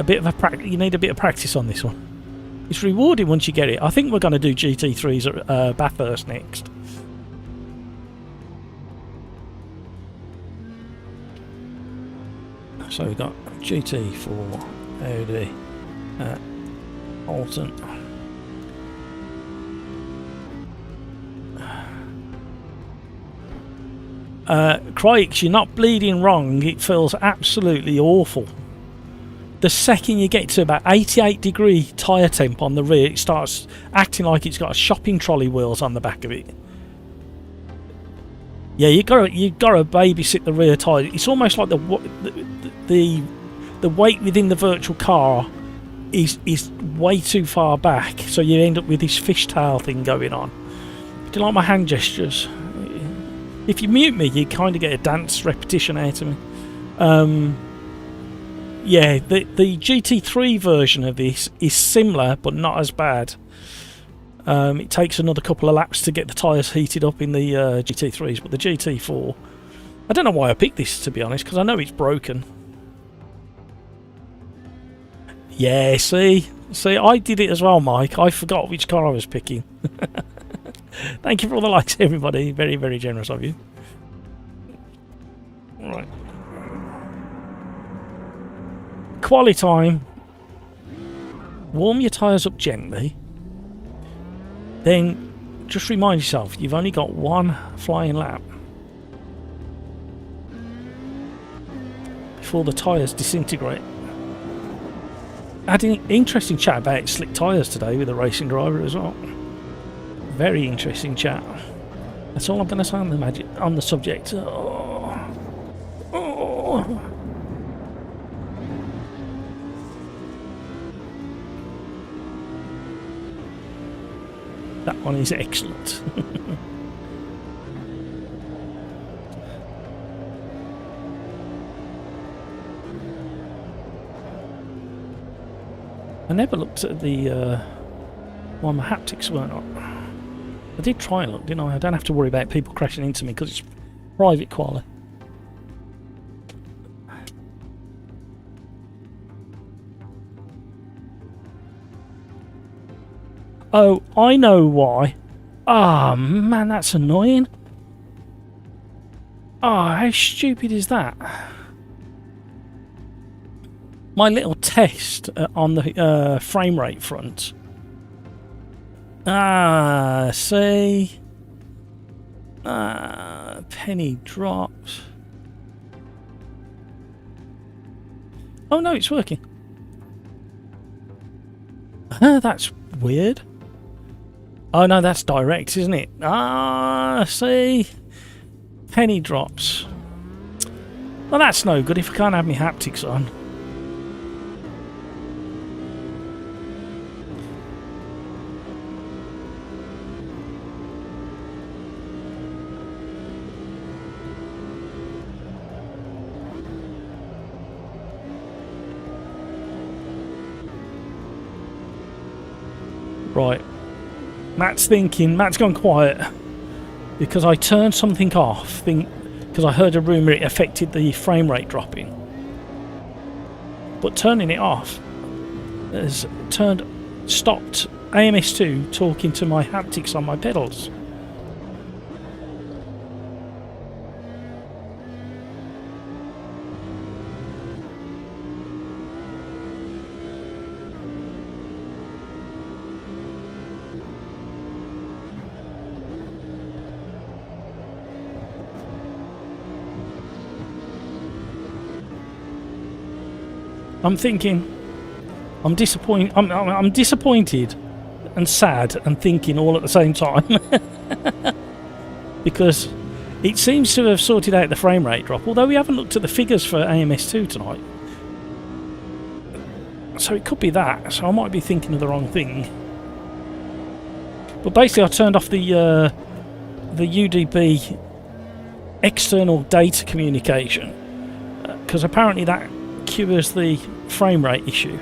bit of a practice. You need a bit of practice on this one. It's rewarding once you get it. I think we're going to do GT3s at Bathurst next. So we've got GT4 Audi at Alton. Crikes, you're not bleeding wrong. It feels absolutely awful. The second you get to about 88-degree tyre temp on the rear, it starts acting like it's got shopping trolley wheels on the back of it. Yeah, you gotta babysit the rear tyre. It's almost like the weight within the virtual car is way too far back, so you end up with this fishtail thing going on. Do you like my hand gestures? If you mute me, you kind of get a dance repetition out of me. Yeah, the GT3 version of this is similar, but not as bad. It takes another couple of laps to get the tyres heated up in the GT3s, but the GT4... I don't know why I picked this, to be honest, because I know it's broken. Yeah, see, I did it as well, Mike. I forgot which car I was picking. Thank you for all the likes, everybody. Very, very generous of you. Right. Quali time. Warm your tyres up gently. Then just remind yourself you've only got one flying lap before the tyres disintegrate. Had an interesting chat about slick tyres today with a racing driver as well. Very interesting chat. That's all I'm going to say on the subject. Oh. That one is excellent. I never looked at the why my haptics weren't on. I did try and look, didn't I? I don't have to worry about people crashing into me because it's private Quali. Oh, I know why. Ah, man, that's annoying. Ah, how stupid is that? My little test on the frame rate front. Ah, see? Ah, penny dropped. Oh no, it's working. That's weird. Oh no, that's direct, isn't it? Ah, see? Penny drops. Well, that's no good if I can't have my haptics on. Right. Matt's gone quiet because I turned something off because I heard a rumour it affected the frame rate dropping. But turning it off has stopped AMS2 talking to my haptics on my pedals. I'm thinking, I'm disappointed and sad and thinking all at the same time because it seems to have sorted out the frame rate drop, although we haven't looked at the figures for AMS2 tonight. So it could be that, so I might be thinking of the wrong thing. But basically I turned off the UDP external data communication because apparently that cures the frame rate issue,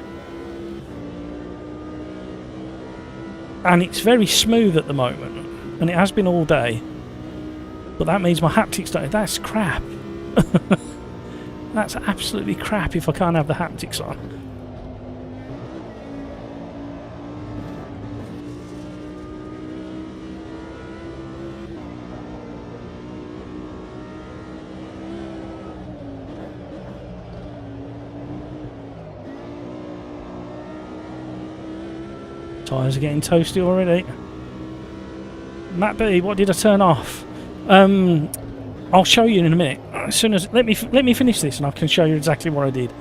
and it's very smooth at the moment, and it has been all day, but that means my haptics don't. That's crap. That's absolutely crap if I can't have the haptics on. Tyres are getting toasty already. Matt B, what did I turn off? I'll show you in a minute. As soon as let me finish this, and I can show you exactly what I did.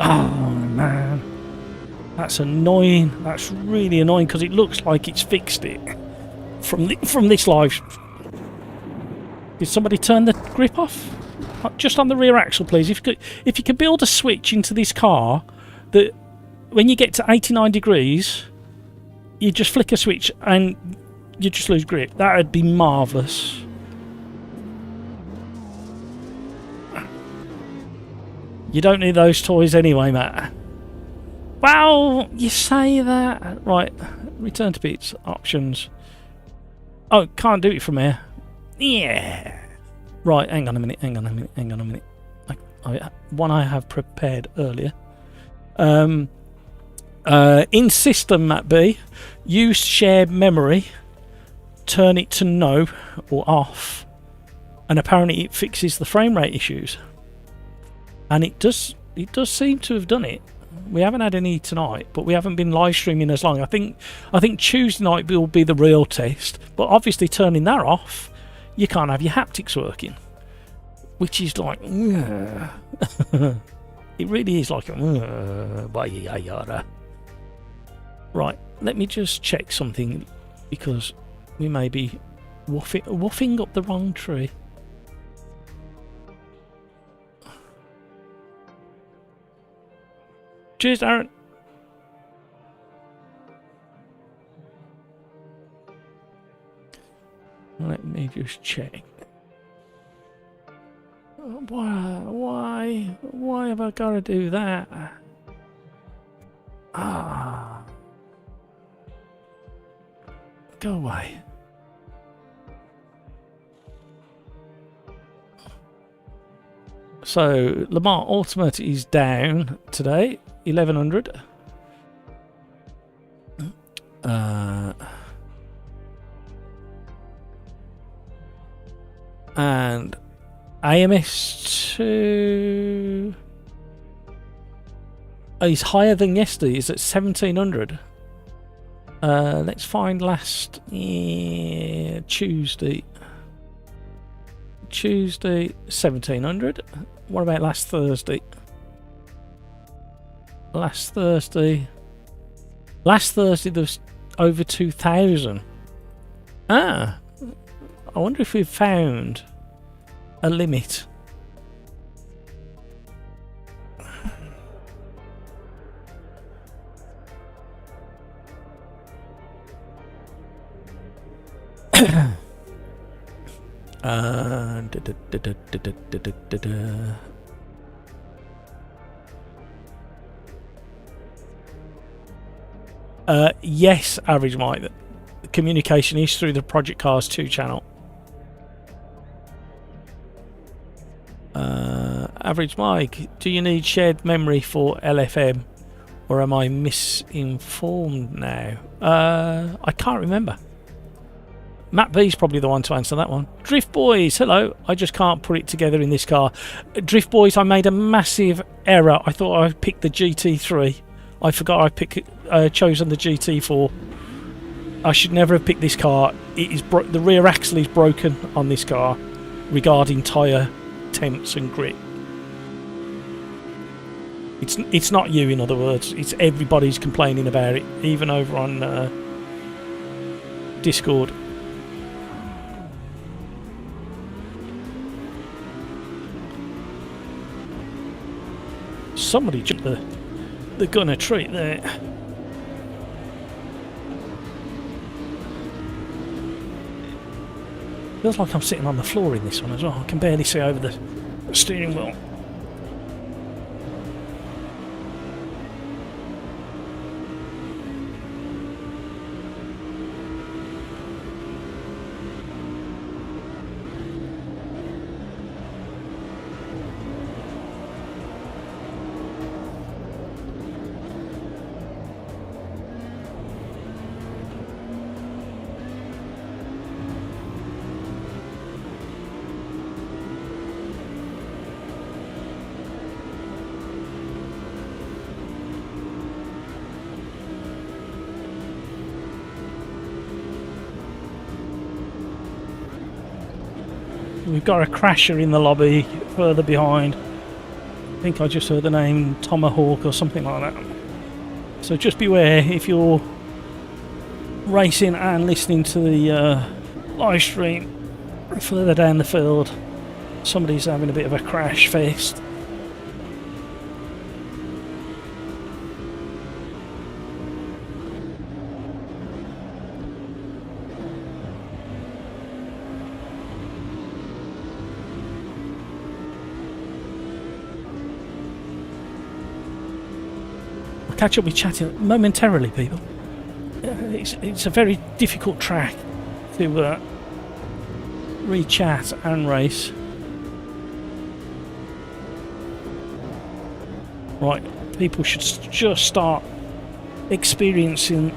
Oh man, that's annoying. That's really annoying because it looks like it's fixed it from this live. Did somebody turn the grip off? Just on the rear axle, please. If you could build a switch into this car that when you get to 89 degrees, you just flick a switch and you just lose grip. That would be marvellous. You don't need those toys anyway, Matt. Well, you say that. Right, return to bits, options. Oh, can't do it from here. Yeah. Right, hang on a minute. One I have prepared earlier. In system, Matt B, use shared memory, turn it to no or off, and apparently it fixes the frame rate issues. And it does seem to have done it. We haven't had any tonight, but we haven't been live streaming as long. I think Tuesday night will be the real test. But obviously turning that off, you can't have your haptics working, which is like it really is like right, let me just check something because we may be woofing up the wrong tree. Cheers, Darren. Let me just check. Why have I got to do that? Ah. Go away. So, Le Mans Ultimate is down today, 1100. And AMS2 is higher than yesterday. It's at 1700. Let's find last Tuesday. Tuesday 1700. What about last Thursday? Last Thursday there was over 2000. I wonder if we've found a limit. Yes, Average Mike. The communication is through the Project Cars 2 channel. Average Mike, do you need shared memory for LFM, or am I misinformed now? I can't remember. Matt B's probably the one to answer that one. Drift Boys, hello. I just can't put it together in this car. Drift Boys, I made a massive error. I thought I picked the GT3. I forgot I chosen the GT4. I should never have picked this car. It is the rear axle is broken on this car regarding tyre temps and grip. It's not you, in other words. It's everybody's complaining about it, even over on Discord. Somebody jumped the gunner treat there. Feels like I'm sitting on the floor in this one as well. I can barely see over the steering wheel. We've got a crasher in the lobby further behind. I think I just heard the name Tomahawk or something like that. So just beware if you're racing and listening to the live stream further down the field. Somebody's having a bit of a crash fest. Catch up with chatting momentarily, people. It's a very difficult track to re-chat and race. Right, people should just start experiencing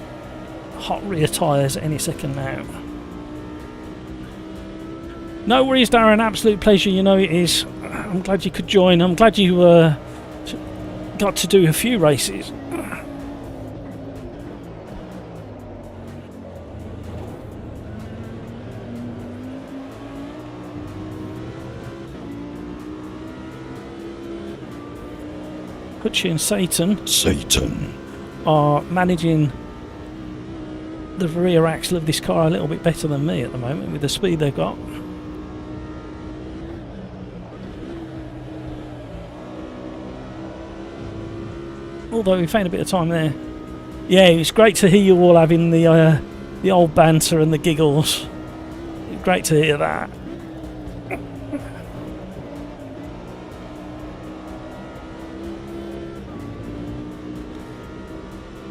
hot rear tyres any second now. No worries, Darren, absolute pleasure, you know it is. I'm glad you could join. I'm glad you got to do a few races. Hutchie and Satan are managing the rear axle of this car a little bit better than me at the moment with the speed they've got. Although we found a bit of time there. Yeah, it's great to hear you all having the old banter and the giggles. Great to hear that.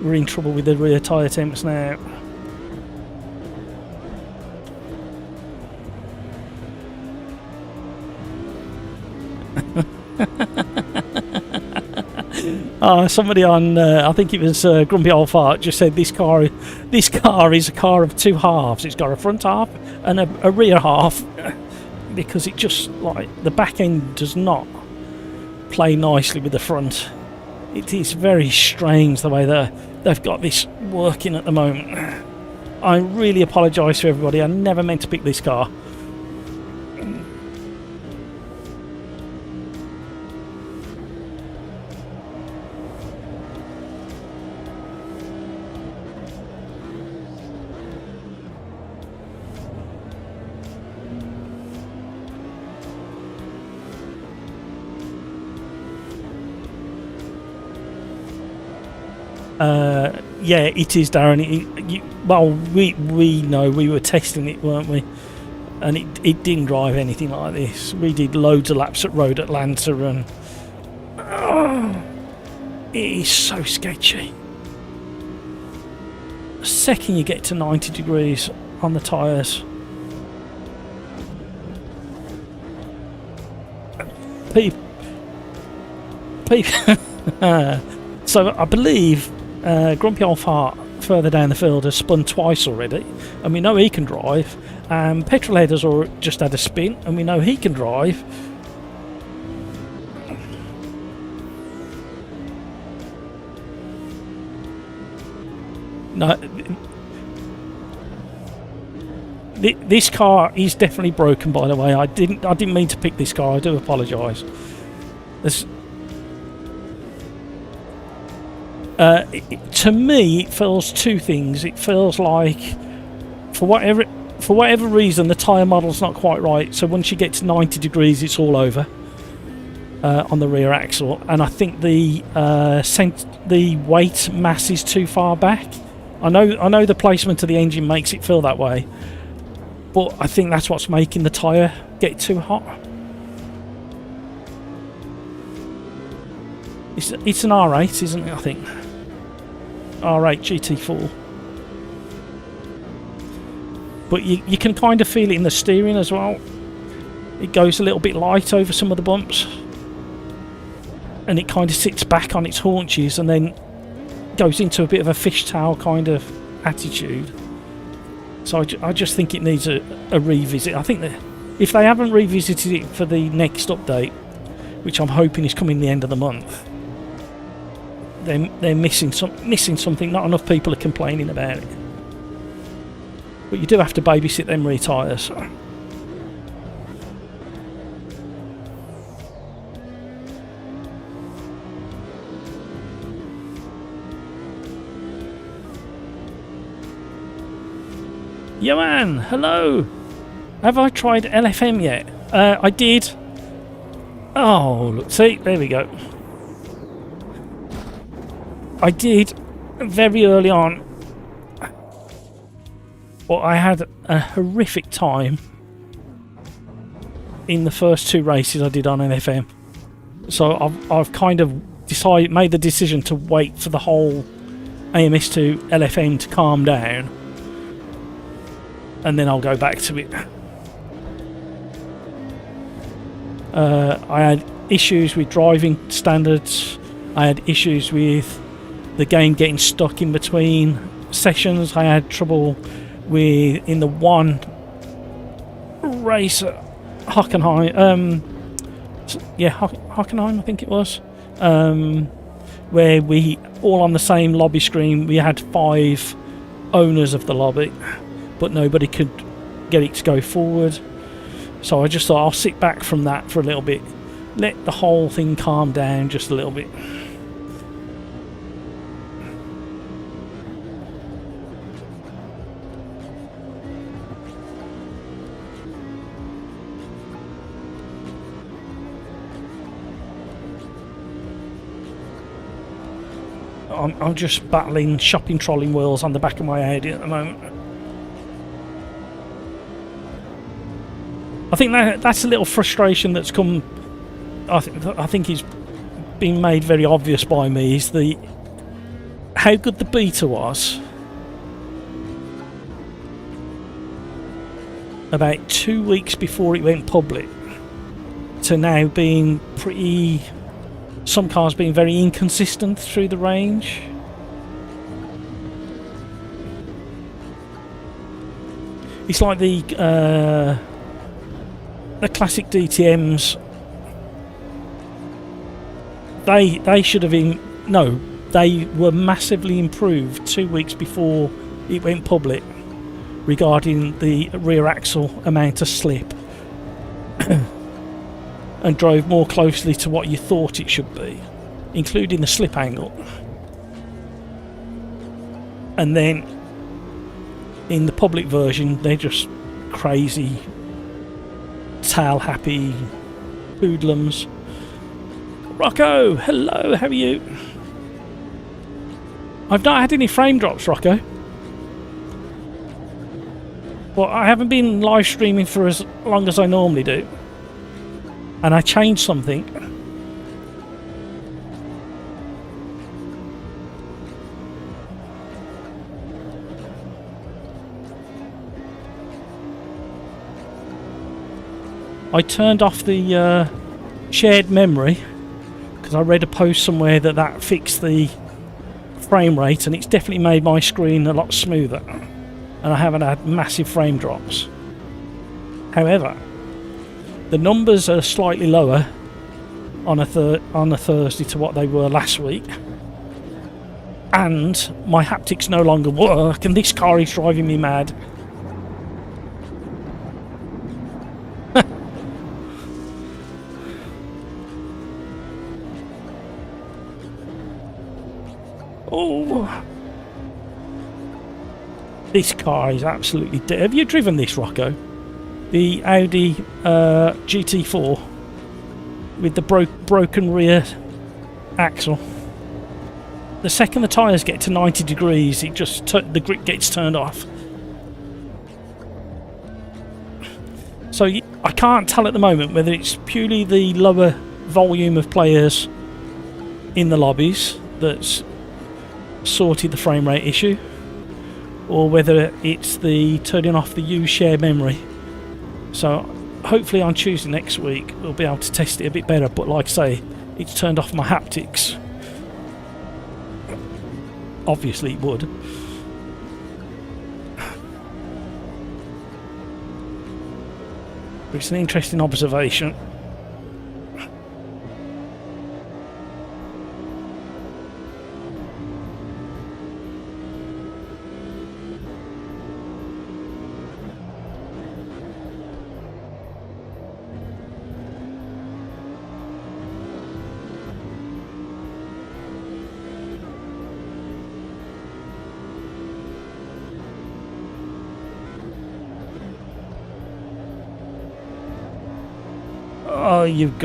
we're in trouble with the rear tyre temps now. Somebody on, I think it was Grumpy Old Fart, just said this car is a car of two halves. It's got a front half and a rear half, because it just, like, the back end does not play nicely with the front. It is very strange the way that they've got this working at the moment. I really apologise to everybody. I never meant to pick this car. Yeah, it is, Darren. Well, we know, we were testing it, weren't we? And it didn't drive anything like this. We did loads of laps at Road Atlanta, and it is so sketchy. The second you get to 90 degrees on the tyres, people. So I believe Grumpy Old Fart further down the field has spun twice already, and we know he can drive. Petrolhead has just had a spin, and we know he can drive. No, this car is definitely broken. By the way, I didn't mean to pick this car. I do apologise. To me, it feels two things. It feels like, for whatever reason, the tyre model's not quite right. So once you get to 90 degrees, it's all over on the rear axle. And I think the weight mass is too far back. I know the placement of the engine makes it feel that way, but I think that's what's making the tyre get too hot. It's an R8, isn't it? I think. R8 GT4, but you can kind of feel it in the steering as well. It goes a little bit light over some of the bumps, and it kind of sits back on its haunches and then goes into a bit of a fishtail kind of attitude. So I just think it needs a revisit. I think that if they haven't revisited it for the next update, which I'm hoping is coming the end of the month, they're missing something. Not enough people are complaining about it. But you do have to babysit them rear tyres. Yeah, man, hello. Have I tried LFM yet? I did. Oh, look, see, there we go. I did very early on, but I had a horrific time in the first two races I did on LFM. So I've kind of made the decision to wait for the whole AMS2 LFM to calm down, and then I'll go back to it. I had issues with driving standards. I had issues with the game getting stuck in between sessions. I had trouble in the one race at Hockenheim. Hockenheim, I think it was, where we all on the same lobby screen. We had 5 owners of the lobby, but nobody could get it to go forward. So I just thought I'll sit back from that for a little bit, let the whole thing calm down just a little bit. I'm just battling shopping trolley wheels on the back of my head at the moment. I think that's a little frustration that's come. I think it's been made very obvious by me, is how good the beta was about 2 weeks before it went public to now being pretty... some cars being very inconsistent through the range. It's like the classic DTMs. They should have been... no, they were massively improved 2 weeks before it went public regarding the rear axle amount of slip and drove more closely to what you thought it should be, including the slip angle. And then in the public version, they're just crazy, tail-happy hoodlums. Rocco, hello, how are you? I've not had any frame drops, Rocco. Well, I haven't been live streaming for as long as I normally do. And I changed something. I turned off the shared memory because I read a post somewhere that fixed the frame rate, and it's definitely made my screen a lot smoother, and I haven't had massive frame drops. However, the numbers are slightly lower on a Thursday to what they were last week, and my haptics no longer work, and this car is driving me mad. Oh, this car is absolutely dead. Have you driven this, Rocco? The Audi GT4 with the broken rear axle. The second the tyres get to 90 degrees, it just the grip gets turned off. So I can't tell at the moment whether it's purely the lower volume of players in the lobbies that's sorted the frame rate issue, or whether it's the turning off the use share memory. So hopefully on Tuesday next week we'll be able to test it a bit better, but like I say, it's turned off my haptics. Obviously it would. But it's an interesting observation. Oh, you've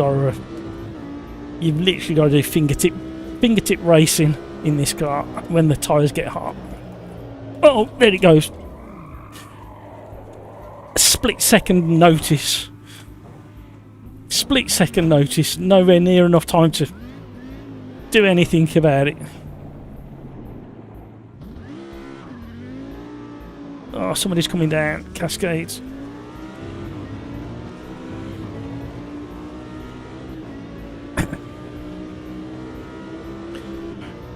literally got to do fingertip racing in this car when the tyres get hot. Oh, there it goes. Split second notice. Split second notice. Nowhere near enough time to do anything about it. Oh, somebody's coming down Cascades.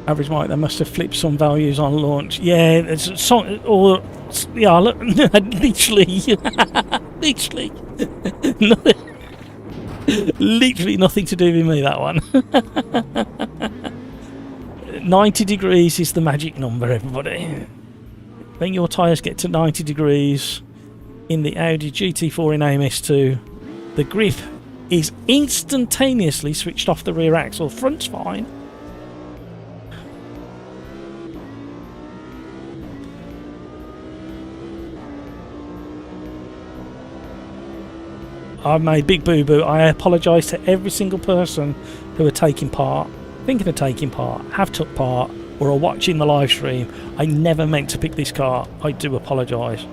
Average Mike, they must have flipped some values on launch. Yeah, it's some, or yeah, look, literally, literally, literally nothing to do with me. That one. 90 degrees is the magic number, everybody. When your tyres get to 90 degrees in the Audi GT4 in AMS2, the grip is instantaneously switched off the rear axle. Front's fine. I've made big boo-boo. I apologise to every single person who are taking part, thinking of taking part, have took part, or are watching the live stream. I never meant to pick this car. I do apologise.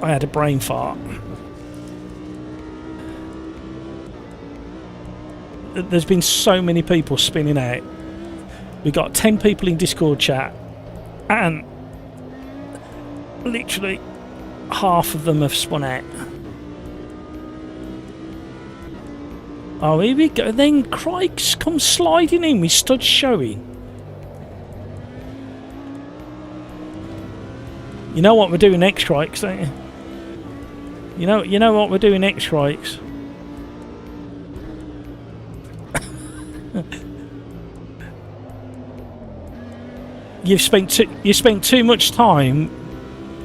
I had a brain fart. There's been so many people spinning out We got 10 people in Discord chat, and literally half of them have spun out. Oh, here we go. Then Crikes comes sliding in with studs showing. You know what we're doing next, Crikes, don't you? You know what we're doing next, Crikes. You spent too much time.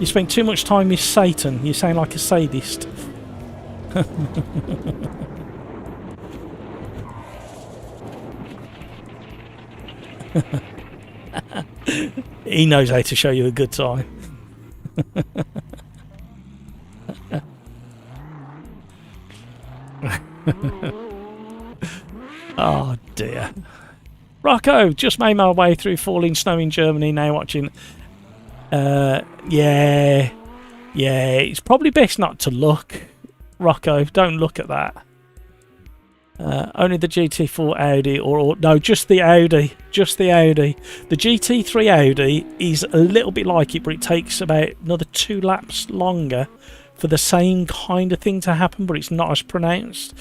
You spent too much time with Satan. You sound like a sadist. He knows how to show you a good time. Oh dear. Rocco, just made my way through falling snow in Germany, now watching. Yeah, it's probably best not to look. Rocco, don't look at that. Only the GT4 Audi, or no, just the Audi. Just the Audi. The GT3 Audi is a little bit like it, but it takes about another 2 laps longer for the same kind of thing to happen, but it's not as pronounced.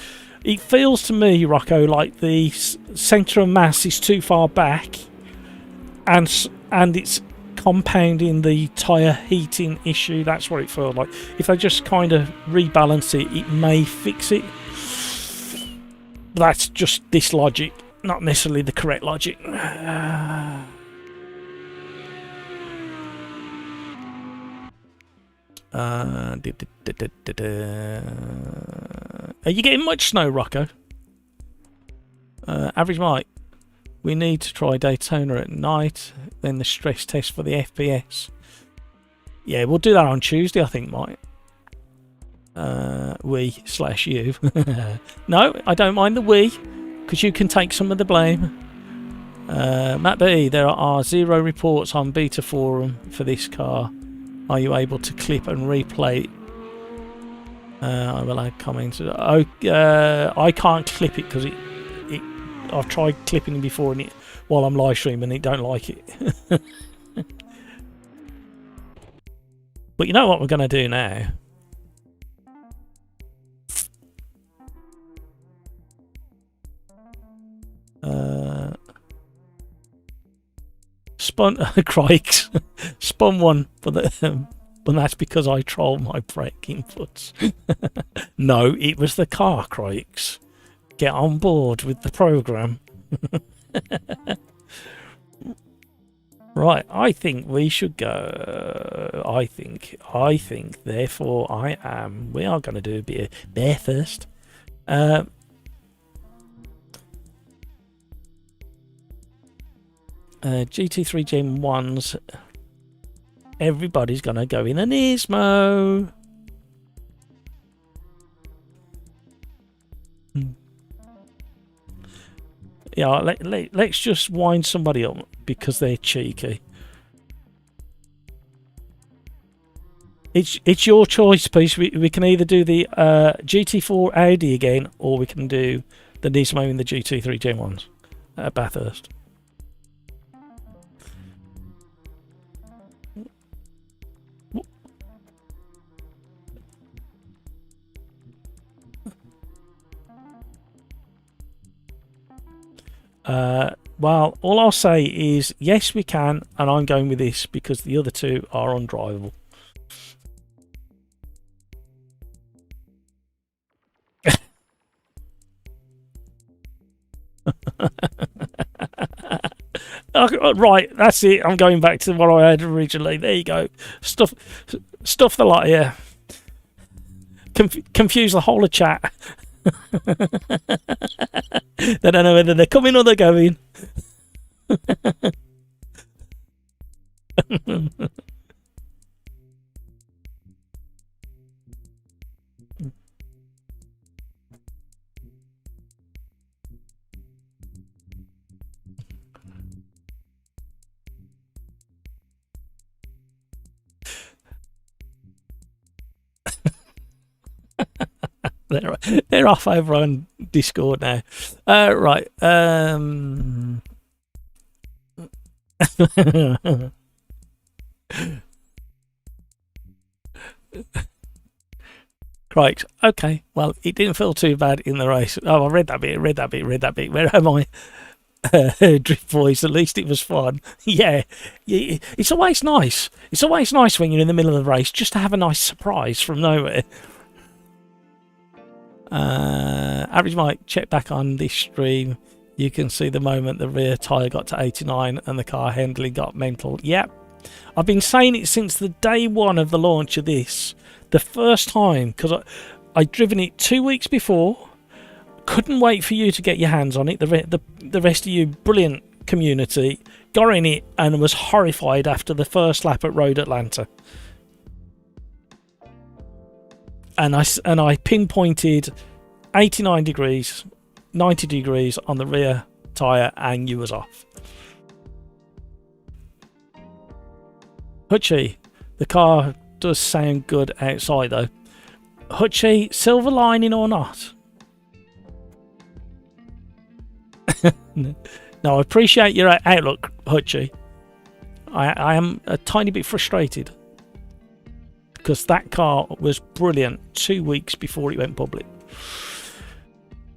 It feels to me, Rocco, like the centre of mass is too far back, and it's compounding the tyre heating issue. That's what it feels like. If they just kind of rebalance it, it may fix it. That's just this logic, not necessarily the correct logic. Are you getting much snow, Rocco? Average Mike, we need to try Daytona at night, then the stress test for the FPS. Yeah, we'll do that on Tuesday, I think, Mike. We/you. No, I don't mind the we, because you can take some of the blame. Matt B, there are 0 reports on Beta Forum for this car. Are you able to clip and replay? I will add comments. I can't clip it because I've tried clipping it before and while I'm live streaming and it don't like it. But you know what we're going to do now? Spun Crikes. Spun one for the but that's because I troll my brake inputs. No, it was the car, Crikes. Get on board with the program. Right, I think we should go. I think, therefore I am. We are going to do a bit of bear first. GT3 Gen 1s. Everybody's going to go in an Nismo. Yeah, let's just wind somebody up because they're cheeky. It's your choice, piece. We can either do the GT4 Audi again, or we can do the Nismo in the GT3 Gen 1s at Bathurst. Well, all I'll say is yes, we can, and I'm going with this because the other two are undrivable. Right, that's it. I'm going back to what I had originally. There you go. Stuff the lot here. Confuse the whole of chat. They don't know whether they're coming or they're going. They're off over on Discord now. Right. Right, okay, well, it didn't feel too bad in the race. Oh, I read that bit. Where am I? Drift voice, at least it was fun. Yeah, it's always nice. It's always nice when you're in the middle of the race just to have a nice surprise from nowhere. Average Mike, check back on this stream. You can see the moment the rear tyre got to 89 and the car handling got mental. Yep, I've been saying it since the day one of the launch of this. The first time, because I'd driven it 2 weeks before. Couldn't wait for you to get your hands on it. The rest of you brilliant community got in it and was horrified after the first lap at Road Atlanta. And I pinpointed 89 degrees, 90 degrees on the rear tyre, and you was off. Hutchie, the car does sound good outside though. Hutchie, silver lining or not? No, I appreciate your outlook, Hutchie. I am a tiny bit frustrated because that car was brilliant 2 weeks before it went public.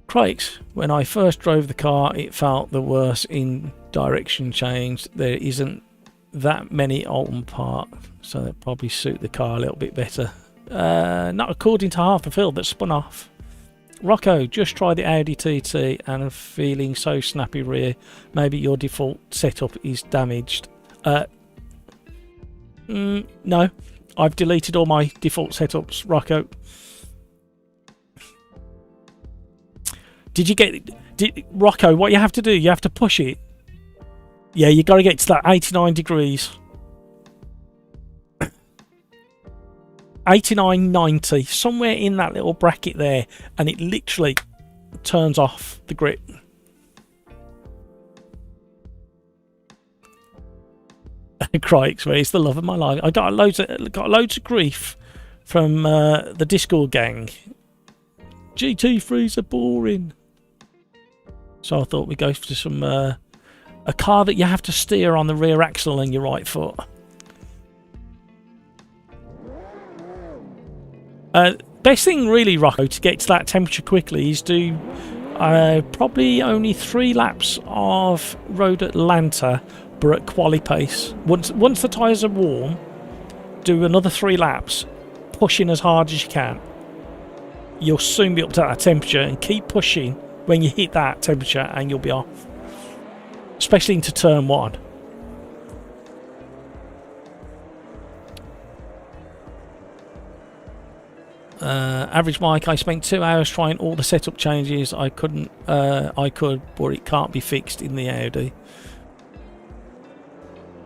Critics, when I first drove the car, it felt the worst in direction change. There isn't that many Alton parts, so that probably suit the car a little bit better. Not according to half the field that spun off. Rocco, just try the Audi TT and I'm feeling so snappy rear. Maybe your default setup is damaged. No, I've deleted all my default setups, Rocco. Did you get... Rocco, what you have to do, you have to push it. Yeah, you got to get to that 89 degrees. 89, 90, somewhere in that little bracket there, and it literally turns off the grip. Crikes, where it's the love of my life. I got loads of grief from the Discord gang. GT3s are boring. So I thought we'd go for some a car that you have to steer on the rear axle and your right foot. Best thing really, Rocco, to get to that temperature quickly is do probably only 3 laps of Road Atlanta, but at Quali pace. Once the tyres are warm, do another 3 laps, pushing as hard as you can. You'll soon be up to that temperature, and keep pushing when you hit that temperature and you'll be off. Especially into turn 1. Average Mike, I spent 2 hours trying all the setup changes. I could, but it can't be fixed in the Audi.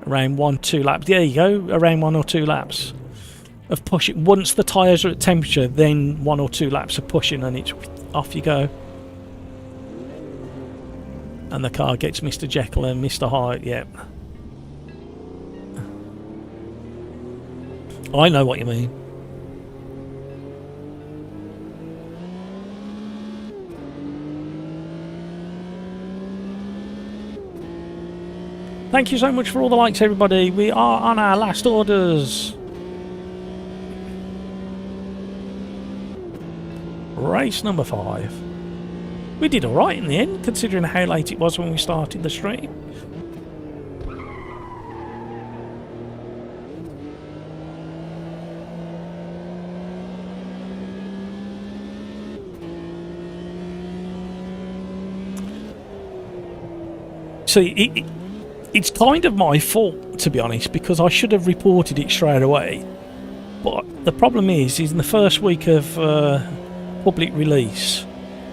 Around 1-2 laps. There you go. Around 1 or 2 laps of pushing. Once the tyres are at temperature, then 1 or 2 laps of pushing, and it's off you go. And the car gets Mr. Jekyll and Mr. Hyde. Yep. I know what you mean. Thank you so much for all the likes, everybody. We are on our last orders. Race number 5. We did alright in the end, considering how late it was when we started the stream. See, it's kind of my fault, to be honest, because I should have reported it straight away. But the problem is in the first week of public release,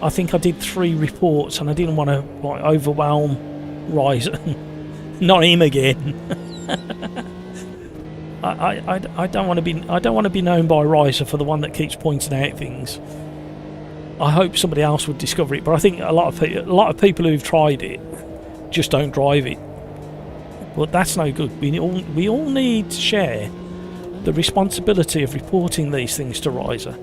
I think I did 3 reports, and I didn't want to overwhelm Ryzen. Not him again. I don't want to be known by Ryzer for the one that keeps pointing out things. I hope somebody else would discover it, but I think a lot of people who've tried it just don't drive it. But that's no good. We all need to share the responsibility of reporting these things to Ryzer.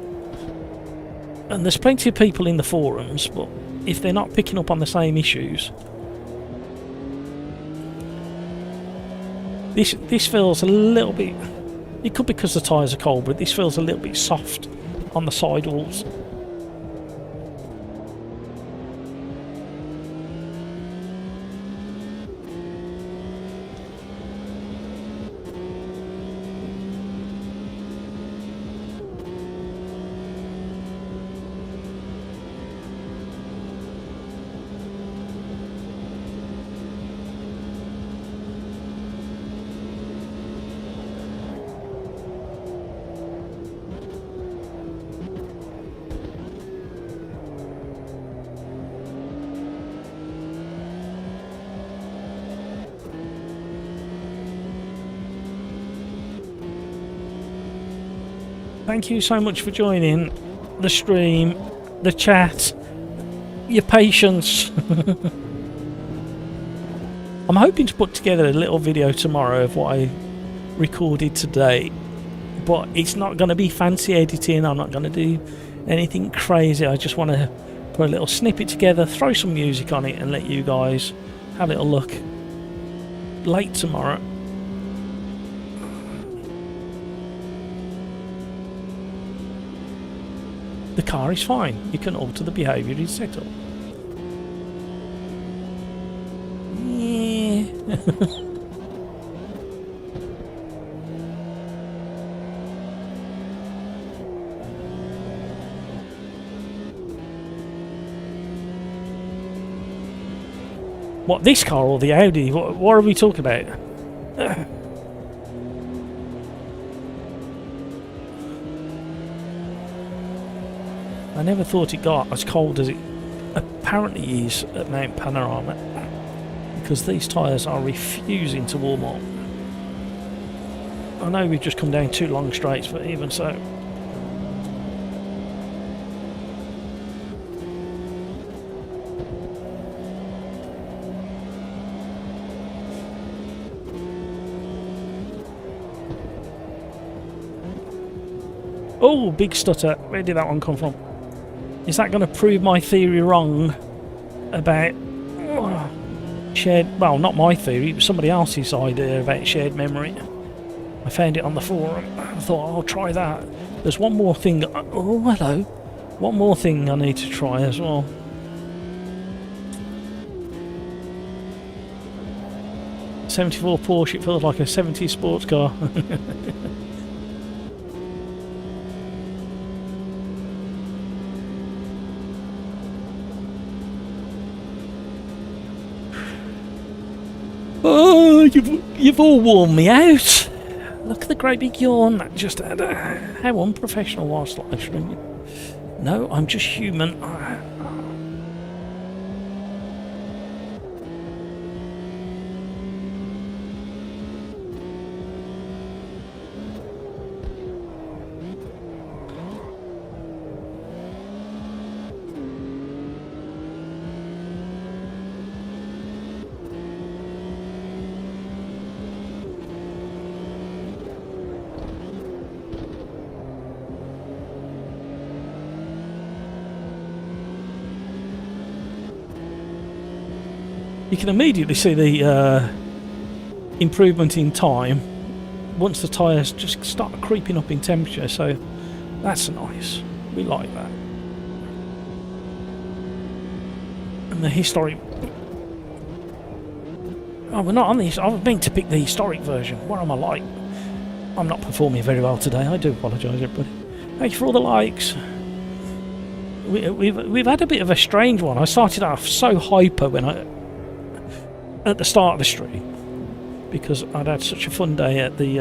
And there's plenty of people in the forums, but if they're not picking up on the same issues, This feels a little bit. It could be because the tyres are cold, but this feels a little bit soft on the sidewalls. Thank you so much for joining the stream, the chat, your patience. I'm hoping to put together a little video tomorrow of what I recorded today, but it's not going to be fancy editing. I'm not going to do anything crazy. I just want to put a little snippet together, throw some music on it, and let you guys have a little look late tomorrow. The car is fine. You can alter the behaviour it's set up. Yeah. What, this car or the Audi? What are we talking about? I never thought it got as cold as it apparently is at Mount Panorama, because these tyres are refusing to warm up. I know we've just come down 2 long straights, but even so. Oh, big stutter. Where did that one come from? Is that going to prove my theory wrong about shared... Well, not my theory, but somebody else's idea about shared memory. I found it on the forum. I thought, I'll try that. There's one more thing... Oh, hello. One more thing I need to try as well. '74 Porsche, it feels like a 70s sports car. Oh, you've all worn me out. Look at the great big yawn that just had. How unprofessional whilst live streaming. No, I'm just human. You can immediately see the improvement in time once the tyres just start creeping up in temperature, so that's nice. We like that. And the historic... Oh, we're not on the... I was meant to pick the historic version. What am I like? I'm not performing very well today. I do apologise, everybody. Thank you for all the likes. We've had a bit of a strange one. I started off so hyper when at the start of the stream, because I'd had such a fun day at the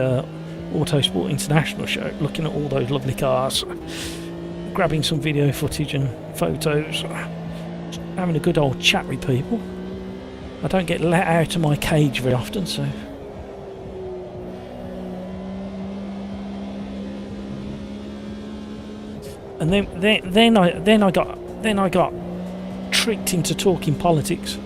Autosport International show, looking at all those lovely cars, grabbing some video footage and photos, having a good old chat with people. I don't get let out of my cage very often, so... And then I got tricked into talking politics.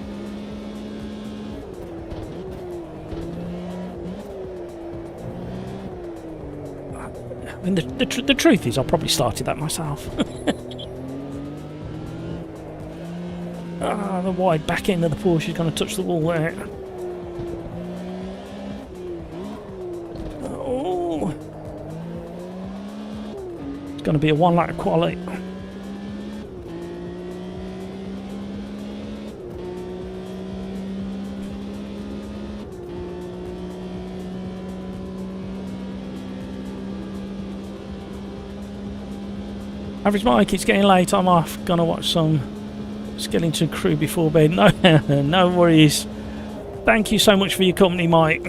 I mean, the truth is, I probably started that myself. The wide back end of the Porsche is going to touch the wall there. going to be a 1 lap quali. Average Mike, it's getting late. I'm off. Gonna watch some Skeleton Crew before bed. No, no worries. Thank you so much for your company, Mike.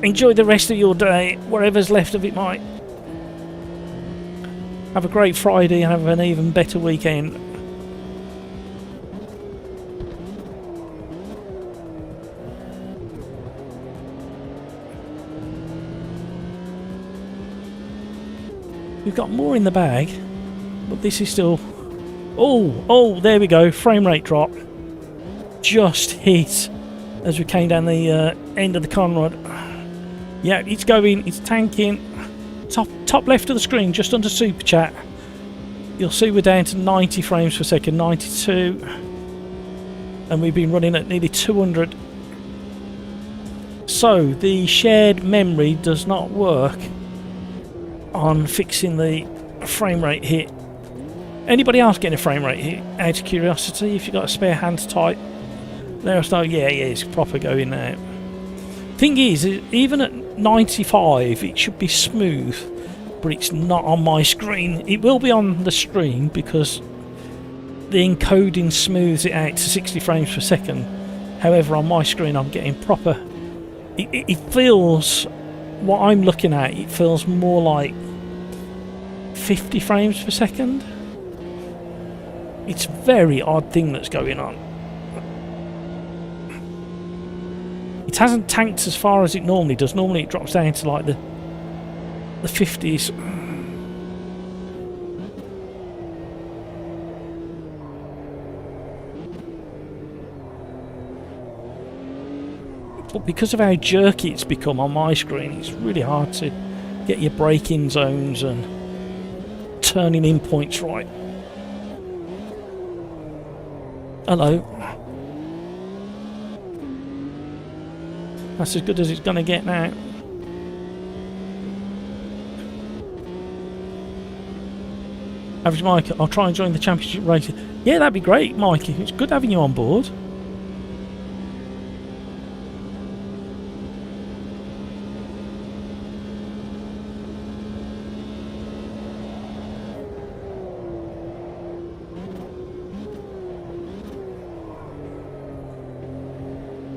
Enjoy the rest of your day, whatever's left of it, Mike. Have a great Friday and have an even better weekend. We've got more in the bag, but this is still... Oh, there we go. Frame rate drop. Just hit as we came down the end of the Conrod. Yeah, it's going, it's tanking. Top left of the screen, just under Super Chat. You'll see we're down to 90 frames per second, 92. And we've been running at nearly 200. So, the shared memory does not work on fixing the frame rate hit. Anybody else getting a frame rate hit? Out of curiosity, if you've got a spare hand to type, let us know. Yeah, it's proper going now. Thing is, even at 95, it should be smooth, but it's not on my screen. It will be on the stream because the encoding smooths it out to 60 frames per second. However, on my screen, I'm getting proper. It feels. What I'm looking at, it feels more like 50 frames per second. It's a very odd thing that's going on. It hasn't tanked as far as it normally does. Normally it drops down to like the 50s. But because of how jerky it's become on my screen, it's really hard to get your braking zones and turning in points right. Hello. That's as good as it's going to get now. Average Mike, I'll try and join the championship race. Yeah, that'd be great, Mikey. It's good having you on board.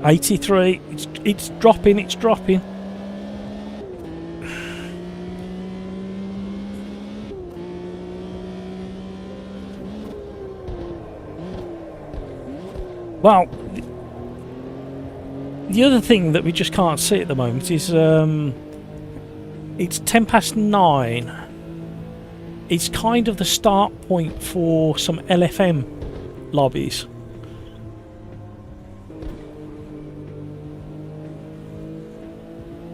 $83. It's dropping. It's dropping. Well, the other thing that we just can't see at the moment is it's 9:10. It's kind of the start point for some LFM lobbies.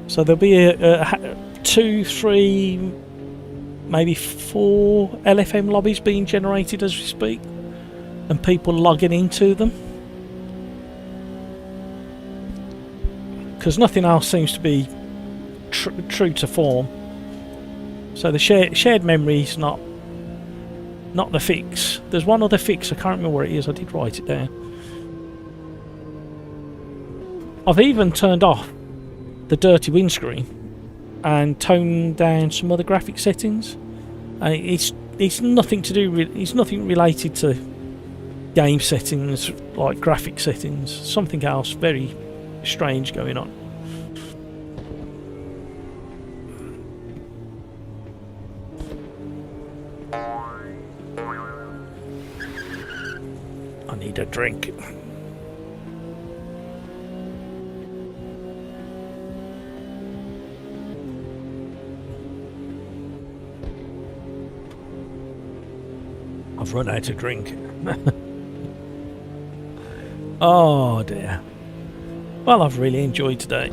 So there'll be a 2, 3, maybe 4 LFM lobbies being generated as we speak, and people logging into them. Because nothing else seems to be true to form. So the shared memory is not the fix. There's one other fix, I can't remember where it is, I did write it down. I've even turned off the dirty windscreen and toned down some other graphic settings. It's nothing to do with, it's nothing related to game settings like graphic settings. Something else very strange going on. I need a drink. I've run out of drink. Oh dear. Well, I've really enjoyed today.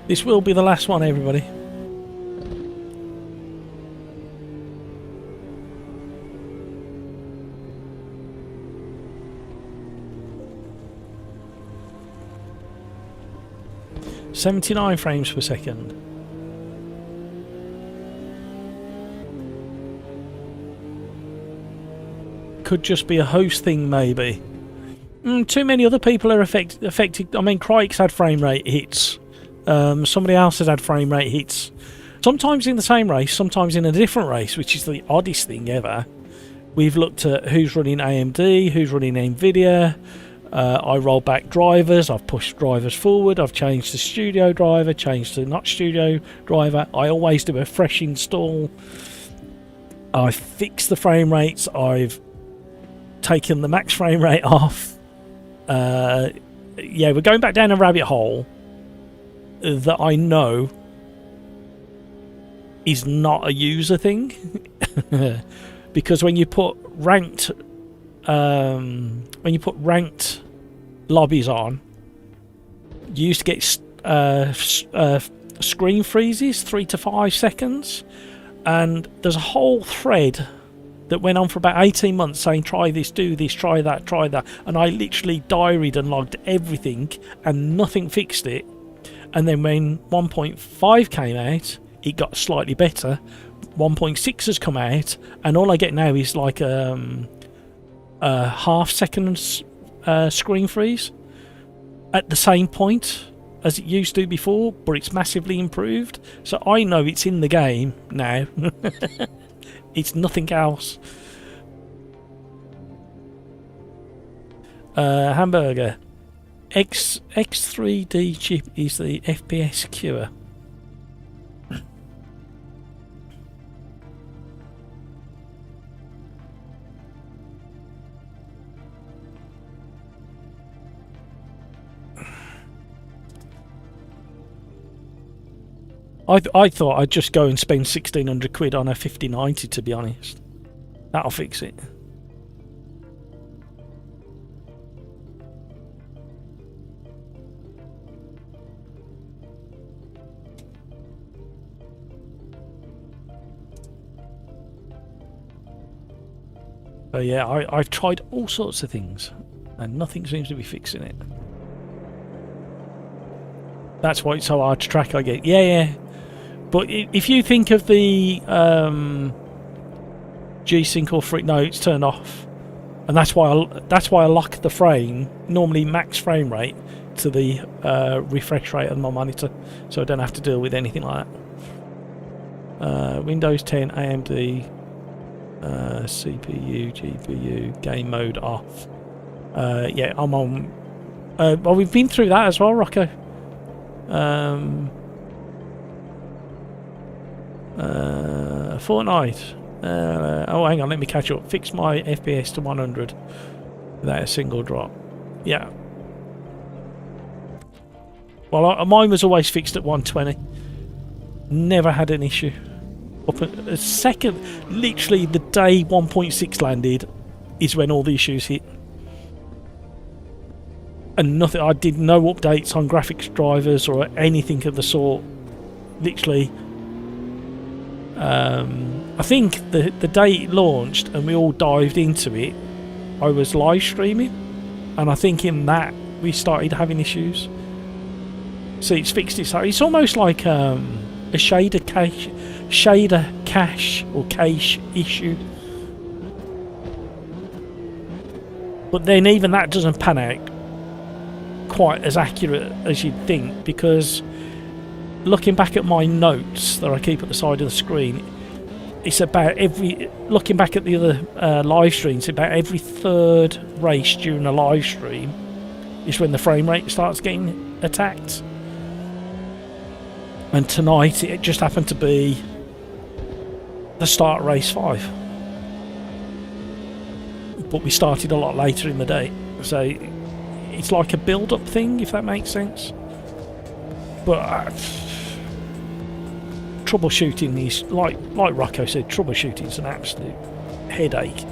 This will be the last one, everybody. .79 frames per second. Could just be a host thing, maybe. Too many other people are affected. I mean, Crike's had frame rate hits. Somebody else has had frame rate hits. Sometimes in the same race, sometimes in a different race, which is the oddest thing ever. We've looked at who's running AMD, who's running NVIDIA. I roll back drivers, I've pushed drivers forward, I've changed to studio driver, changed to not studio driver. I always do a fresh install. I fix the frame rates, I've taken the max frame rate off. Yeah, we're going back down a rabbit hole that I know is not a user thing. Because when you put ranked lobbies on, you used to get screen freezes 3 to 5 seconds, and there's a whole thread that went on for about 18 months saying try this, do this, try that, and I literally diaried and logged everything and nothing fixed it. And then when 1.5 came out, it got slightly better. 1.6 has come out, and all I get now is like a half second screen freeze at the same point as it used to before, but it's massively improved. So I know it's in the game now. It's nothing else. Hamburger. X3D chip is the FPS cure. I thought I'd just go and spend 1,600 quid on a 5090, to be honest. That'll fix it. So yeah, I've tried all sorts of things and nothing seems to be fixing it. That's why it's so hard to track, I get. Yeah. But if you think of the G-Sync or free, no, it's turned off, and that's why I lock the frame, normally max frame rate, to the refresh rate on my monitor, so I don't have to deal with anything like that. Windows 10, AMD, CPU, GPU, game mode off. Yeah, I'm on. Well, we've been through that as well, Rocco. Fortnite. Oh, hang on, let me catch up. Fix my FPS to 100 without a single drop. Yeah. Well, mine was always fixed at 120. Never had an issue. Up a second, literally the day 1.6 landed is when all the issues hit. And nothing. I did no updates on graphics drivers or anything of the sort. Literally. I think the day it launched and we all dived into it, I was live streaming, and I think in that we started having issues. So it's fixed itself. It's almost like a shader cache or cache issue. But then even that doesn't pan out quite as accurate as you'd think, because looking back at my notes that I keep at the side of the screen, it's about looking back at the other live streams, about every third race during a live stream is when the frame rate starts getting attacked. And tonight it just happened to be the start of race 5. But we started a lot later in the day, so it's like a build-up thing, if that makes sense. But troubleshooting is, like Rocco said, troubleshooting is an absolute headache.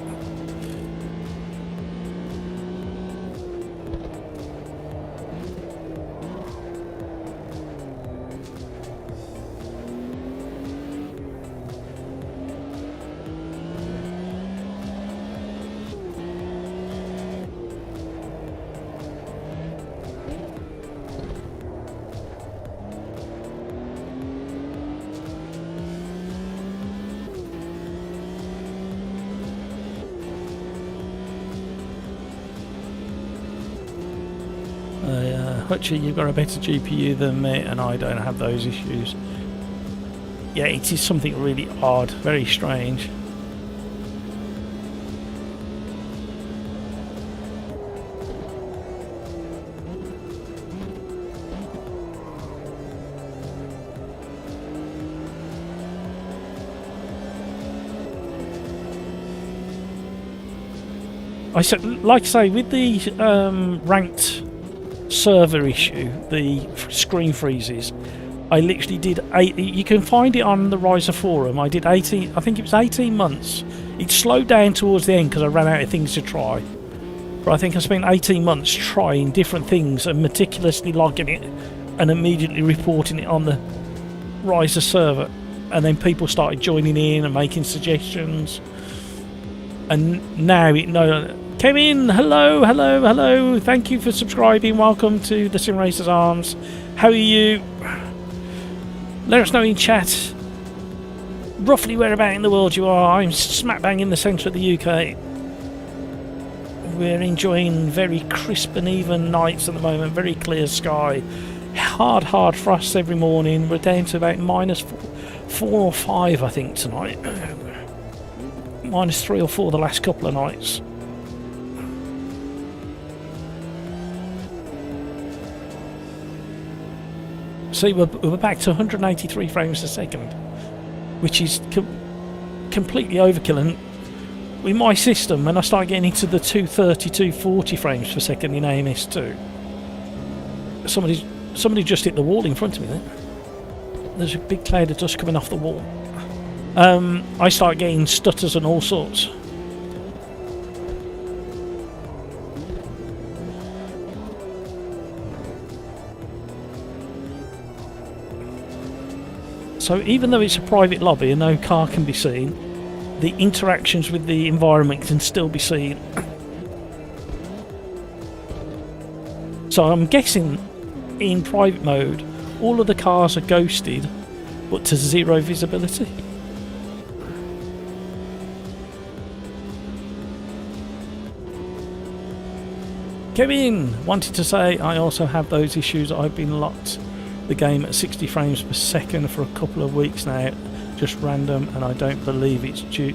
Hutchie, you've got a better GPU than me, and I don't have those issues. Yeah, it is something really odd, very strange. Like I say, with the ranked server issue, the screen freezes, I literally did 8. You can find it on the Riser forum. I did 18. I think it was 18 months. It slowed down towards the end because I ran out of things to try. But I think I spent 18 months trying different things and meticulously logging it and immediately reporting it on the Riser server. And then people started joining in and making suggestions. And now Kevin, hello. Thank you for subscribing. Welcome to the Sim Racers Arms. How are you? Let us know in chat roughly where about in the world you are. I'm smack bang in the centre of the UK. We're enjoying very crisp and even nights at the moment. Very clear sky. Hard frost every morning. We're down to about -4 or 5, I think, tonight. -3 or 4 the last couple of nights. See, we're back to 183 frames a second, which is completely overkill. And with my system, when I start getting into the 230, 240 frames per second in AMS2, somebody just hit the wall in front of me there. There's a big cloud of dust coming off the wall. I start getting stutters and all sorts. So even though it's a private lobby and no car can be seen, the interactions with the environment can still be seen. So I'm guessing in private mode all of the cars are ghosted but to 0 visibility. Kevin wanted to say I also have those issues. I've been locked the game at 60 frames per second for a couple of weeks now, just random, and I don't believe it's due.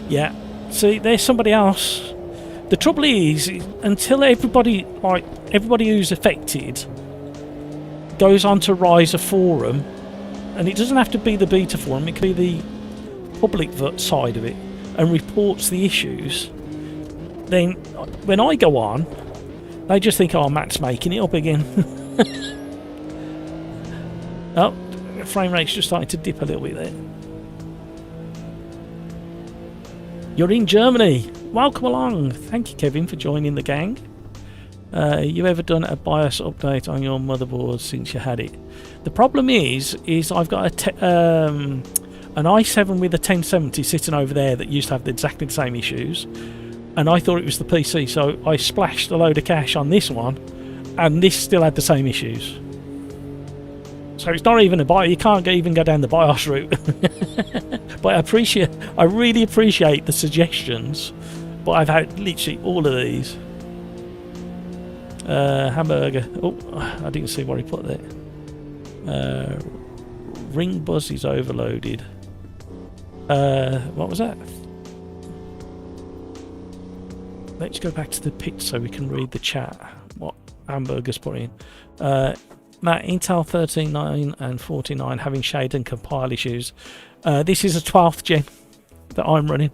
Yeah, see, there's somebody else. The trouble is, until everybody who's affected goes onto Riser forum, and it doesn't have to be the beta forum, it could be the public side of it, and reports the issues, then when I go on, they just think, oh, Matt's making it up again. Oh, frame rate's just starting to dip a little bit there. You're in Germany. Welcome along. Thank you, Kevin, for joining the gang. You ever done a BIOS update on your motherboard since you had it? The problem is I've got an i7 with a 1070 sitting over there that used to have exactly the same issues, and I thought it was the PC, so I splashed a load of cash on this one, and this still had the same issues. So it's not even a BIOS. You can't even go down the BIOS route. But I really appreciate the suggestions. But I've had literally all of these. Hamburger. Oh, I didn't see what he put there. Ring buzz is overloaded. What was that? Let's go back to the pit so we can read the chat. What Hamburger's put in. Matt, Intel 13.9 and 49 having shade and compile issues. This is a 12th gen that I'm running.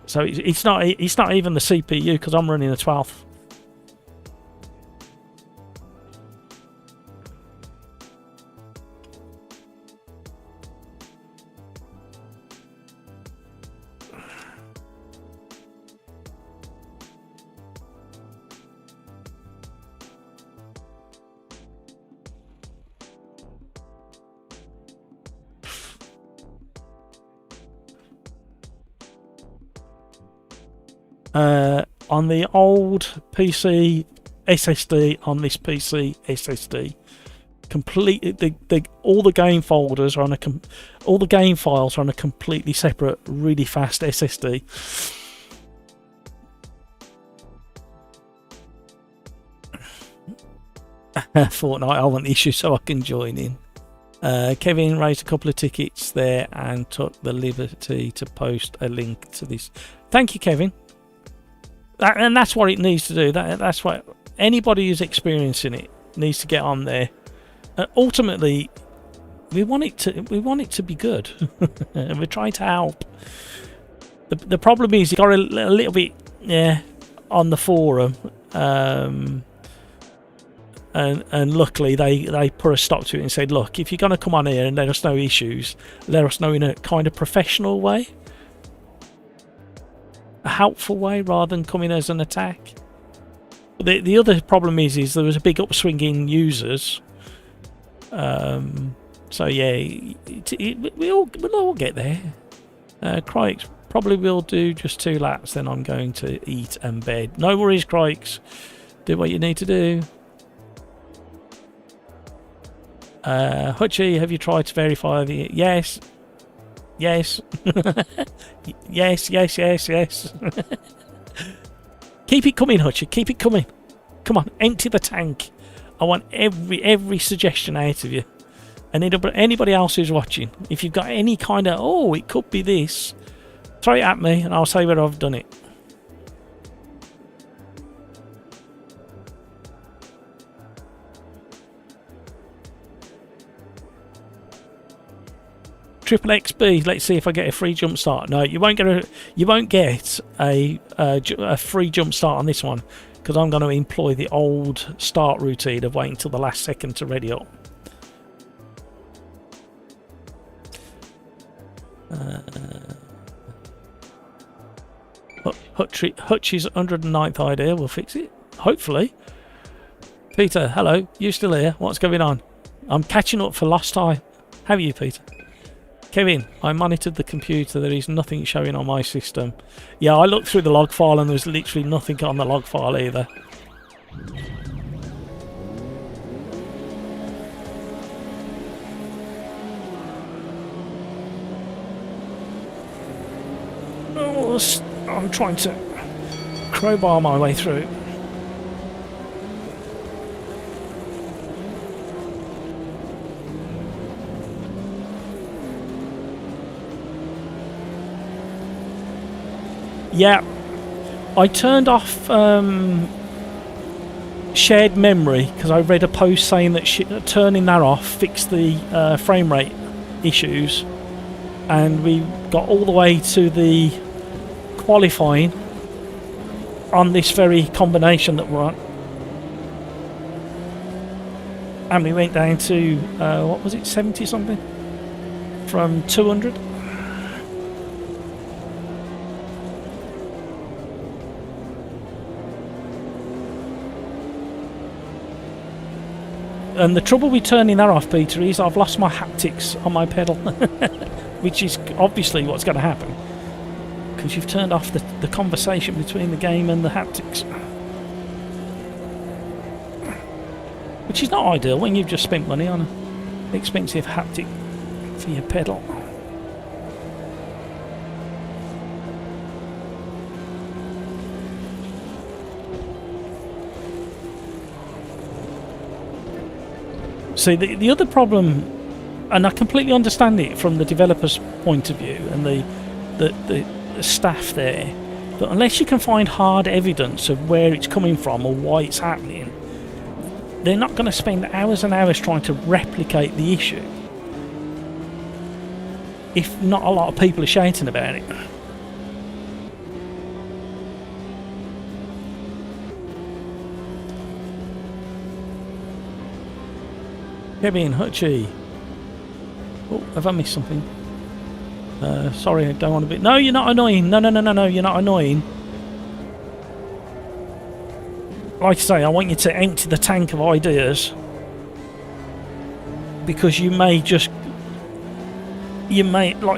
So it's not even the CPU because I'm running a 12th. On the old PC SSD, on this PC SSD, completely all the game folders are on all the game files are on a completely separate, really fast SSD. Fortnite, I want the issue so I can join in. Kevin raised a couple of tickets there and took the liberty to post a link to this. Thank you, Kevin. And that's what it needs to do. That's what anybody who's experiencing it needs to get on there. Ultimately, we want it to be good. We're trying to help. The problem is you got a little bit on the forum. And luckily they put a stop to it and said, look, if you're going to come on here and let us know issues, let us know in a kind of professional way, a helpful way, rather than coming as an attack. The other problem is there was a big upswing in users, so yeah, we'll all get there. Crikes, probably will do just 2 laps, then I'm going to eat and bed. No worries, Crikes, do what you need to do. Hutchie, have you tried to verify the... Yes. Yes. yes. Keep it coming, Hutchie. Keep it coming. Come on, empty the tank. I want every suggestion out of you. And anybody else who's watching, if you've got any kind of, oh, it could be this, throw it at me and I'll say where I've done it. Triple XB. Let's see if I get a free jump start. No, you won't get a free jump start on this one, because I'm going to employ the old start routine of waiting till the last second to ready up. Hutch's 109th idea will fix it, hopefully. Peter, hello. You still here? What's going on? I'm catching up for lost time. How are you, Peter? Kevin, I monitored the computer. There is nothing showing on my system. Yeah, I looked through the log file and there's literally nothing on the log file either. Oh, I'm trying to crowbar my way through. Yeah, I turned off shared memory because I read a post saying that turning that off fixed the frame rate issues, and we got all the way to the qualifying on this very combination that we're on, and we went down to what was it, 70 something from 200. And the trouble with turning that off, Peter, is I've lost my haptics on my pedal, which is obviously what's going to happen, because you've turned off the conversation between the game and the haptics, which is not ideal when you've just spent money on an expensive haptic for your pedal. See, the other problem, and I completely understand it from the developer's point of view and the staff there, that unless you can find hard evidence of where it's coming from or why it's happening, they're not going to spend hours and hours trying to replicate the issue if not a lot of people are shouting about it. Kevin, Hutchie. Oh, have I missed something? Sorry, I don't want to be... No, you're not annoying. No, you're not annoying. Like I say, I want you to empty the tank of ideas, because you may, like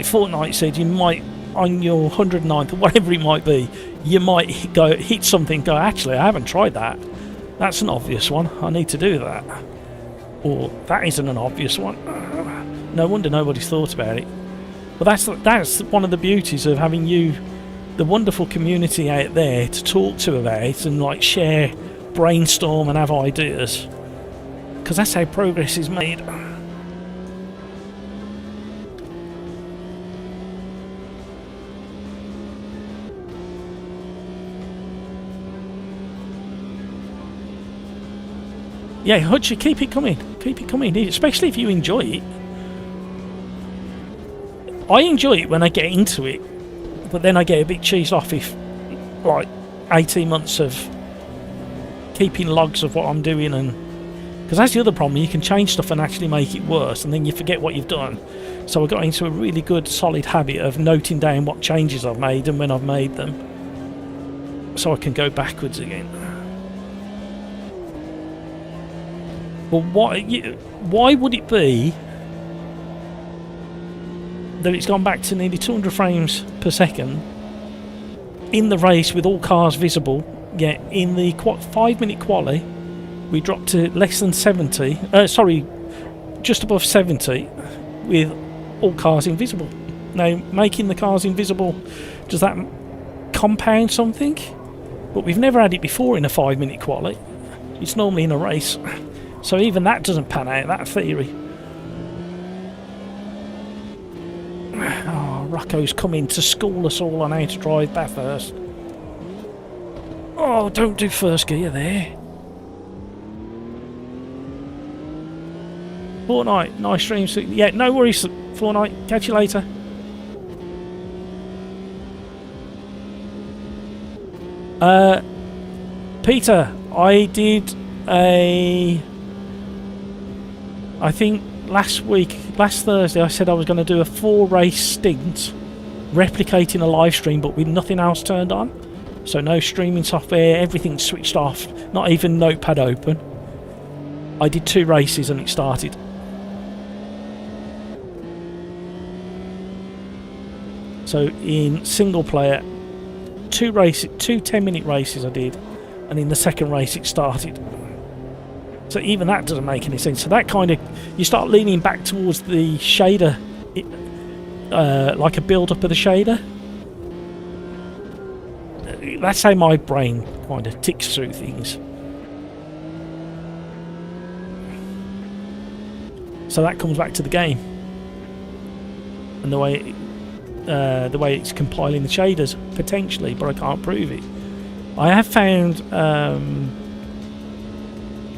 Fortnite said, you might, on your 109th or whatever it might be, you might hit something, go, actually, I haven't tried that. That's an obvious one. I need to do that. Or that isn't an obvious one. No wonder nobody's thought about it. But that's one of the beauties of having you, the wonderful community out there to talk to about and like share, brainstorm and have ideas. Because that's how progress is made. Yeah, Hutchie, keep it coming. Keep it coming, especially if you enjoy it. I enjoy it when I get into it, but then I get a bit cheesed off if, like, 18 months of keeping logs of what I'm doing, and because that's the other problem, you can change stuff and actually make it worse, and then you forget what you've done. So I got into a really good, solid habit of noting down what changes I've made and when I've made them, so I can go backwards again. Well, why would it be that it's gone back to nearly 200 frames per second in the race with all cars visible, yet in the 5-minute quali we dropped to less than 70, sorry, just above 70 with all cars invisible? Now, making the cars invisible, does that compound something? But we've never had it before in a 5-minute quali. It's normally in a race. So even that doesn't pan out, that theory. Oh, Rocco's coming to school us all on how to drive Bathurst. Oh, don't do first gear there. Fortnite, nice stream. Yeah, no worries, Fortnite. Catch you later. Peter, I did I think last Thursday, I said I was going to do a 4-race stint replicating a live stream, but with nothing else turned on. So no streaming software, everything switched off, not even Notepad open. I did 2 races and it started. So in single player, 2 10-minute races I did, and in the second race it started. So even that doesn't make any sense. So that kind of, you start leaning back towards the shader, like a build-up of the shader. That's how my brain kind of ticks through things. So that comes back to the game and the way it's compiling the shaders potentially, but I can't prove it. I have found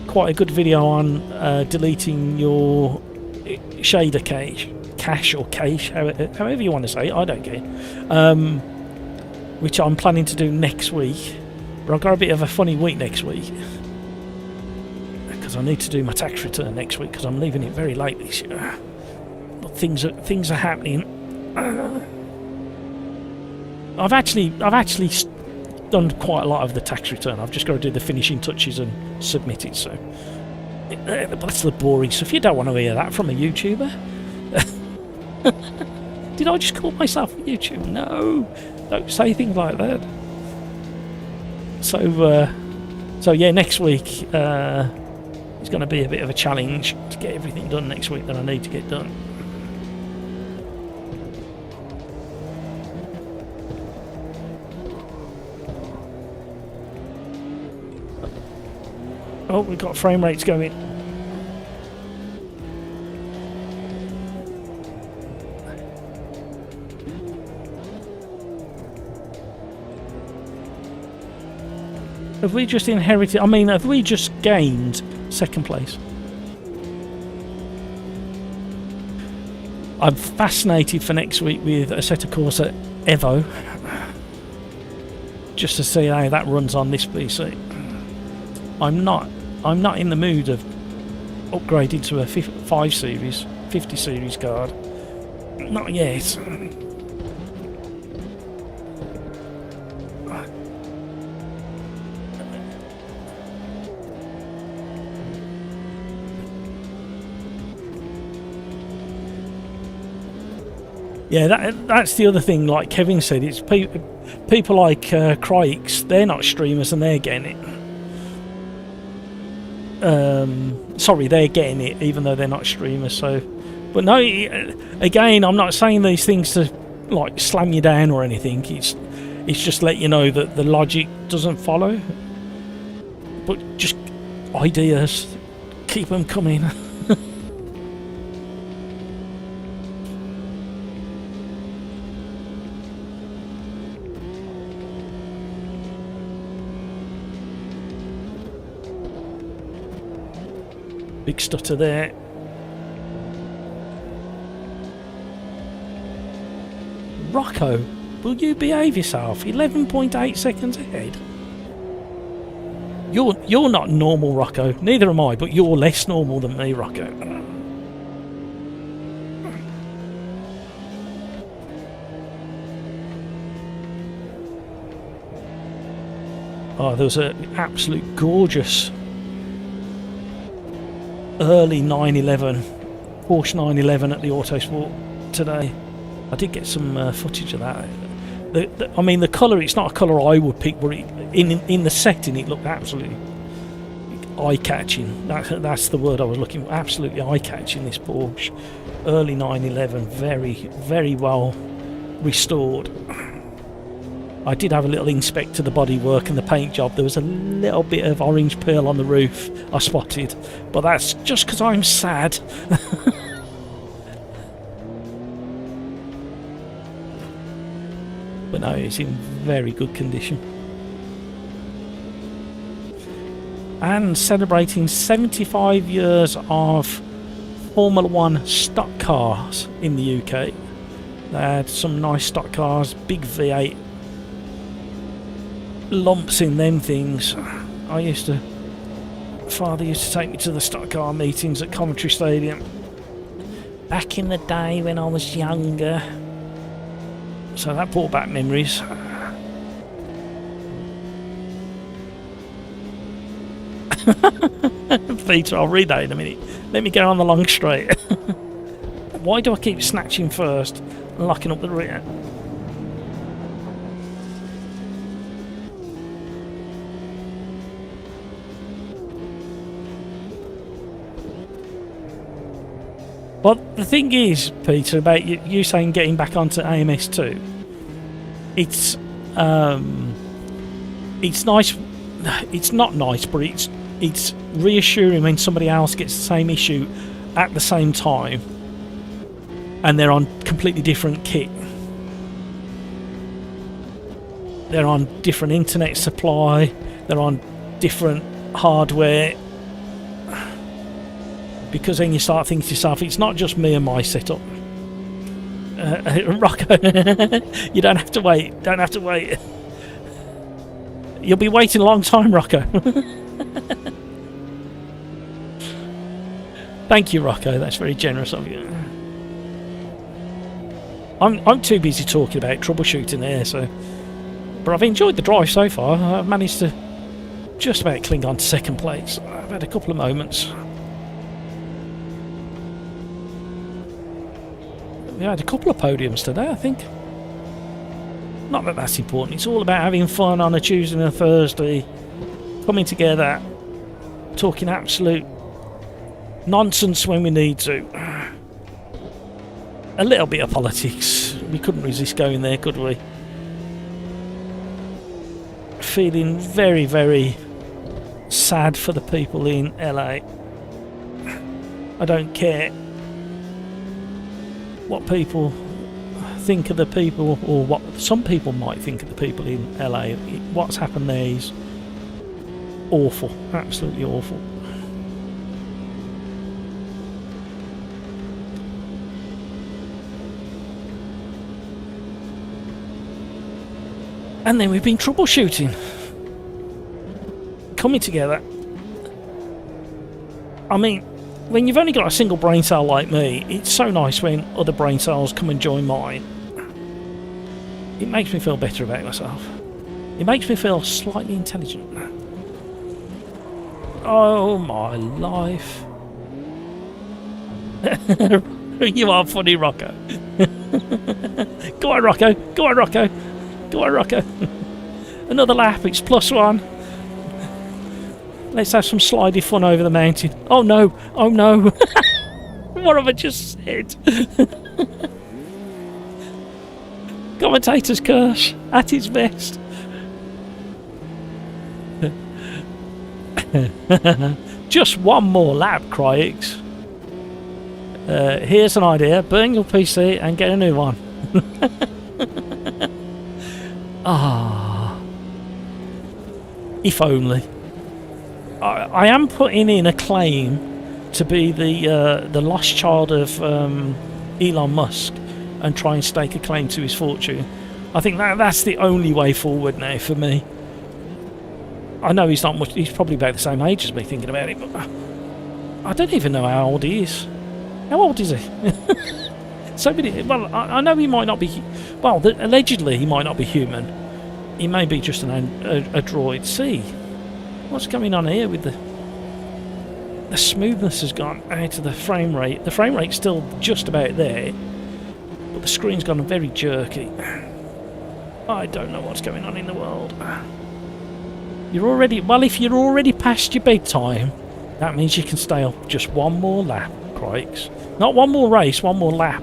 quite a good video on deleting your shader cache or cache, however you want to say it, I don't care, which I'm planning to do next week. But I've got a bit of a funny week next week because I need to do my tax return next week because I'm leaving it very late this year. But things are happening. I've actually done quite a lot of the tax return. I've just got to do the finishing touches and submit it. So that's the boring stuff. You don't want to hear that from a YouTuber. Did I just call myself a YouTuber? No, don't say things like that. So yeah, next week is going to be a bit of a challenge to get everything done next week that I need to get done. Oh, we've got frame rates going. Have we just inherited... I mean, have we just gained second place? I'm fascinated for next week with Assetto Corsa Evo. Just to see how that runs on this PC. I'm not in the mood of upgrading to a 5 series, 50 series card. Not yet. Yeah, that's the other thing, like Kevin said, it's people like Crikes, they're not streamers and they're getting it. Sorry, they're getting it, even though they're not streamers. So, but no, again, I'm not saying these things to like slam you down or anything. It's just let you know that the logic doesn't follow. But just ideas, keep them coming. Big stutter there. Rocco, will you behave yourself? 11.8 seconds ahead. You're not normal, Rocco. Neither am I, but you're less normal than me, Rocco. Oh, there was an absolute gorgeous early 911, Porsche 911 at the Autosport today. I did get some footage of that. I mean, the colour, it's not a colour I would pick, but in the setting it looked absolutely eye-catching. That's the word I was looking for. Absolutely eye-catching, this Porsche. Early 911, very, very well restored. I did have a little inspect to the bodywork and the paint job. There was a little bit of orange peel on the roof I spotted, but that's just because I'm sad. But no, it's in very good condition. And celebrating 75 years of Formula 1 stock cars in the UK. They had some nice stock cars, big V8 lumps in them things. Father used to take me to the stock car meetings at Coventry Stadium back in the day when I was younger, so that brought back memories. Peter, I'll read that in a minute. Let me go on the long straight. Why do I keep snatching first and locking up the rear? Well, the thing is, Peter, about you saying getting back onto AMS2, it's nice. It's not nice, but it's reassuring when somebody else gets the same issue at the same time, and they're on completely different kit. They're on different internet supply. They're on different hardware. Because then you start thinking to yourself, it's not just me and my setup. Rocco, you don't have to wait. Don't have to wait. You'll be waiting a long time, Rocco. Thank you, Rocco. That's very generous of you. I'm too busy talking about troubleshooting there, so. But I've enjoyed the drive so far. I've managed to just about cling on to second place. I've had a couple of moments. We had a couple of podiums today, I think. Not that that's important. It's all about having fun on a Tuesday and a Thursday, coming together, talking absolute nonsense when we need to. A little bit of politics. We couldn't resist going there, could we? Feeling very, very sad for the people in LA. I don't care what people think of the people, or what some people might think of the people in LA. What's happened there is awful, absolutely awful. And then we've been troubleshooting, coming together. I mean, when you've only got a single brain cell like me, it's so nice when other brain cells come and join mine. It makes me feel better about myself. It makes me feel slightly intelligent. Oh my life. You are funny, Rocco. Go on, Rocco. Go on, Rocco. Go on, Rocco. Another lap. It's +1. Let's have some slidey fun over the mountain. Oh no! Oh no! What have I just said? Commentator's curse at its best. Just one more lap, Cryix. Here's an idea. Burn your PC and get a new one. Ah. If only. I am putting in a claim to be the lost child of Elon Musk and try and stake a claim to his fortune. I think that's the only way forward now for me. I know he's not much. He's probably about the same age as me, thinking about it, but I don't even know how old he is. How old is he? So many. Well, I know he might not be. Well, allegedly he might not be human. He may be just a droid. See, what's going on here with the smoothness has gone out of the frame rate. The frame rate's still just about there, but the screen's gone very jerky. I don't know what's going on in the world. You're already... Well, if you're already past your bedtime, that means you can stay up just one more lap, Crikes. Not one more race, one more lap.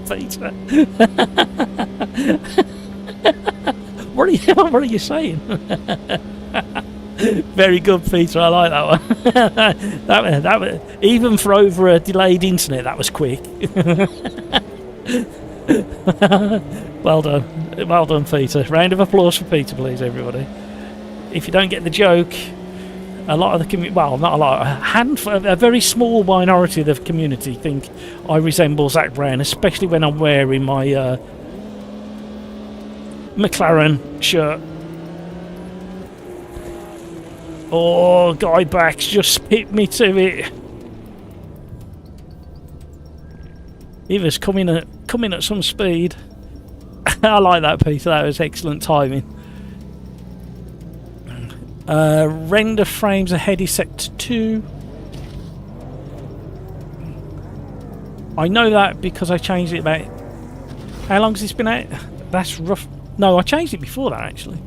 Peter. What are you saying? Very good, Peter. I like that one. that was, even for over a delayed internet, that was quick. Well done, Peter. Round of applause for Peter, please, everybody. If you don't get the joke, a lot of the community, well, not a lot, a very small minority of the community think I resemble Zach Brown, especially when I'm wearing my McLaren shirt. Oh, Guy Backs just hit me to it. He was coming at some speed. I like that, Peter. That was excellent timing. Render frames ahead is set to 2. I know that because I changed it about... How long has this been out? That's rough. No, I changed it before that, actually.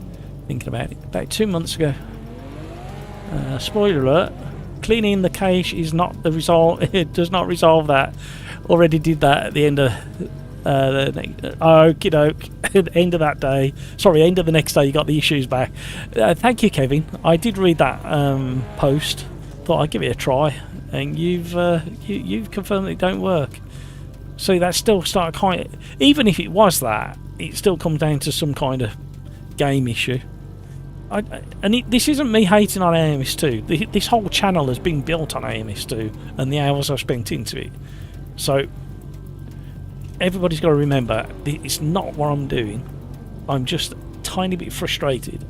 Thinking about it. About 2 months ago. Spoiler alert. Cleaning the cache is not the result. It does not resolve that. Already did that at the end of... okie doke. End of that day. Sorry, end of the next day you got the issues back. Thank you, Kevin. I did read that post. Thought I'd give it a try, and you've confirmed that it don't work. See, that's still even if it was that, it still comes down to some kind of game issue. This isn't me hating on AMS2. This whole channel has been built on AMS2 and the hours I've spent into it. So everybody's got to remember, it's not what I'm doing. I'm just a tiny bit frustrated.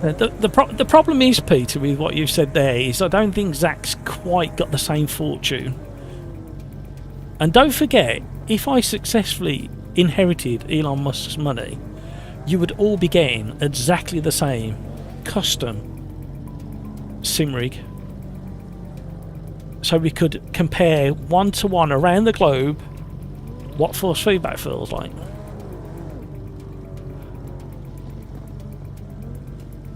The problem is, Peter, with what you said there, is I don't think Zach's quite got the same fortune. And don't forget, if I successfully inherited Elon Musk's money, you would all be getting exactly the same custom sim rig, so we could compare 1-to-1 around the globe what force feedback feels like.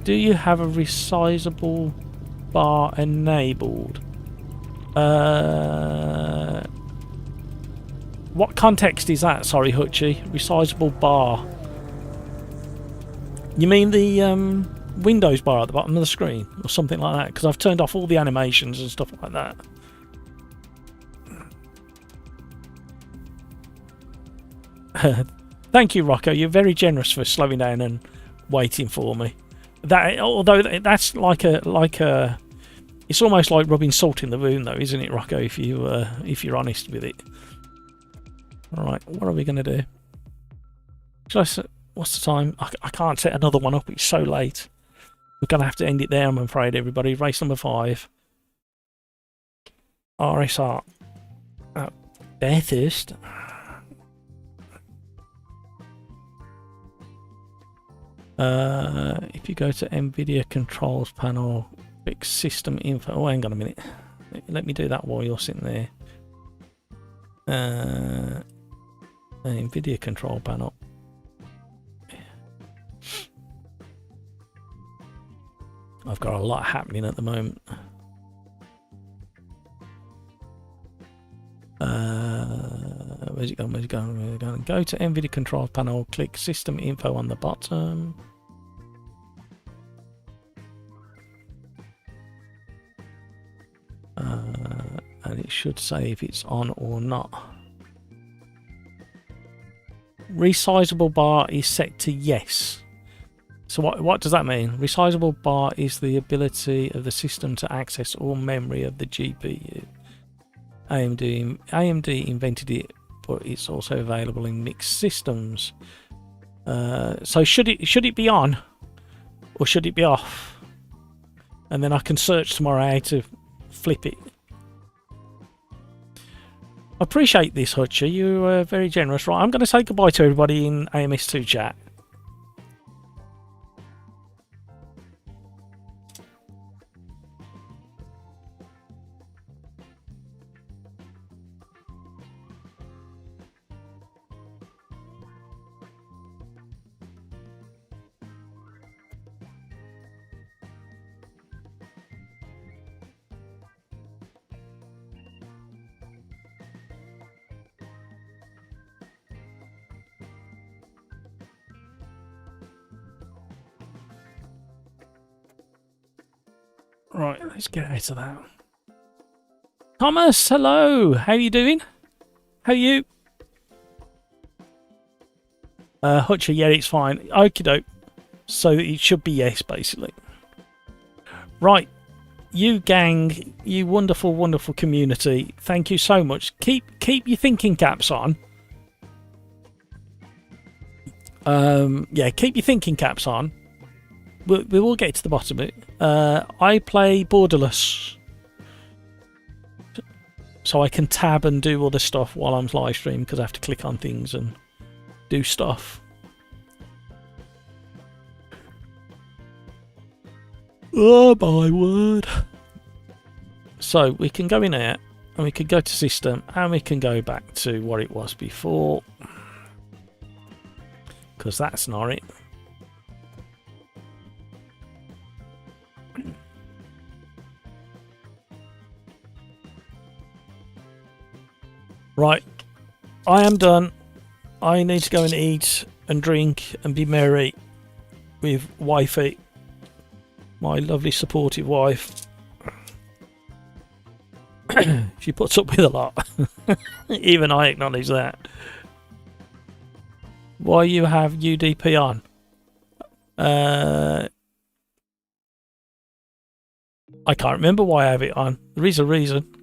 Do you have a resizable bar enabled? What context is that? Sorry, Hutchie. Resizable bar. You mean the Windows bar at the bottom of the screen or something like that? Because I've turned off all the animations and stuff like that. Thank you, Rocco. You're very generous for slowing down and waiting for me. That, although that's like a, it's almost like rubbing salt in the wound, though, isn't it, Rocco? If you're honest with it. All right, what are we going to do? What's the time? I can't set another one up. It's so late. We're going to have to end it there, I'm afraid, everybody. Race number 5. RSR. Bathurst. If you go to NVIDIA controls panel, click system info. Oh, hang on a minute. Let me do that while you're sitting there. NVIDIA control panel. I've got a lot happening at the moment. Where's it going? Where's it going? Where's it going? Go to NVIDIA control panel, click system info on the bottom. And it should say if it's on or not. Resizable bar is set to yes. So what does that mean? Resizable bar is the ability of the system to access all memory of the GPU. AMD invented it, but it's also available in mixed systems. So should it be on, or should it be off? And then I can search tomorrow how to flip it. I appreciate this, Hutcher. You're very generous. Right, I'm going to say goodbye to everybody in AMS2 chat. Right, let's get out of that. Thomas, hello. How you doing? How are you? Hutcher, yeah, it's fine. Okie doke. So it should be yes, basically. Right, you gang, you wonderful, wonderful community. Thank you so much. Keep your thinking caps on. Yeah, keep your thinking caps on. We will get to the bottom of it. I play borderless, so I can tab and do other stuff while I'm live streaming because I have to click on things and do stuff. Oh my word! So we can go in here and we can go to system and we can go back to what it was before, because that's not it. Right, I am done. I need to go and eat and drink and be merry with wifey, my lovely supportive wife. She puts up with a lot. Even I acknowledge that. Why you have UDP on? I can't remember why I have it on. There is a reason.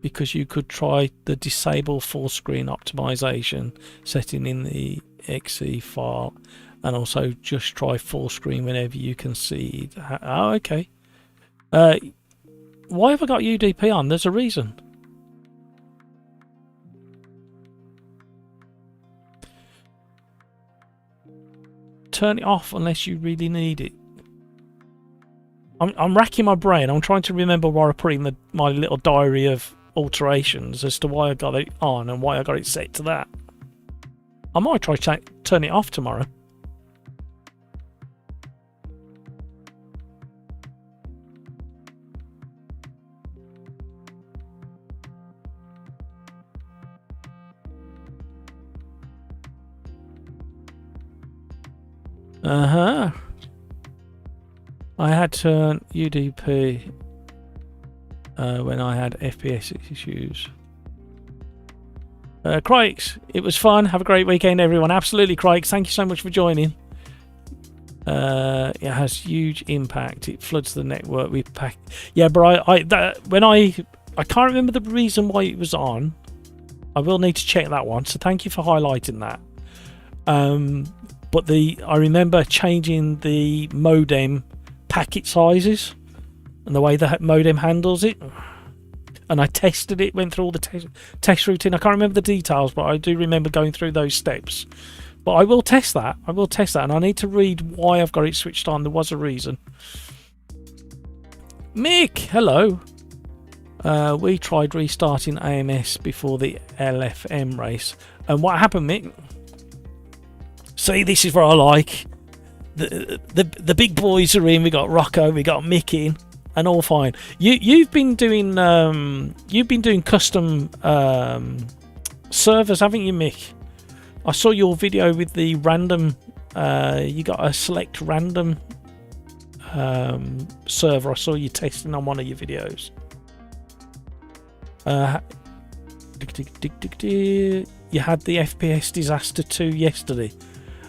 Because you could try the disable full screen optimization setting in the exe file, and also just try full screen whenever you can see it. Oh, okay. Why have I got UDP on? There's a reason. Turn it off unless you really need it. I'm racking my brain. I'm trying to remember where I put in my little diary of alterations as to why I got it on and why I got it set to that. I might try to turn it off tomorrow. I had turned UDP when I had FPS issues. Crikes, it was fun. Have a great weekend, everyone. Absolutely, Crikes. Thank you so much for joining. It has huge impact. It floods the network with pack. Yeah, but I can't remember the reason why it was on. I will need to check that one. So thank you for highlighting that. but I remember changing the modem packet sizes and the way the modem handles it. And I tested it, went through all the test routine. I can't remember the details, but I do remember going through those steps. But I will test that. I will test that, and I need to read why I've got it switched on. There was a reason. Mick, hello. We tried restarting AMS before the LFM race. And what happened, Mick? See, this is what I like. The big boys are in. We got Rocco, we got Mick in, and all fine. You've been doing custom servers, haven't you, Mick? I saw your video with the random. You got a select random server. I saw you testing on one of your videos. You had the FPS Disaster 2 yesterday.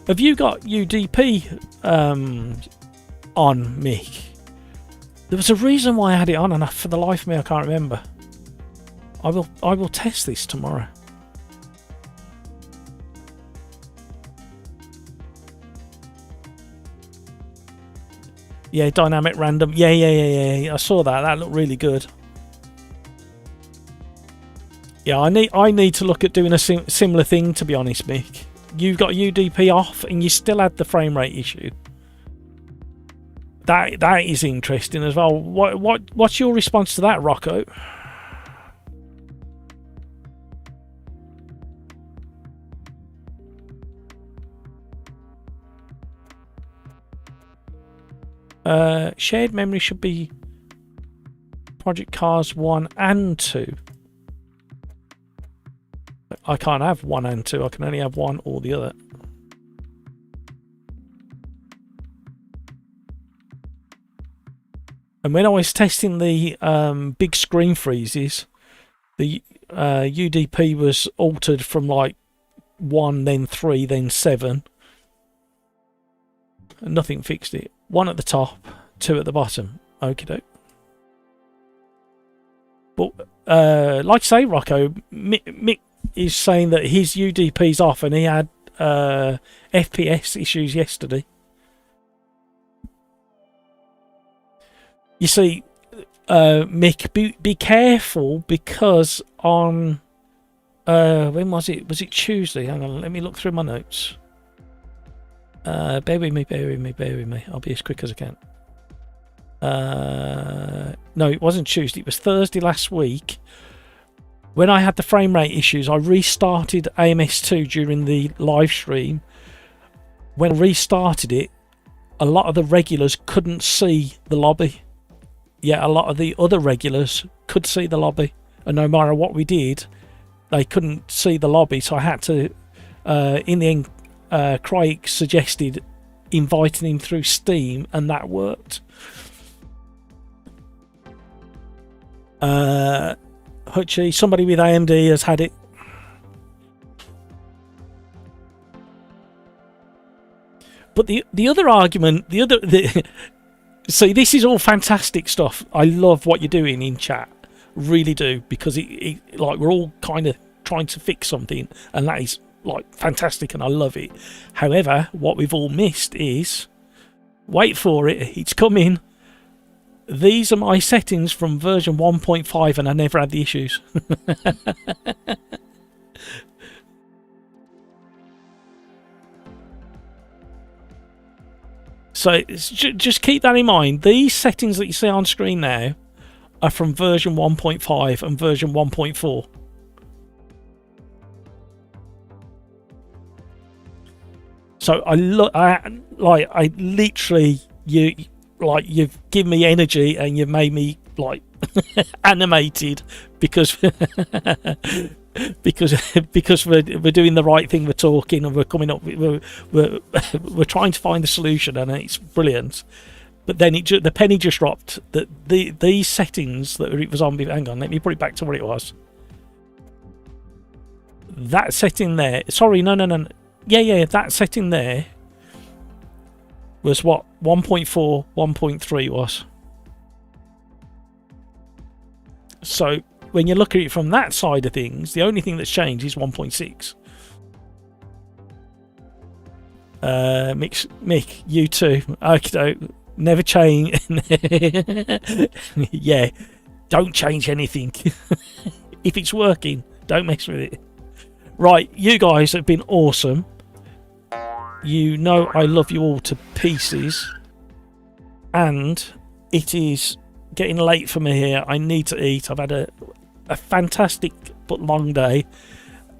Have you got UDP on, Mick? There was a reason why I had it on, and for the life of me I can't remember. I will test this tomorrow. Yeah, dynamic random. Yeah. I saw that. That looked really good. Yeah, I need to look at doing a similar thing, to be honest, Mick. You've got UDP off and you still had the frame rate issue. That is interesting as well. What's your response to that, Rocco? Shared memory should be Project Cars 1 and 2. I can't have 1 and 2. I can only have one or the other. And when I was testing the big screen freezes, the UDP was altered from like 1, then 3, then 7. And nothing fixed it. 1 at the top, 2 at the bottom. Okie doke. But like I say, Rocco, Mick is saying that his UDP's off and he had FPS issues yesterday. You see, Mick, be careful, because on when was it? Was it Tuesday? Hang on, let me look through my notes. Bear with me. I'll be as quick as I can. No, it wasn't Tuesday. It was Thursday last week. When I had the frame rate issues, I restarted AMS2 during the live stream. When I restarted it, a lot of the regulars couldn't see the lobby. Yeah, a lot of the other regulars could see the lobby. And no matter what we did, they couldn't see the lobby. So I had to, in the end, Craig suggested inviting him through Steam, and that worked. Hutchie, somebody with AMD has had it. But the other argument, see, this is all fantastic stuff. I love what you're doing in chat, really do, because it like we're all kind of trying to fix something, and that is like fantastic, and I love it. However, what we've all missed is, wait for it, it's coming. These are my settings from version 1.5, and I never had the issues. So just keep that in mind. These settings that you see on screen now are from version 1.5 and version 1.4. So I literally, you've given me energy and you've made me like animated, because because we're doing the right thing, we're talking, and we're coming up, we're trying to find the solution, and it's brilliant. But then the penny just dropped that these settings that it was on. Hang on, let me put it back to what it was. That setting there. Sorry, no. Yeah. That setting there was what 1.4, 1.3 was. So when you look at it from that side of things, the only thing that's changed is 1.6. Mick, you too. Okay, never change. Yeah, don't change anything. If it's working, don't mess with it. Right, you guys have been awesome. You know I love you all to pieces. And it is getting late for me here. I need to eat. I've had a fantastic but long day.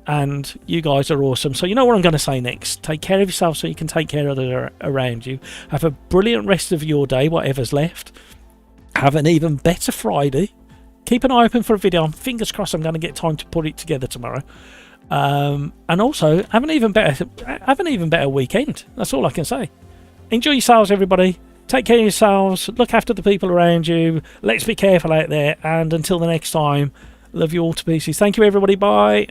And you guys are awesome. So you know what I'm going to say next. Take care of yourself so you can take care of others around you. Have a brilliant rest of your day, whatever's left. Have an even better Friday. Keep an eye open for a video. Fingers crossed I'm going to get time to put it together tomorrow. And also, have an even better weekend. That's all I can say. Enjoy yourselves, everybody. Take care of yourselves. Look after the people around you. Let's be careful out there. And until the next time, love you all to pieces. Thank you, everybody. Bye.